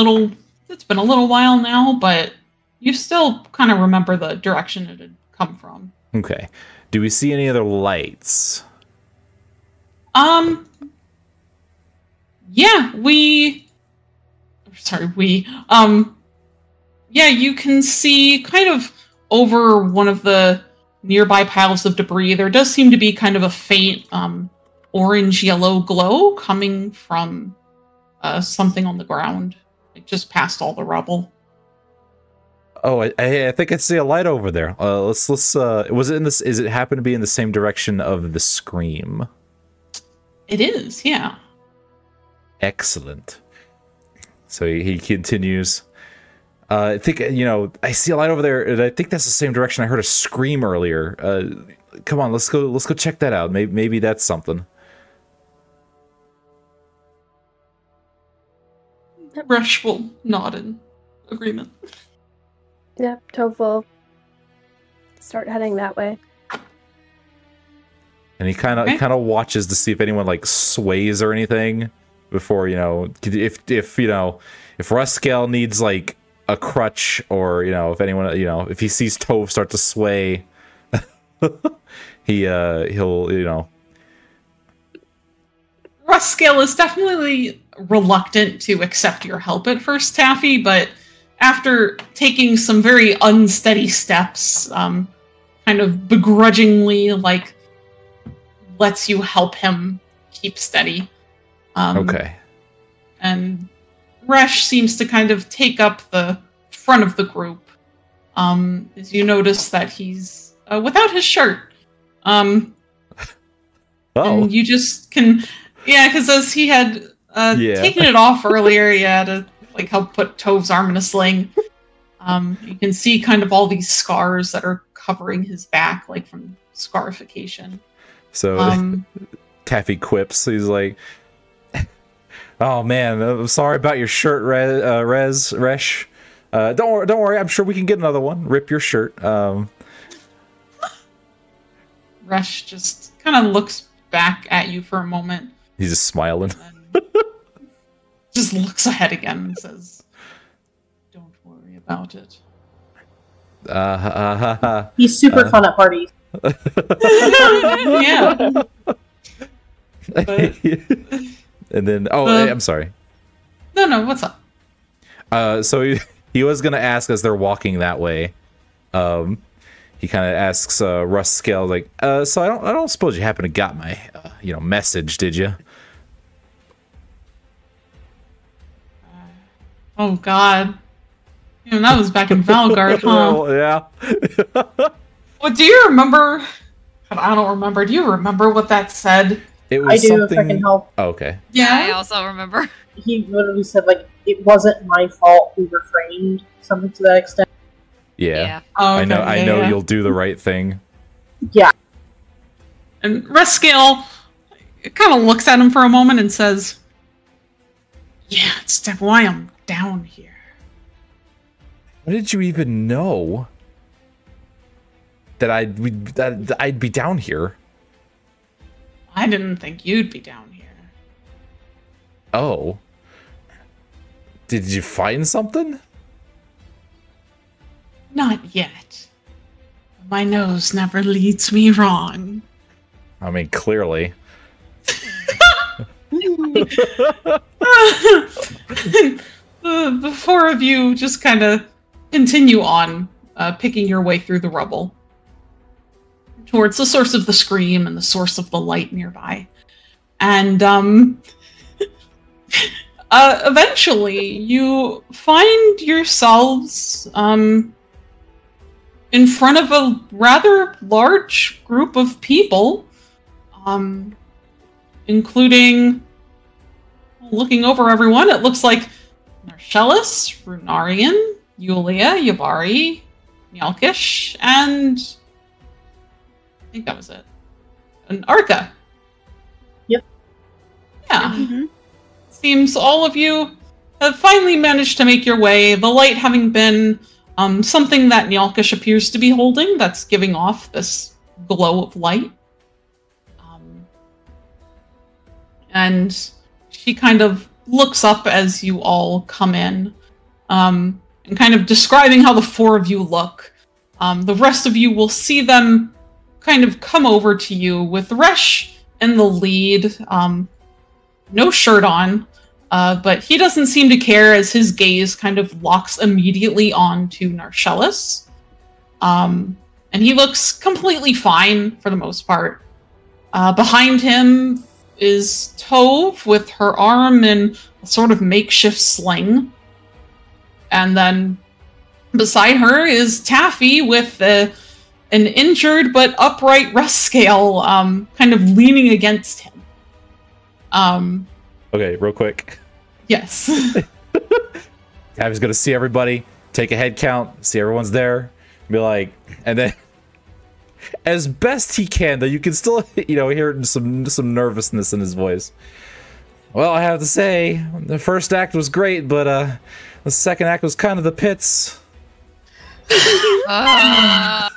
little while now, but you still kind of remember the direction it had come from. Okay. Do we see any other lights? Yeah, you can see kind of over one of the nearby piles of debris, there does seem to be kind of a faint orange-yellow glow coming from something on the ground, like just past all the rubble. Oh, I think I see a light over there. Let's was it in this? Is it happen to be in the same direction of the scream? It is, yeah. Excellent. So he continues. I think I see a light over there, and I think that's the same direction I heard a scream earlier. Come on, let's go check that out. Maybe that's something. Rush will nod in agreement. Yep, Tove will start heading that way. And he kind of watches to see if anyone like sways or anything before, if Ruskell needs like a crutch, or if anyone, if he sees Tove start to sway, he'll Ruskell is definitely reluctant to accept your help at first, Taffy, but after taking some very unsteady steps, kind of begrudgingly, like, lets you help him keep steady. Okay. And Resh seems to kind of take up the front of the group, as you notice that he's without his shirt. And you just can... Yeah, because as he had taken it off earlier, to like help put Tove's arm in a sling, you can see kind of all these scars that are covering his back, like from scarification. So Taffy quips. He's like, "Oh man, I'm sorry about your shirt, Resh. Don't worry. I'm sure we can get another one. Rip your shirt." Resh just kind of looks back at you for a moment. He's just smiling. Just looks ahead again and says, "Don't worry about it." He's super fun at parties. Yeah. And then, I'm sorry. No, what's up? So he was gonna ask as they're walking that way. He kind of asks Ruskell, like, so I don't suppose you happen to got my message, did you? Oh God. That was back in Valgard, huh? Oh, yeah. Well, do you remember? I don't remember. Do you remember what that said? It was I do, something... if I can help. Oh, okay. Yeah, I also remember. He literally said, like, it wasn't my fault we refrained, something to that extent. Yeah. Oh, okay. I know you'll do the right thing. Yeah. And Ruskell kind of looks at him for a moment and says, "Yeah, it's definitely why I'm down here." How did you even know that I'd be down here? I didn't think you'd be down here. Oh. Did you find something? Not yet. My nose never leads me wrong. I mean, clearly. The four of you just kind of continue on, picking your way through the rubble towards the source of the scream and the source of the light nearby. And eventually you find yourselves in front of a rather large group of people, including, looking over everyone, it looks like Marcellus, Runarian, Yulia, Yavari, Nyalkish, and I think that was it. And Arca. Yep. Yeah. Mm-hmm. Seems all of you have finally managed to make your way, the light having been something that Nyalkish appears to be holding that's giving off this glow of light. And she kind of looks up as you all come in, and kind of describing how the four of you look. The rest of you will see them kind of come over to you with Resh in the lead. No shirt on, but he doesn't seem to care as his gaze kind of locks immediately onto Narcellus. And he looks completely fine for the most part. Behind him is Tove with her arm in a sort of makeshift sling. And then Beside her is Taffy with an injured but upright Rescale, kind of leaning against him. Okay, real quick. Yes. Taffy's gonna see everybody, take a head count, see everyone's there, be like, and then as best he can, though you can still, hear some nervousness in his voice. Well, I have to say, the first act was great, but the second act was kind of the pits. I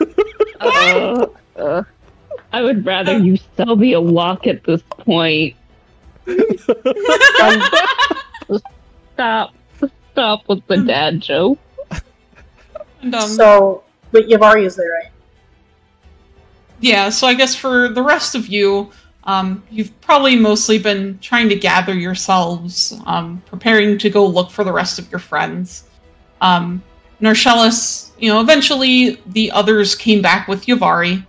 would rather you sell me a walk at this point. Stop with the dad joke. And, but Yavari is there, right? Yeah, so I guess for the rest of you, you've probably mostly been trying to gather yourselves, preparing to go look for the rest of your friends. Narcellus, eventually the others came back with Yavari,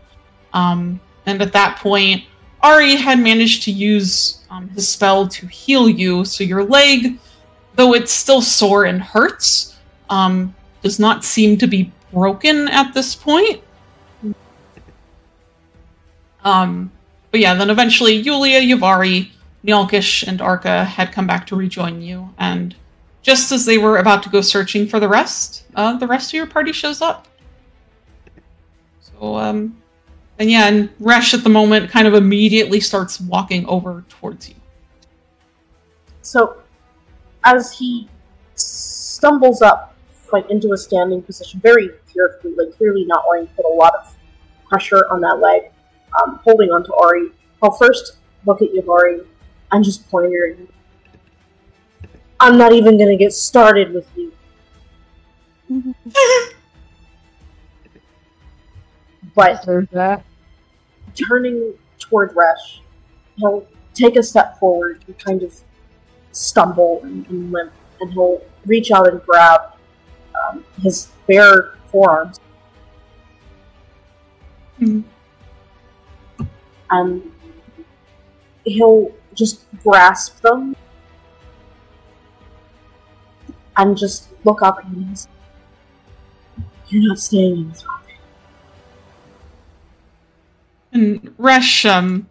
and at that point, Ari had managed to use his spell to heal you, so your leg, though it's still sore and hurts, does not seem to be broken at this point. But yeah, then eventually Yulia, Yavari, Nyalkish, and Arca had come back to rejoin you, and just as they were about to go searching for the rest of your party shows up. So, and Resh at the moment kind of immediately starts walking over towards you. So, as he stumbles up, into a standing position, very carefully, clearly not wanting to put a lot of pressure on that leg, holding onto Ari, I'll first look at Yavari and just point at her. I'm not even gonna get started with you. But turning toward Resh, he'll take a step forward and kind of stumble and limp, and he'll reach out and grab his bare forearms. Mm-hmm. And he'll just grasp them and just look up at him. You're not staying in this room. And Resh, kind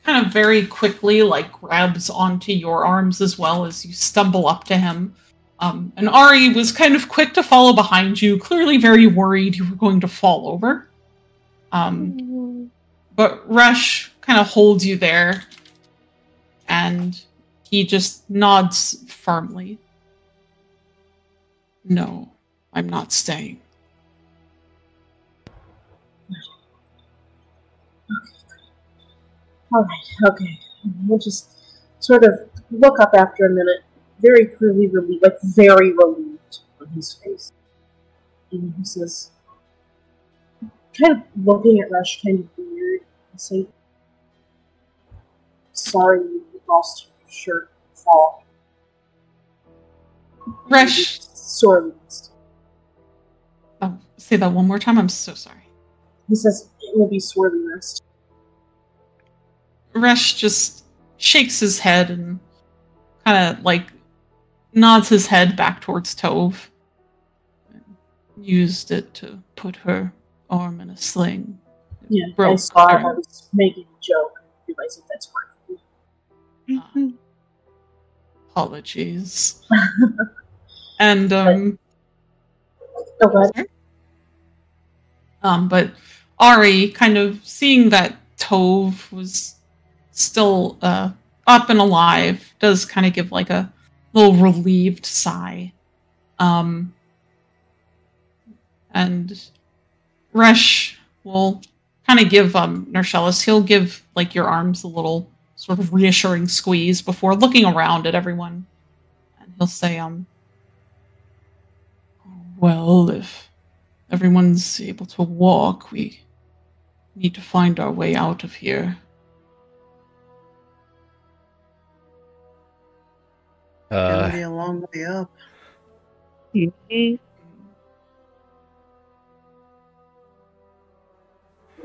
of very quickly, grabs onto your arms as well as you stumble up to him. And Ari was kind of quick to follow behind you, clearly very worried you were going to fall over. But Resh kind of holds you there, and he just nods firmly. No, I'm not staying. Alright, okay. We'll just sort of look up after a minute, very clearly relieved, very relieved on his face. And he says, kind of looking at Rush, kind of weird, and say, sorry you lost your shirt in the fall. Resh. Sorely missed. Oh, say that one more time, I'm so sorry. He says, it will be sorely missed. Resh just shakes his head and kind of nods his head back towards Tove. Used it to put her arm in a sling. Yeah, I saw I was making a joke. I realized that that's part apologies. And but Ari, kind of seeing that Tove was still up and alive, does kind of give a little relieved sigh. And Resh will kind of give Narcellus, he'll give your arms a little sort of reassuring squeeze before looking around at everyone. And he'll say, well, if everyone's able to walk, we need to find our way out of here. Gonna be a long way up.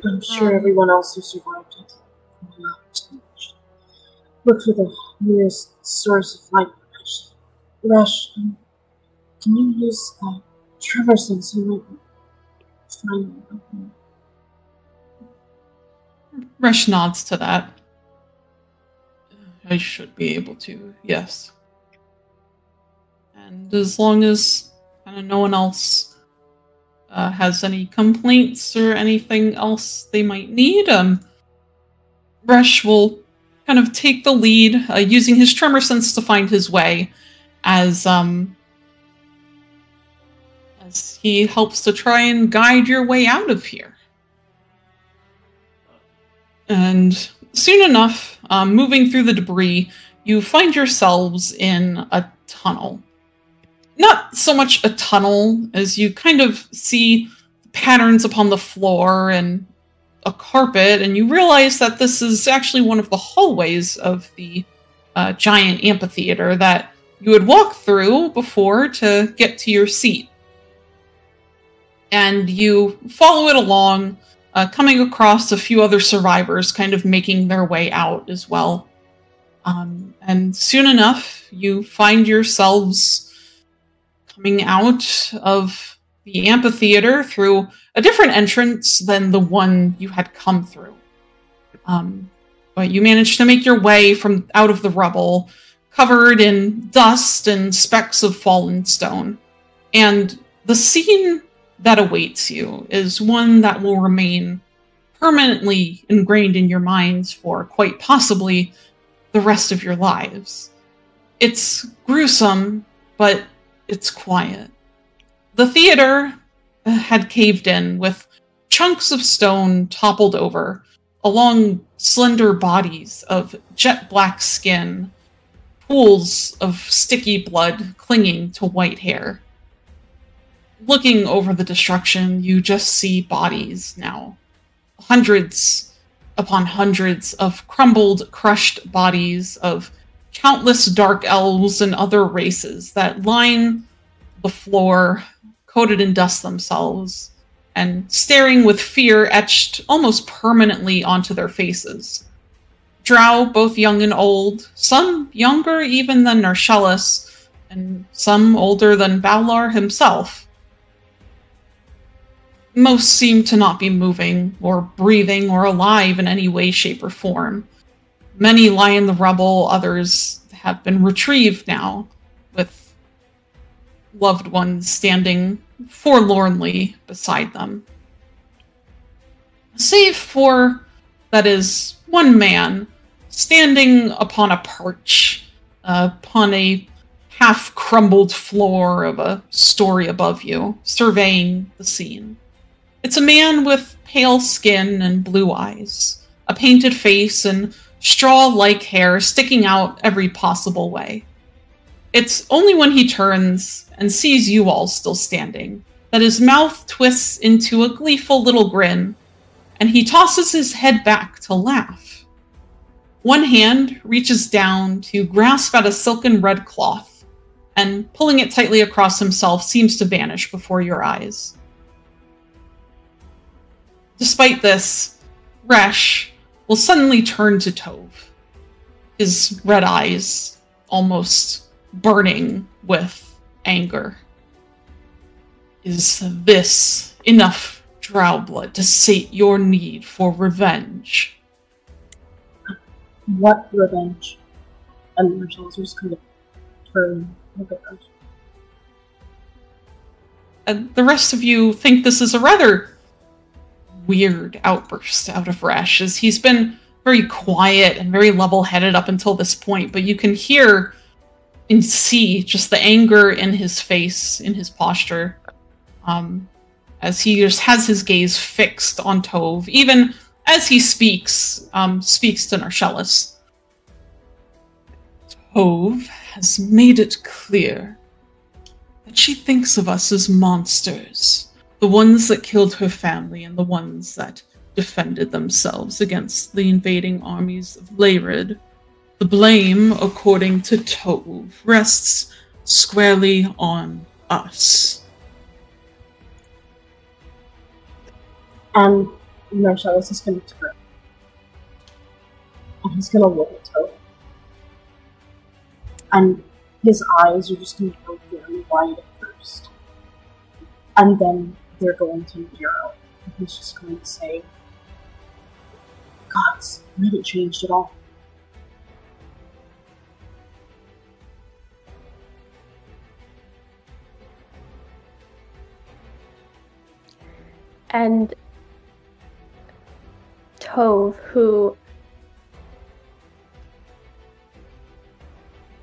I'm sure everyone else who survived it will not look for the nearest source of light. Rush, can you use Trevor says he might find me. Resh nods to that. I should be able to, yes. And as long as kind of no one else has any complaints or anything else they might need, Resh will kind of take the lead, using his tremor sense to find his way, as he helps to try and guide your way out of here. And soon enough, moving through the debris, you find yourselves in a tunnel. Not so much a tunnel as you kind of see patterns upon the floor and a carpet, and you realize that this is actually one of the hallways of the giant amphitheater that you had walked through before to get to your seat. And you follow it along, coming across a few other survivors kind of making their way out as well. And soon enough, you find yourselves coming out of the amphitheater through a different entrance than the one you had come through. But you managed to make your way from out of the rubble, covered in dust and specks of fallen stone. And the scene that awaits you is one that will remain permanently ingrained in your minds for quite possibly the rest of your lives. It's gruesome, but it's quiet. The theater had caved in, with chunks of stone toppled over, along slender bodies of jet black skin, pools of sticky blood clinging to white hair. Looking over the destruction, you just see bodies now. Hundreds upon hundreds of crumbled, crushed bodies of countless dark elves and other races that line the floor, coated in dust themselves, and staring with fear etched almost permanently onto their faces. Drow, both young and old, some younger even than Narshellus, and some older than Valar himself. Most seem to not be moving, or breathing, or alive in any way, shape, or form. Many lie in the rubble, others have been retrieved now, with loved ones standing forlornly beside them. Save for, that is, one man standing upon a perch, upon a half-crumbled floor of a story above you, surveying the scene. It's a man with pale skin and blue eyes, a painted face and straw-like hair sticking out every possible way. It's only when he turns and sees you all still standing that his mouth twists into a gleeful little grin, and he tosses his head back to laugh. One hand reaches down to grasp at a silken red cloth, and pulling it tightly across himself seems to vanish before your eyes. Despite this, Resh will suddenly turn to Tove, his red eyes almost burning with anger. Is this enough drow blood to sate your need for revenge? What revenge? And Marshall's just kind of turn a bit. And the rest of you think this is a rather weird outburst out of Resh, as he's been very quiet and very level-headed up until this point, but you can hear and see just the anger in his face, in his posture, as he just has his gaze fixed on Tove, even as he speaks to Narshellus. Tove has made it clear that she thinks of us as monsters, the ones that killed her family and the ones that defended themselves against the invading armies of Leyrid. The blame, according to Tove, rests squarely on us. And Marshallus is going to turn. And he's going to look at Tove. And his eyes are just going to go very wide at first. And then they're going to Nero. And he's just going to say, Gods, we haven't changed at all. And Tove, who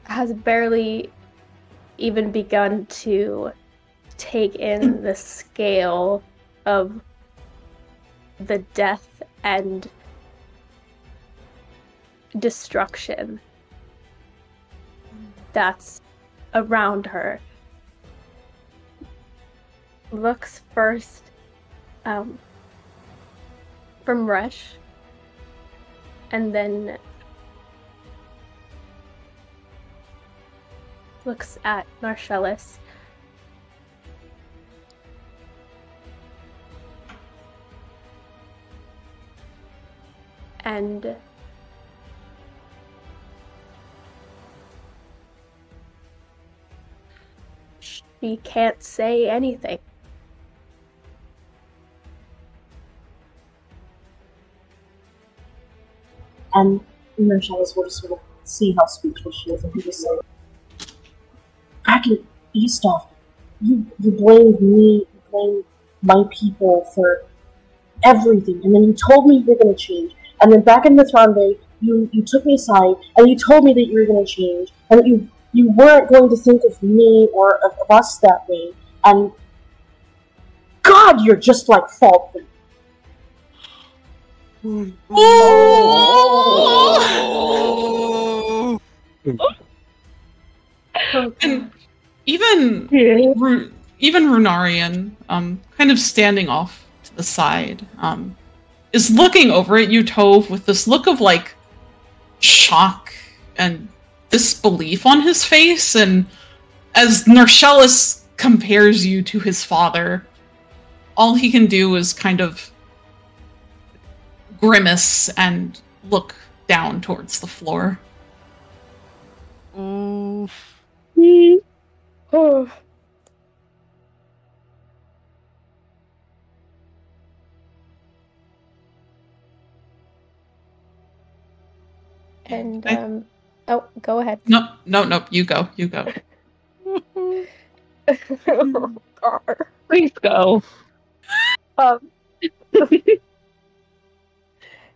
has barely even begun to take in the scale of the death and destruction that's around her, looks first from Rush, and then looks at Marcellus. And she can't say anything. And Marcellus will just sort of see how speechless she is, and he just say, back in Eastoff, you blamed me, you blamed my people for everything, and then you told me you were going to change. And then back in the Thronde, you took me aside, and you told me that you were going to change, and that you weren't going to think of me or of us that way. And God, you're just like Falkland. Oh! And even Runarian, kind of standing off to the side, is looking over at you, Tove, with this look of like shock and disbelief on his face. And as Narcellus compares you to his father, all he can do is kind of grimace and look down towards the floor. Ooh. Oh. And oh, go ahead. No, you go. Oh, God. Please go.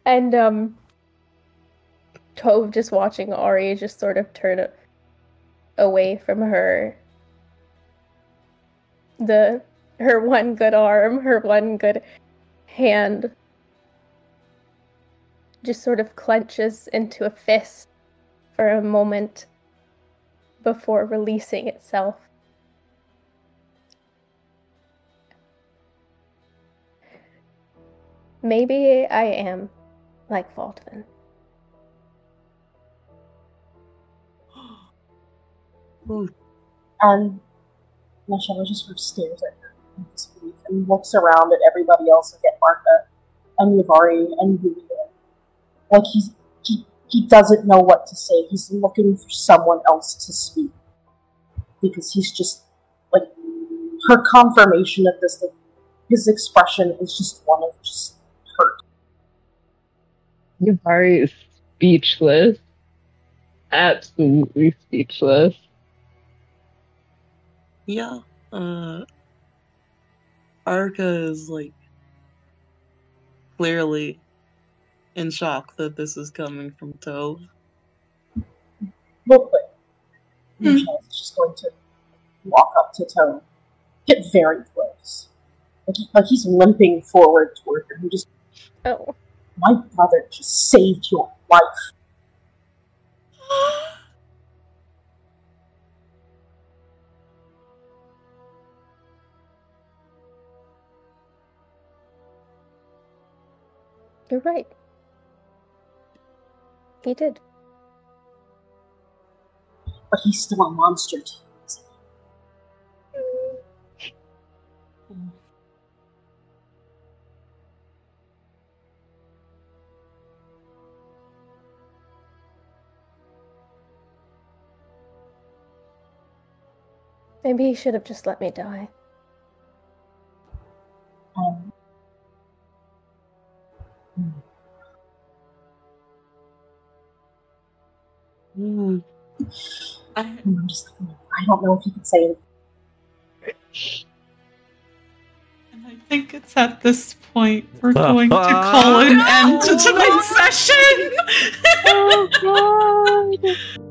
And Tove, just watching Ari just sort of turn away from her one good arm, her one good hand, just sort of clenches into a fist for a moment before releasing itself. Maybe I am like Valdvin. And Marcella just sort of stares at her in disbelief and looks around at everybody else, like at Martha and Yavari and Yulia. Like he doesn't know what to say. He's looking for someone else to speak. Because he's just, like, her confirmation of this, like, his expression is just one of just hurt. Yavari is speechless. Absolutely speechless. Yeah, Arca is, like, clearly in shock that this is coming from Tove. Real quick, Michelle's just going to walk up to Tove, get very close. Like he's limping forward toward her. He just, Oh. My brother just saved your life. You're right. He did. But he's still a monster too. Maybe he should have just let me die. Hmm. I don't know if you can say anything. And I think it's at this point we're going to call an end to tonight's session. Oh god!